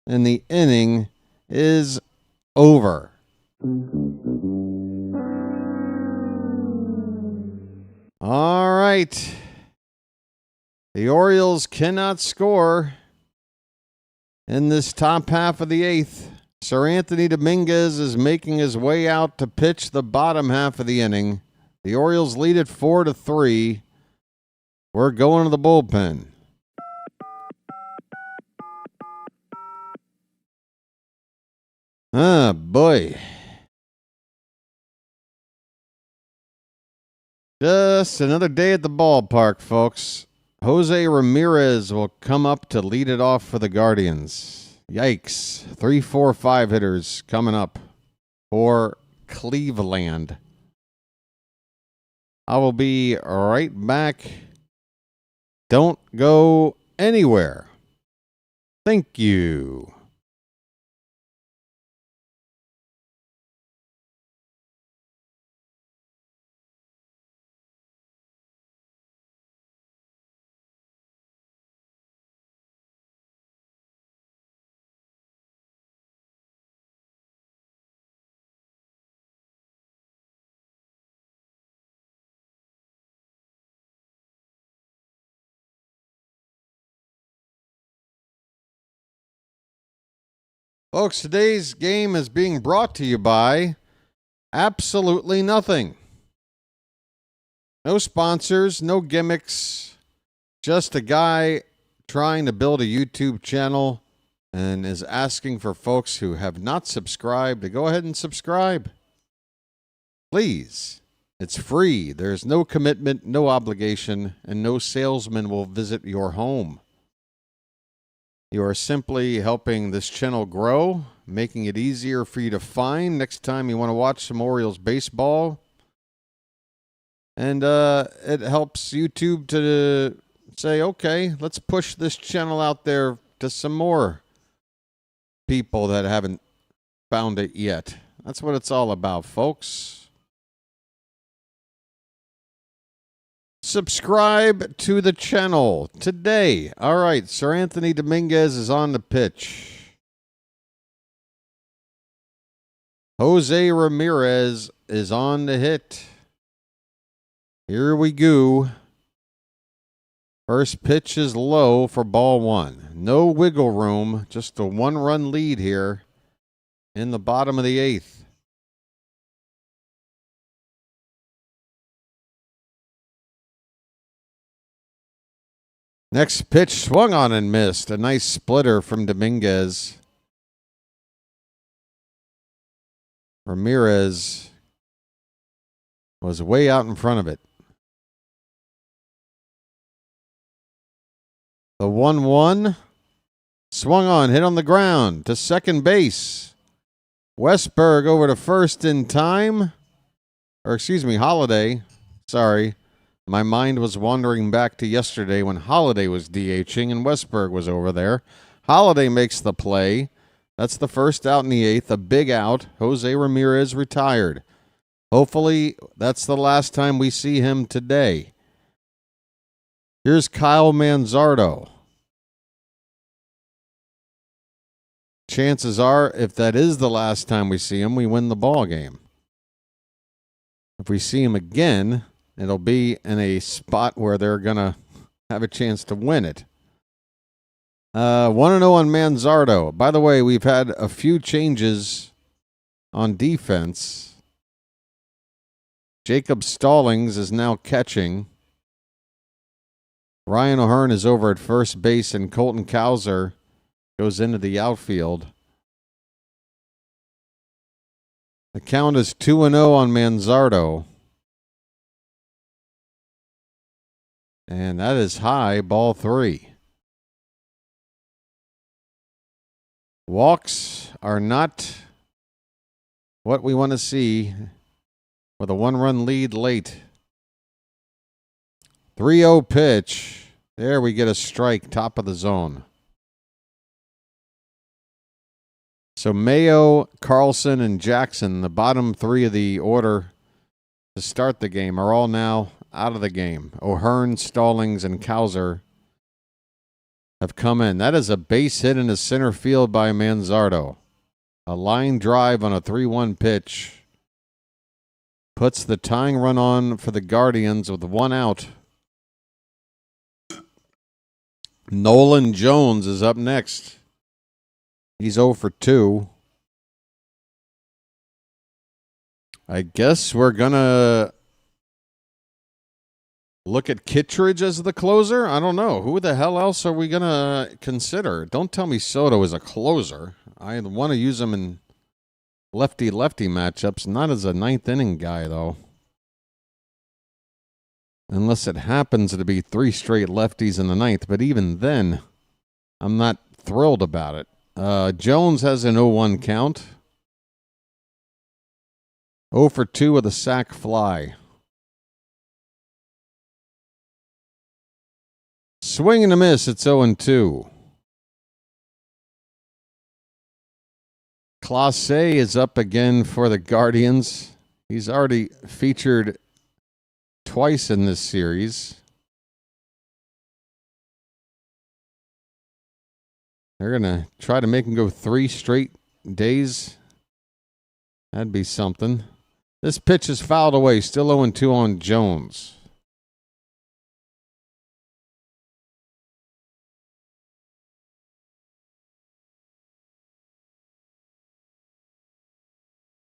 And the inning is over. All right. The Orioles cannot score in this top half of the 8th. Sir Anthony Dominguez is making his way out to pitch the bottom half of the inning. The Orioles lead it 4-3. We're going to the bullpen. Ah, boy. Just another day at the ballpark, folks. Jose Ramirez will come up to lead it off for the Guardians. Yikes. 3, 4, 5 hitters coming up for Cleveland. I will be right back. Don't go anywhere. Thank you. Folks, today's game is being brought to you by absolutely nothing. No sponsors, no gimmicks, just a guy trying to build a YouTube channel and is asking for folks who have not subscribed to go ahead and subscribe. Please. It's free. There's no commitment, no obligation, and no salesman will visit your home. You are simply helping this channel grow, making it easier for you to find next time you want to watch some Orioles baseball. And it helps YouTube to say, okay, let's push this channel out there to some more people that haven't found it yet. That's what it's all about, folks. Subscribe to the channel today. All right, Sir Anthony Dominguez is on the pitch. Jose Ramirez is on the hit. Here we go. First pitch is low for ball 1. No wiggle room, just a 1-run lead here in the bottom of the 8th. Next pitch swung on and missed. A nice splitter from Dominguez. Ramirez was way out in front of it. The 1-1 swung on, hit on the ground to second base. Westberg over to first in time. Or excuse me, Holiday. Sorry. My mind was wandering back to yesterday when Holiday was DHing and Westberg was over there. Holiday makes the play. That's the first out in the 8th, a big out. Jose Ramirez retired. Hopefully, that's the last time we see him today. Here's Kyle Manzardo. Chances are, if that is the last time we see him, we win the ball game. If we see him again, it'll be in a spot where they're going to have a chance to win it. 1-0 on Manzardo. By the way, we've had a few changes on defense. Jacob Stallings is now catching. Ryan O'Hearn is over at first base, and Colton Cowser goes into the outfield. The count is 2-0 on Manzardo. And that is high, ball 3. Walks are not what we want to see with a 1-run lead late. 3-0 pitch. There we get a strike, top of the zone. So Mayo, Carlson, and Jackson, the bottom 3 of the order to start the game, are all now out of the game. O'Hearn, Stallings, and Cowser have come in. That is a base hit into center field by Manzardo. A line drive on a 3-1 pitch puts the tying run on for the Guardians with 1 out. Nolan Jones is up next. He's 0 for 2. I guess we're going to look at Kittredge as the closer? I don't know. Who the hell else are we going to consider? Don't tell me Soto is a closer. I want to use him in lefty-lefty matchups, not as a 9th inning guy, though. Unless it happens to be 3 straight lefties in the 9th. But even then, I'm not thrilled about it. Jones has an 0-1 count. 0 for 2 with a sac fly. Swing and a miss. It's 0-2. Clase is up again for the Guardians. He's already featured twice in this series. They're going to try to make him go 3 straight days. That'd be something. This pitch is fouled away. Still 0-2 on Jones.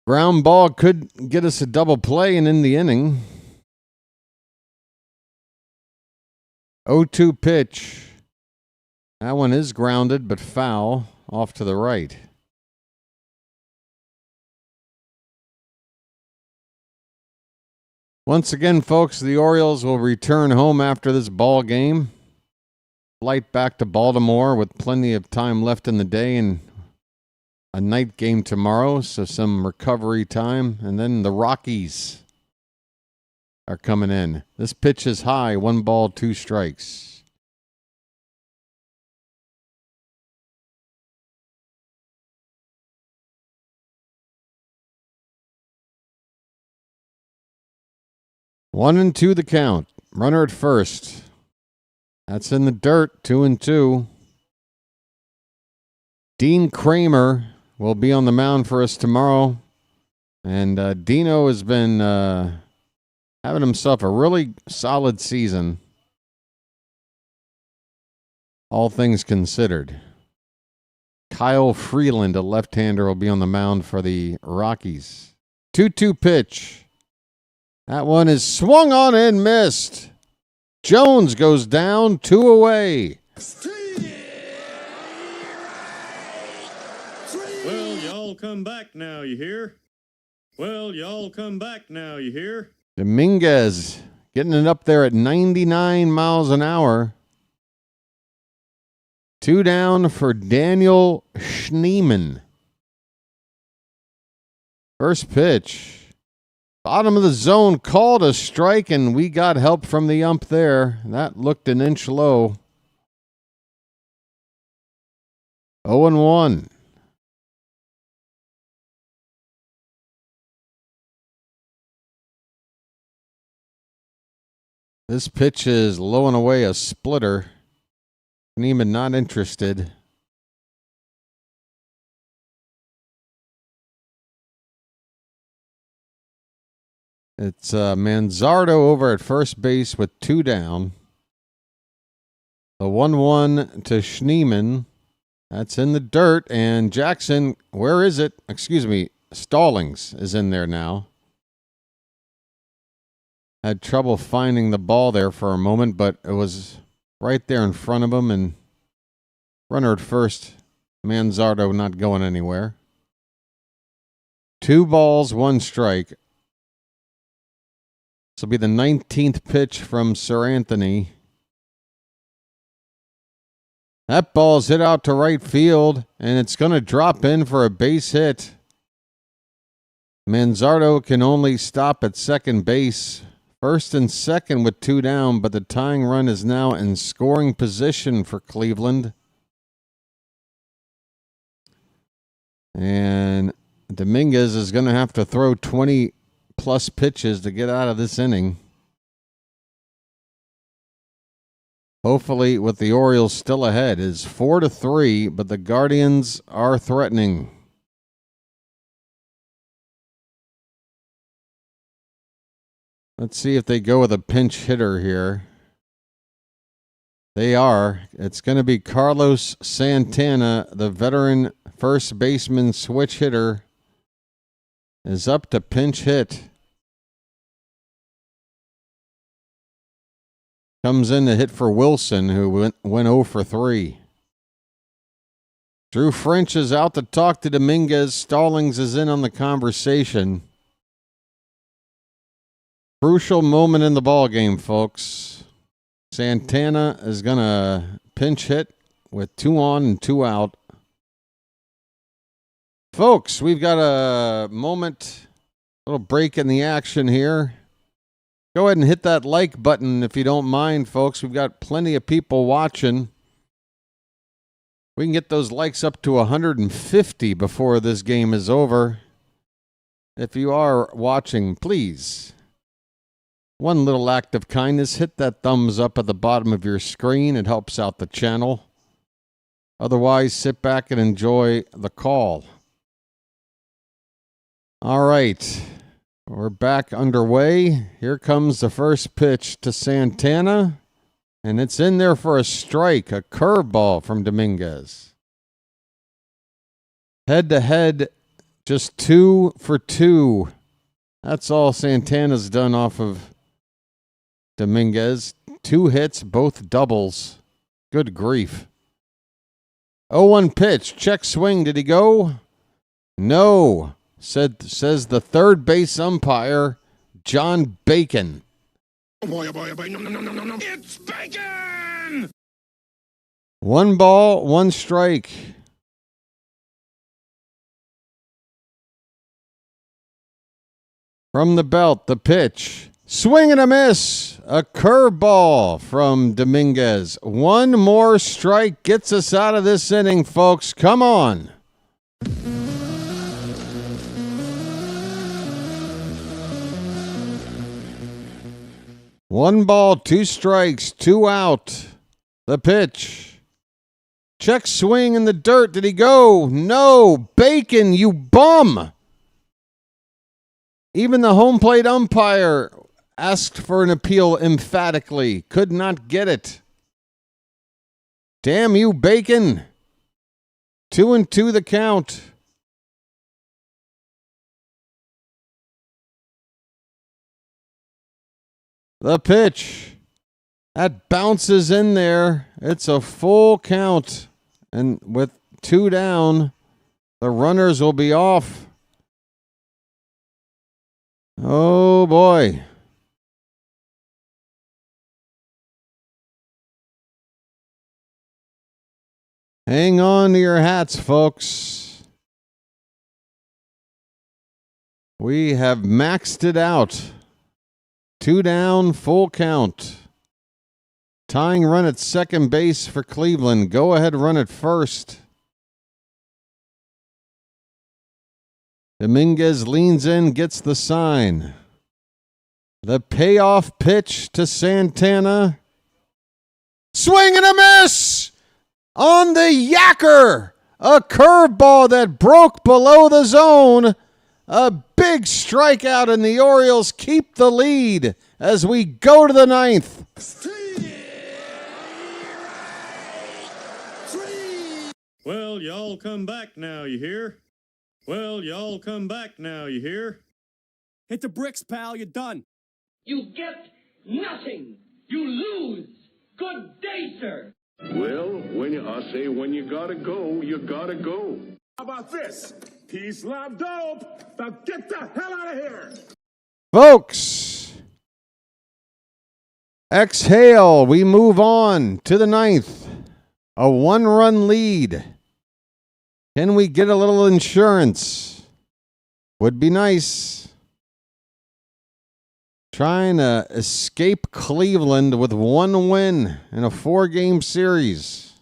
Ground ball could get us a double play and end the inning. 0-2 pitch. That one is grounded, but foul off to the right. Once again, folks, the Orioles will return home after this ball game. Flight back to Baltimore with plenty of time left in the day and a night game tomorrow, so some recovery time. And then the Rockies are coming in. This pitch is high, 1 ball, 2 strikes. One and 2 the count. Runner at first. That's in the dirt, 2-2. Dean Kramer will be on the mound for us tomorrow. And Dino has been having himself a really solid season, all things considered. Kyle Freeland, a left-hander, will be on the mound for the Rockies. 2-2 pitch. That one is swung on and missed. Jones goes down, 2 away. Well, y'all come back now, you hear? Well, y'all come back now, you hear? Dominguez getting it up there at 99 miles an hour. 2 down for Daniel Schneemann. First pitch. Bottom of the zone, called a strike, and we got help from the ump there. That looked an inch low. 0-1. This pitch is low and away a splitter. Schneemann not interested. It's Manzardo over at first base with 2 down. The 1-1 to Schneemann. That's in the dirt. And Jackson, where is it? Excuse me, Stallings is in there now. Had trouble finding the ball there for a moment, but it was right there in front of him. And runner at first, Manzardo not going anywhere. 2 balls, 1 strike. This will be the 19th pitch from Sir Anthony. That ball's hit out to right field, and it's going to drop in for a base hit. Manzardo can only stop at second base. First and second with 2 down, but the tying run is now in scoring position for Cleveland. And Dominguez is going to have to throw 20-plus pitches to get out of this inning. Hopefully, with the Orioles still ahead, is 4-3, but the Guardians are threatening. Let's see if they go with a pinch hitter here. They are. It's going to be Carlos Santana, the veteran first baseman switch hitter, is up to pinch hit. Comes in to hit for Wilson, who went 0 for 3. Drew French is out to talk to Dominguez. Stallings is in on the conversation. Crucial moment in the ballgame, folks. Santana is going to pinch hit with 2 on and 2 out. Folks, we've got a moment, little break in the action here. Go ahead and hit that like button if you don't mind, folks. We've got plenty of people watching. We can get those likes up to 150 before this game is over. If you are watching, please, one little act of kindness, hit that thumbs up at the bottom of your screen. It helps out the channel. Otherwise, sit back and enjoy the call. All right. We're back underway. Here comes the first pitch to Santana, and it's in there for a strike, a curveball from Dominguez. Head-to-head, just 2 for 2. That's all Santana's done off of Dominguez. 2 hits, both doubles. Good grief. 0-1 pitch, check swing. Did he go? No. Says the third base umpire, John Bacon. Oh boy, oh boy, oh boy. No, no, no, no, no. It's Bacon! 1 ball, 1 strike. From the belt, the pitch. Swing and a miss. A curveball from Dominguez. 1 more strike gets us out of this inning, folks. Come on. One ball, 2 strikes, 2 out. The pitch. Check swing in the dirt. Did he go? No. Bacon, you bum. Even the home plate umpire asked for an appeal emphatically. Could not get it. Damn you, Bacon. 2-2 the count. The pitch. That bounces in there. It's a full count. And with 2 down, the runners will be off. Oh, boy. Hang on to your hats, folks. We have maxed it out. 2 down, full count. Tying run at second base for Cleveland. Go ahead, run at first. Dominguez leans in, gets the sign. The payoff pitch to Santana. Swing and a miss on the yacker. A curveball that broke below the zone. A big strikeout, and the Orioles keep the lead as we go to the 9th. Well, y'all come back now, you hear? Well, y'all come back now, you hear? Hit the bricks, pal. You're done. You get nothing. You lose. Good day, sir. Well, when you gotta go, you gotta go. How about this? Peace, love, dope. Now get the hell out of here. Folks, exhale. We move on to the 9th. A 1-run lead. Can we get a little insurance? Would be nice. Trying to escape Cleveland with 1 win in a 4-game series.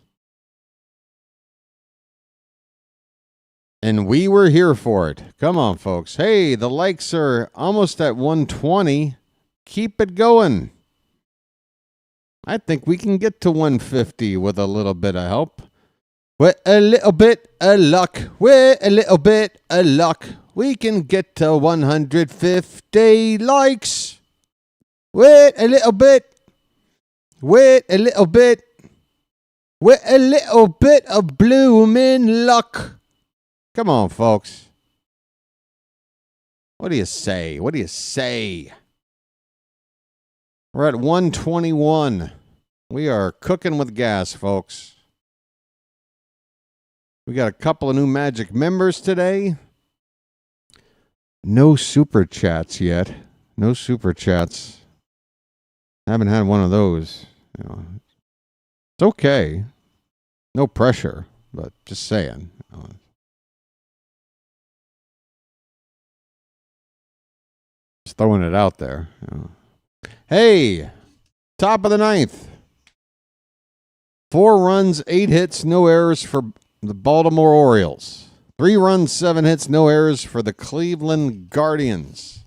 And we were here for it. Come on, folks. Hey, the likes are almost at 120. Keep it going. I think we can get to 150 with a little bit of help. With a little bit of luck. With a little bit of luck. We can get to 150 likes. With a little bit. With a little bit. With a little bit of bloomin' luck. Come on, folks. What do you say? What do you say? We're at 121. We are cooking with gas, folks. We got a couple of new Magic members today. No super chats yet. No super chats. Haven't had one of those. You know, it's okay. No pressure, but just saying. You know. Just throwing it out there. You know. Hey, top of the 9th. 4 runs, 8 hits, no errors for the Baltimore Orioles. 3 runs, 7 hits, no errors for the Cleveland Guardians.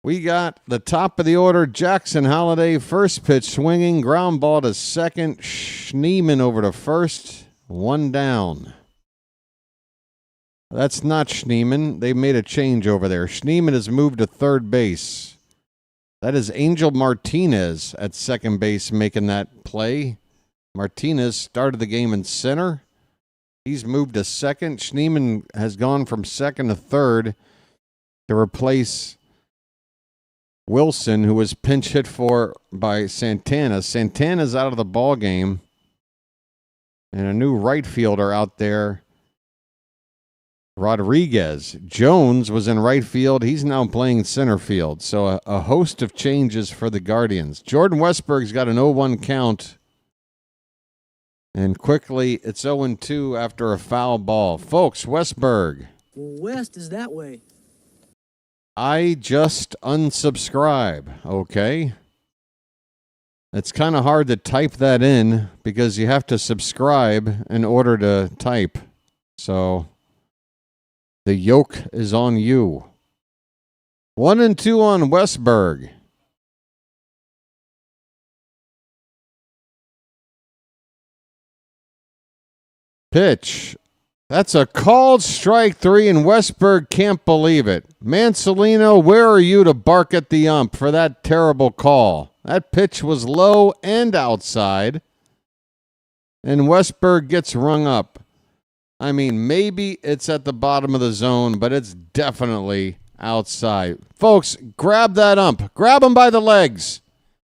We got the top of the order, Jackson Holliday, first pitch swinging, ground ball to second, Schneemann over to first, 1 down. That's not Schneemann. They made a change over there. Schneemann has moved to third base. That is Angel Martinez at second base making that play. Martinez started the game in center. He's moved to second. Schneemann has gone from second to third to replace Wilson, who was pinch hit for by Santana. Santana's out of the ball game. And a new right fielder out there, Rodriguez. Jones was in right field. He's now playing center field. So a host of changes for the Guardians. Jordan Westberg's got an 0-1 count. And quickly, it's 0-2 after a foul ball. Folks, Westberg. West is that way. I just unsubscribe, okay? It's kind of hard to type that in because you have to subscribe in order to type. So the yoke is on you. 1-2 on Westberg. Pitch. That's a called strike 3, and Westberg can't believe it. Mansolino, where are you to bark at the ump for that terrible call? That pitch was low and outside, and Westberg gets rung up. I mean, maybe it's at the bottom of the zone, but it's definitely outside. Folks, grab that ump. Grab him by the legs.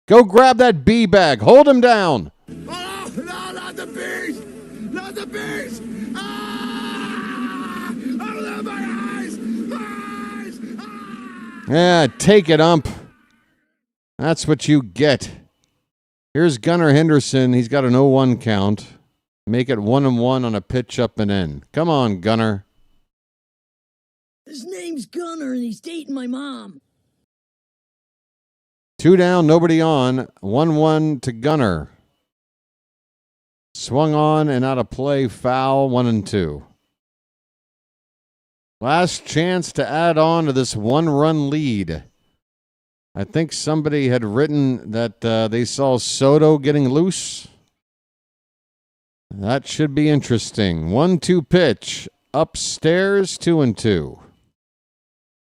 Go grab that bee bag. Hold him down. Oh, no, not the bees! Not the bees! Ah! Oh, my eyes! Eyes! Ah! Yeah, take it, ump. That's what you get. Here's Gunnar Henderson. He's got an 0-1 count. Make it 1-1 on a pitch up and in. Come on, Gunnar. His name's Gunnar and he's dating my mom. 2 down, nobody on. 1-1 to Gunnar. Swung on and out of play. Foul. 1-2. Last chance to add on to this 1-run lead. I think somebody had written that they saw Soto getting loose. That should be interesting. 1-2 pitch. Upstairs, 2-2.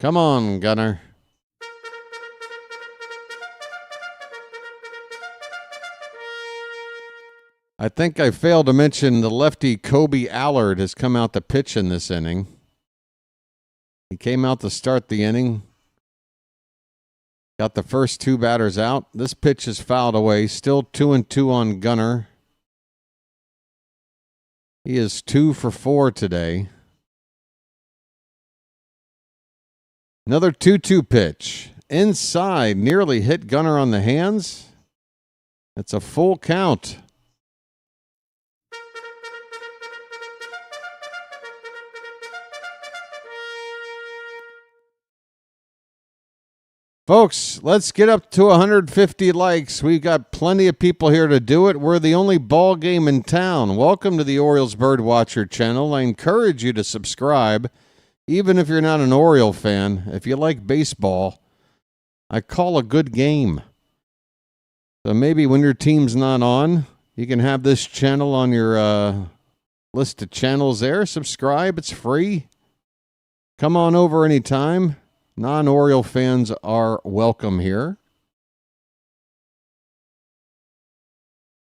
Come on, Gunnar. I think I failed to mention the lefty Kobe Allard has come out to pitch in this inning. He came out to start the inning. Got the first 2 batters out. This pitch is fouled away. Still 2-2 on Gunnar. He is 2 for 4 today. Another 2-2 pitch. Inside. Nearly hit Gunnar on the hands. It's a full count. Folks, let's get up to 150 likes. We've got plenty of people here to do it. We're the only ball game in town. Welcome to the Orioles BirdWatcher Channel. I encourage you to subscribe, even if you're not an Oriole fan. If you like baseball, I call a good game. So maybe when your team's not on, you can have this channel on your list of channels there. Subscribe. It's free. Come on over anytime. Non-Oriole fans are welcome here.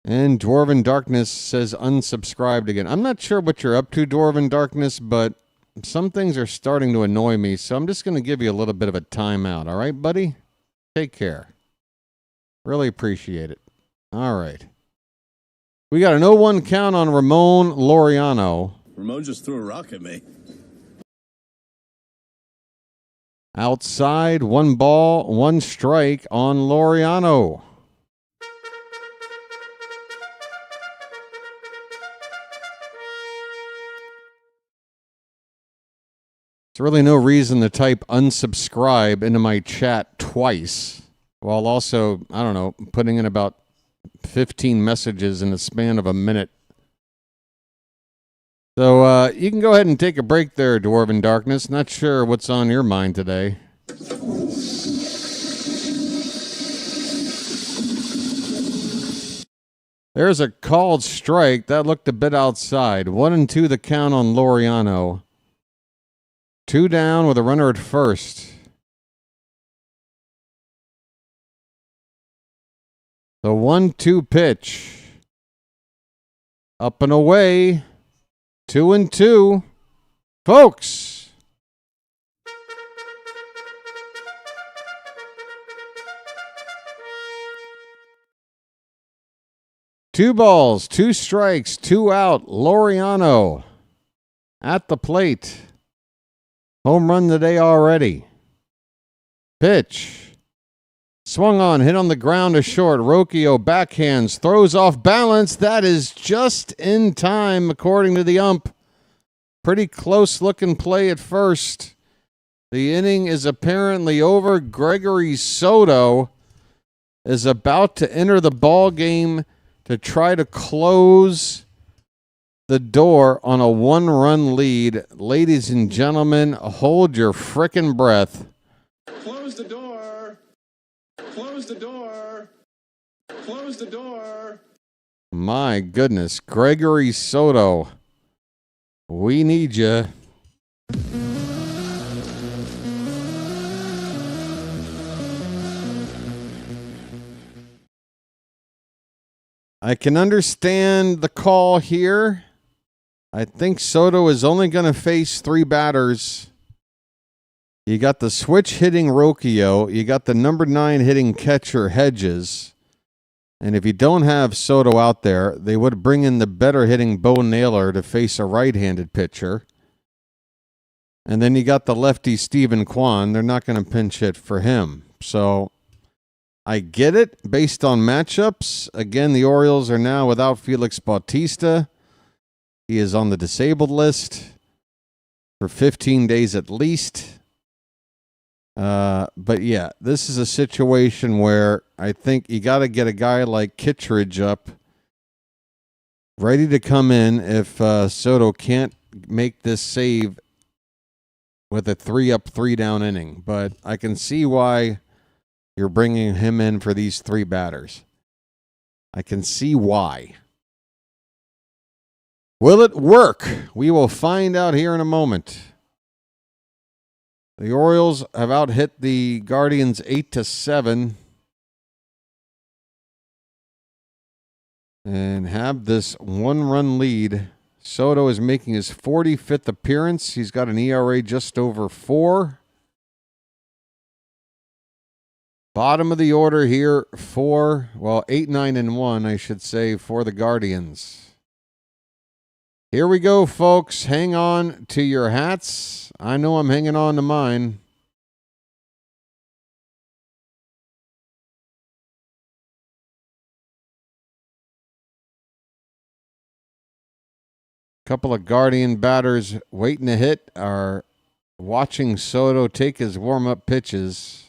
And Dwarven Darkness says unsubscribed again. I'm not sure what you're up to, Dwarven Darkness, but some things are starting to annoy me, so I'm just going to give you a little bit of a timeout. All right, buddy? Take care. Really appreciate it. All right. We got an 0-1 count on Ramon Laureano. Ramon just threw a rock at me. Outside, 1 ball, 1 strike on Laureano. There's really no reason to type unsubscribe into my chat twice, while also, I don't know, putting in about 15 messages in the span of a minute. So you can go ahead and take a break there, Dwarven Darkness. Not sure what's on your mind today. There's a called strike. That looked a bit outside. 1-2 the count on Laureano. 2 down with a runner at first. The 1-2 pitch. Up and away. 2-2. Folks. Two balls, 2 strikes, 2 out. Laureano at the plate. Home run today already. Pitch. Swung on, hit on the ground to short. Rocchio backhands, throws off balance. That is just in time, according to the ump. Pretty close looking play at first. The inning is apparently over. Gregory Soto is about to enter the ball game to try to close the door on a 1-run lead. Ladies and gentlemen, hold your frickin' breath. Close the door. Close the door. Close the door. My goodness, Gregory Soto, we need you. I can understand the call here. I think Soto is only going to face 3 batters. You got the switch hitting Rocchio. You got the number 9 hitting catcher Hedges. And if you don't have Soto out there, they would bring in the better hitting Bo Naylor to face a right-handed pitcher. And then you got the lefty Stephen Kwan. They're not going to pinch hit for him. So I get it based on matchups. Again, the Orioles are now without Felix Bautista. He is on the disabled list for 15 days at least. But yeah, this is a situation where I think you got to get a guy like Kittredge up, ready to come in if Soto can't make this save with a 3-up, 3-down inning. But I can see why you're bringing him in for these 3 batters. I can see why. Will it work? We will find out here in a moment. The Orioles have out-hit the Guardians 8-7 and have this 1-run lead. Soto is making his 45th appearance. He's got an ERA just over 4. Bottom of the order here 8, 9, and 1, I should say, for the Guardians. Here we go, folks. Hang on to your hats. I know I'm hanging on to mine. Couple of Guardian batters waiting to hit are watching Soto take his warm-up pitches.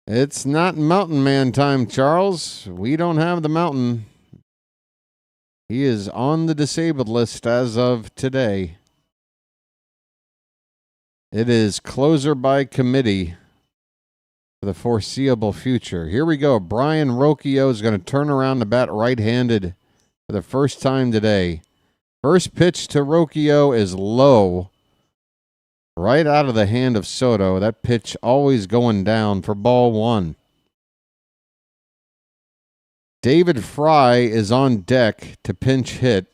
It's not Mountain Man time, Charles. We don't have the Mountain. He is on the disabled list as of today. It is closer by committee for the foreseeable future. Here we go. Brian Rocchio is going to turn around the bat right-handed for the first time today. First pitch to Rocchio is low, right out of the hand of Soto. That pitch always going down for ball 1. David Fry is on deck to pinch hit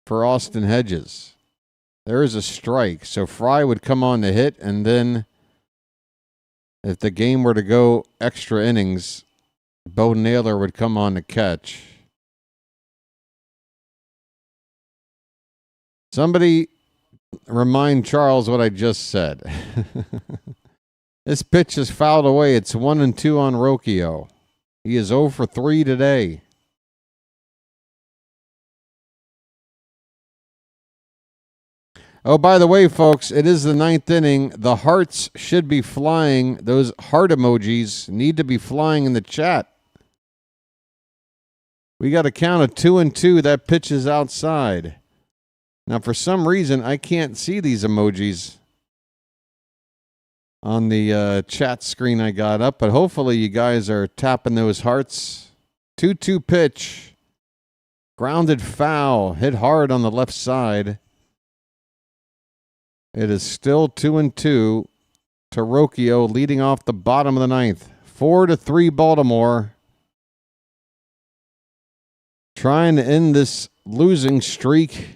for Austin Hedges. There is a strike, so Fry would come on to hit, and then if the game were to go extra innings, Bo Naylor would come on to catch. Somebody remind Charles what I just said. This pitch is fouled away. It's 1-2 on Rocchio. He is 0 for 3 today. Oh, by the way, folks, it is the 9th inning. The hearts should be flying. Those heart emojis need to be flying in the chat. We got a count of 2-2. That pitch is outside. Now, for some reason, I can't see these emojis on the chat screen I got up, but hopefully you guys are tapping those hearts. 2-2 pitch. Grounded foul. Hit hard on the left side. It is still 2-2 to Rocchio, leading off the bottom of the 9th. 4-3 Baltimore. Trying to end this losing streak.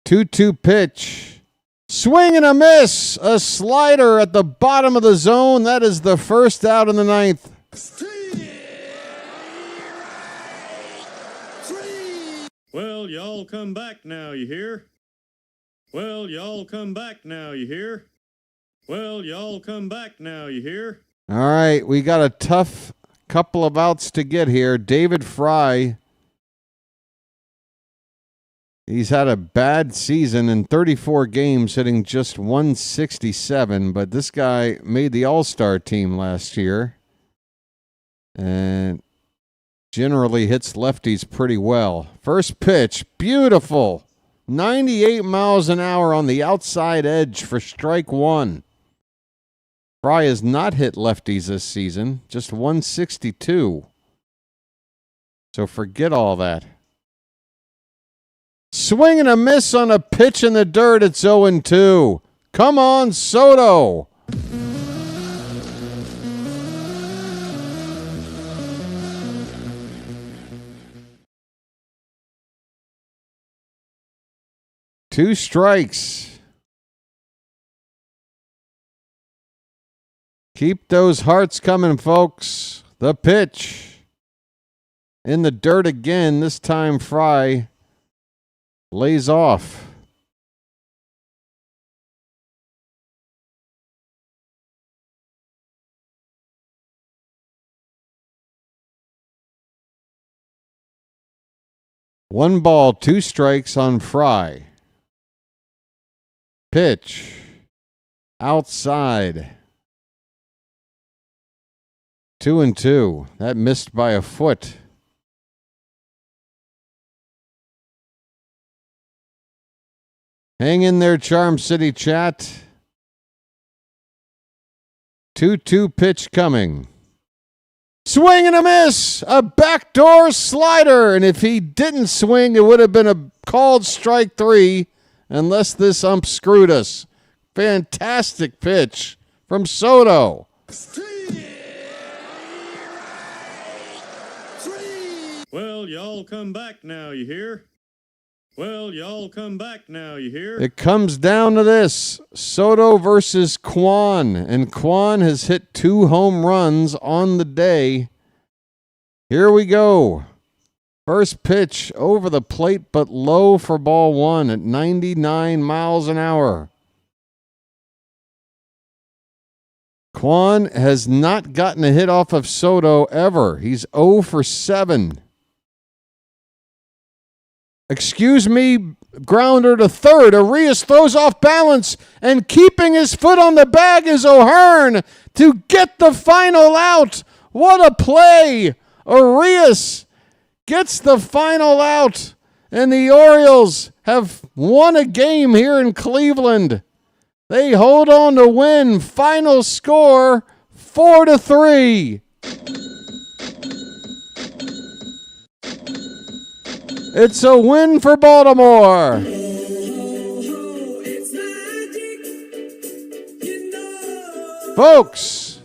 2-2 pitch. Swing and a miss. A slider at the bottom of the zone. That is the first out in the 9th. Well, y'all come back now, you hear? Well, y'all come back now, you hear? Well, y'all come back now, you hear? All right, we got a tough couple of outs to get here. David Fry. He's had a bad season in 34 games, hitting just 167, but this guy made the All-Star team last year and generally hits lefties pretty well. First pitch, beautiful. 98 miles an hour on the outside edge for strike 1. Fry has not hit lefties this season, just 162. So forget all that. Swing and a miss on a pitch in the dirt. It's 0-2. Come on, Soto. Two strikes. Keep those hearts coming, folks. The pitch. In the dirt again. This time Fry lays off. 1 ball, 2 strikes on Fry. Pitch. Outside. 2-2. That missed by a foot. Hang in there, Charm City chat. 2-2 pitch coming. Swing and a miss! A backdoor slider. And if he didn't swing, it would have been a called strike 3 unless this ump screwed us. Fantastic pitch from Soto. Well, y'all come back now, you hear? Well, y'all come back now, you hear? It comes down to this. Soto versus Kwan. And Kwan has hit 2 home runs on the day. Here we go. First pitch over the plate, but low for ball 1 at 99 miles an hour. Kwan has not gotten a hit off of Soto ever. He's 0 for 7. Excuse me, grounder to third. Arias throws off balance, and keeping his foot on the bag is O'Hearn to get the final out. What a play! Arias gets the final out, and the Orioles have won a game here in Cleveland. They hold on to win. Final score, 4-3. It's a win for Baltimore. Folks,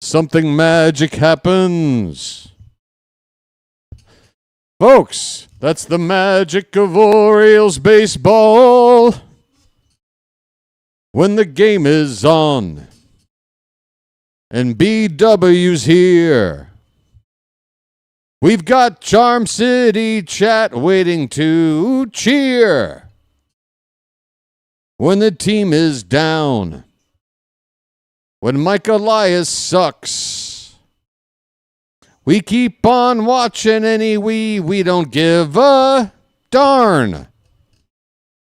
something magic happens. Folks, that's the magic of Orioles baseball. When the game is on and BW's here, we've got Charm City chat waiting to cheer. When the team is down, when Mike Elias sucks, we keep on watching we don't give a darn.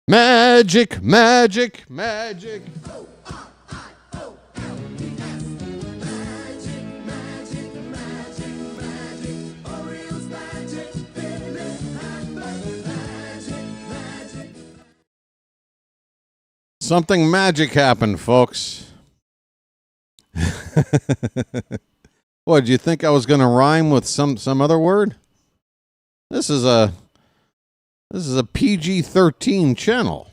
Magic, magic, magic. Something magic happened, folks. What, did you think I was going to rhyme with some other word? This is a PG-13 channel.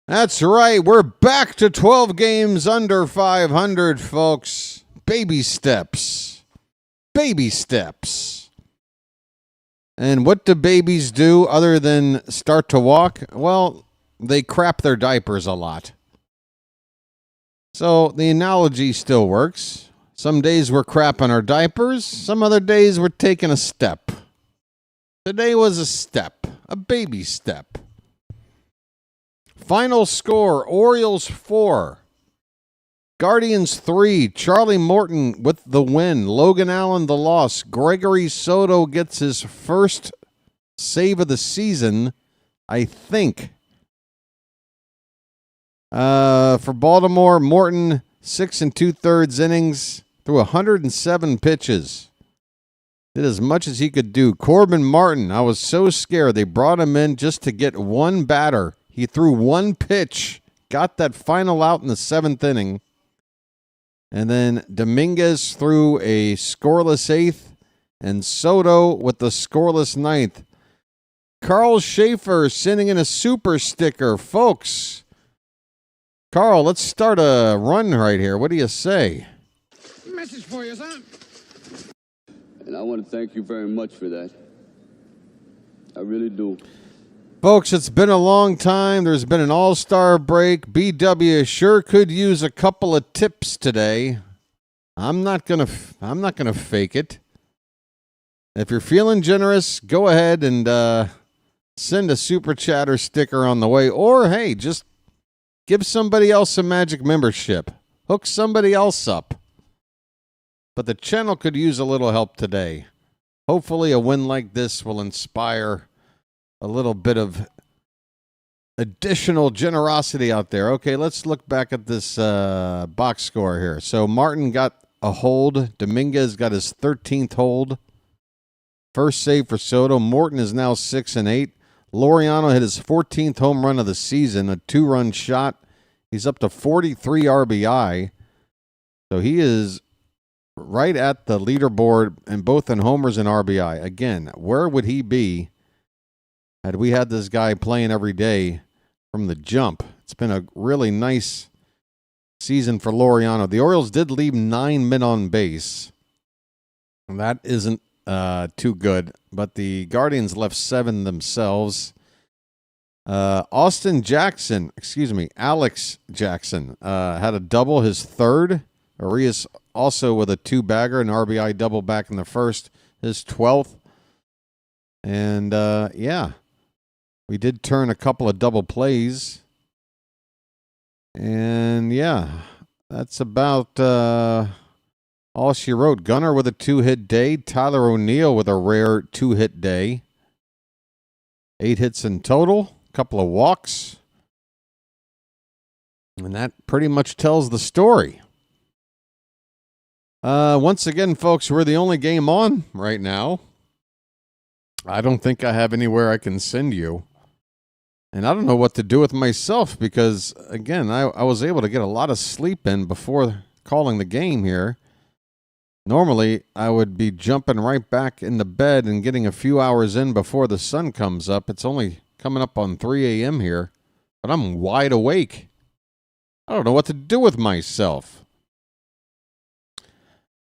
That's right, we're back to 12 games under 500, folks. Baby steps. Baby steps. And what do babies do other than start to walk? Well, they crap their diapers a lot. So the analogy still works. Some days we're crapping our diapers. Some other days we're taking a step. Today was a step. A baby step. Final score, Orioles 4. Guardians 3. Charlie Morton with the win. Logan Allen the loss. Gregory Soto gets his first save of the season, I think. For Baltimore, Morton 6 2/3 innings through 107 pitches. Did as much as he could do. Corbin Martin, I was so scared. They brought him in just to get one batter. He threw one pitch, got that final out in the 7th inning. And then Dominguez threw a scoreless 8th, and Soto with the scoreless 9th. Carl Schaefer sending in a super sticker. Folks, Carl, let's start a run right here. What do you say? Message for you, son. And I want to thank you very much for that. I really do. Folks, it's been a long time. There's been an all-star break. BW sure could use a couple of tips today. I'm not gonna fake it. If you're feeling generous, go ahead and send a super chat or sticker on the way. Or, hey, just give somebody else a Magic membership. Hook somebody else up. But the channel could use a little help today. Hopefully a win like this will inspire a little bit of additional generosity out there. Okay, let's look back at this box score here. So Morton got a hold. Dominguez got his 13th hold. First save for Soto. Morton is now 6-8. Laureano hit his 14th home run of the season, a 2-run shot. He's up to 43 RBI. So he is right at the leaderboard, and both in homers and RBI. Again, where would he be had we had this guy playing every day from the jump? It's been a really nice season for Laureano. The Orioles did leave 9 men on base. And that isn't too good, but the Guardians left 7 themselves. Alex Jackson had a double, his third. Arias also with a 2-bagger, an RBI double back in the first, his 12th. And, yeah, we did turn a couple of double plays. And, yeah, that's about all she wrote. Gunnar with a 2-hit day. Tyler O'Neill with a rare 2-hit day. 8 hits in total. A couple of walks. And that pretty much tells the story. Once again, folks, we're the only game on right now. I don't think I have anywhere I can send you. And I don't know what to do with myself because, again, I was able to get a lot of sleep in before calling the game here. Normally, I would be jumping right back into bed and getting a few hours in before the sun comes up. It's only coming up on 3 a.m. here, but I'm wide awake. I don't know what to do with myself.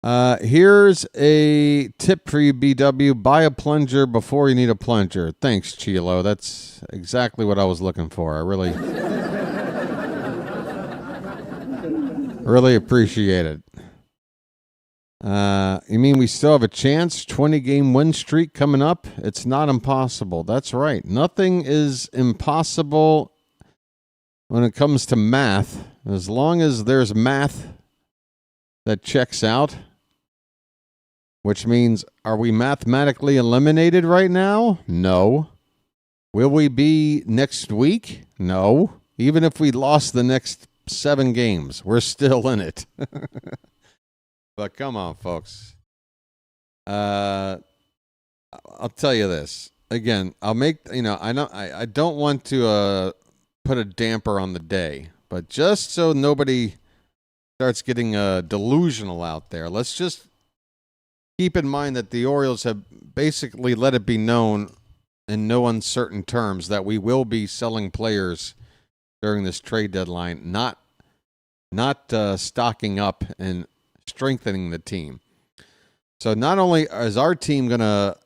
Here's a tip for you, BW. Buy a plunger before you need a plunger. Thanks, Chilo. That's exactly what I was looking for. I really, really appreciate it. You mean we still have a chance? 20-game win streak coming up? It's not impossible. That's right. Nothing is impossible when it comes to math. As long as there's math that checks out. Which means, are we mathematically eliminated right now? No. Will we be next week? No. Even if we lost the next 7 games, we're still in it. But come on, folks. I'll tell you this. Again, I'll make, I don't want to put a damper on the day, but just so nobody starts getting delusional out there, let's just keep in mind that the Orioles have basically let it be known in no uncertain terms that we will be selling players during this trade deadline, not stocking up and strengthening the team. So not only is our team going to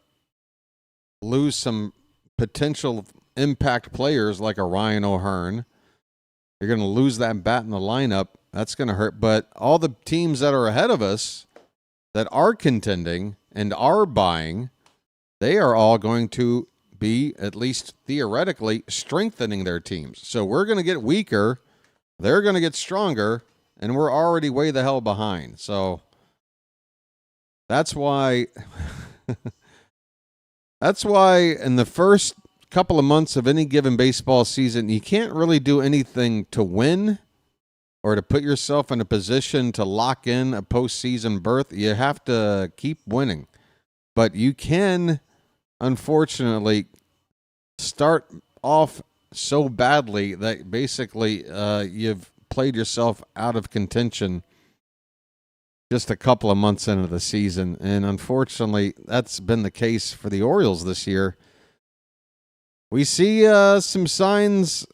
lose some potential impact players like a Ryan O'Hearn, you're going to lose that bat in the lineup. That's going to hurt. But all the teams that are ahead of us that are contending and are buying, they are all going to be, at least theoretically, strengthening their teams. So we're going to get weaker, they're going to get stronger, and we're already way the hell behind. So that's why in the first couple of months of any given baseball season, you can't really do anything to win or to put yourself in a position to lock in a postseason berth. You have to keep winning. But you can, unfortunately, start off so badly that basically you've played yourself out of contention just a couple of months into the season. And unfortunately, that's been the case for the Orioles this year. We see some signs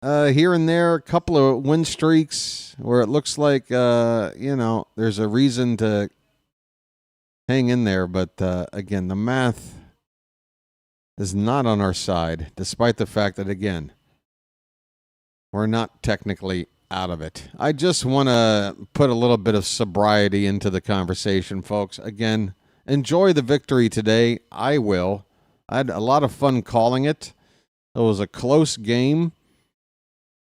here and there, a couple of win streaks where it looks like, there's a reason to hang in there. But again, the math is not on our side, despite the fact that, again, we're not technically out of it. I just want to put a little bit of sobriety into the conversation, folks. Again, enjoy the victory today. I will. I had a lot of fun calling it. It was a close game.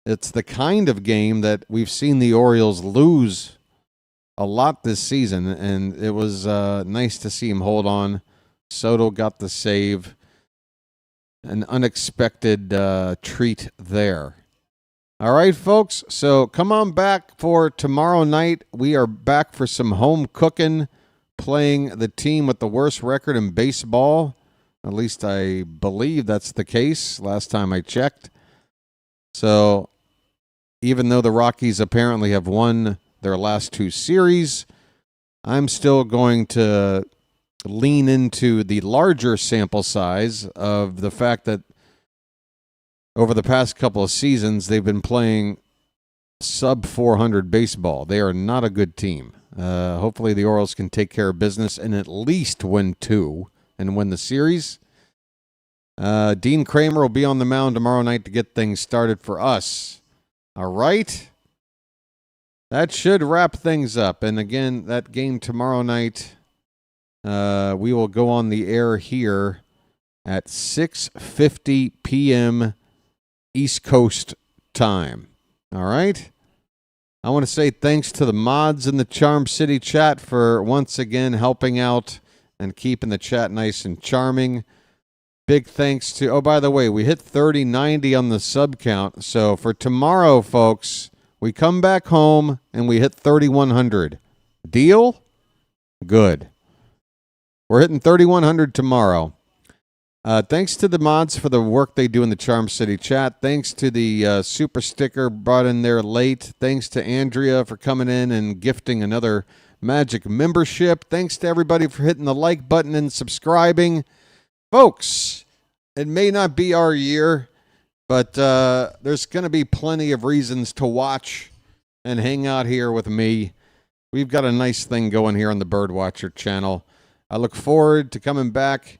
It's the kind of game that we've seen the Orioles lose a lot this season, and it was nice to see him hold on. Soto got the save. An unexpected treat there. All right, folks, so come on back for tomorrow night. We are back for some home cooking, playing the team with the worst record in baseball. At least I believe that's the case last time I checked. So even though the Rockies apparently have won their last 2 series, I'm still going to lean into the larger sample size of the fact that over the past couple of seasons, they've been playing sub 400 baseball. They are not a good team. Hopefully the Orioles can take care of business and at least win 2 and win the series. Dean Kramer will be on the mound tomorrow night to get things started for us. All right? That should wrap things up. And again, that game tomorrow night, we will go on the air here at 6:50 p.m. East Coast time. All right? I want to say thanks to the mods in the Charm City chat for once again helping out and keeping the chat nice and charming. Big thanks to, oh, by the way, we hit 3090 on the sub count. So for tomorrow, folks, we come back home and we hit 3100. Deal? Good. We're hitting 3100 tomorrow. Thanks to the mods for the work they do in the Charm City chat. Thanks to the super sticker brought in there late. Thanks to Andrea for coming in and gifting another Magic membership. Thanks to everybody for hitting the like button and subscribing. Folks, it may not be our year, but there's going to be plenty of reasons to watch and hang out here with me. We've got a nice thing going here on the BirdWatcher channel. I look forward to coming back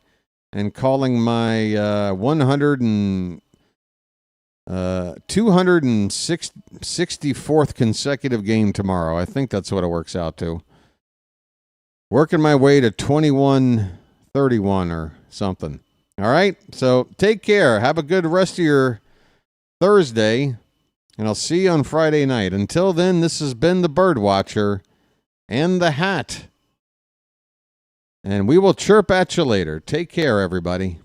and calling my 264th consecutive game tomorrow. I think that's what it works out to. Working my way to 2131 or something. All right? So take care. Have a good rest of your Thursday, and I'll see you on Friday night. Until then, this has been the BirdWatcher and the Hat. And we will chirp at you later. Take care, everybody.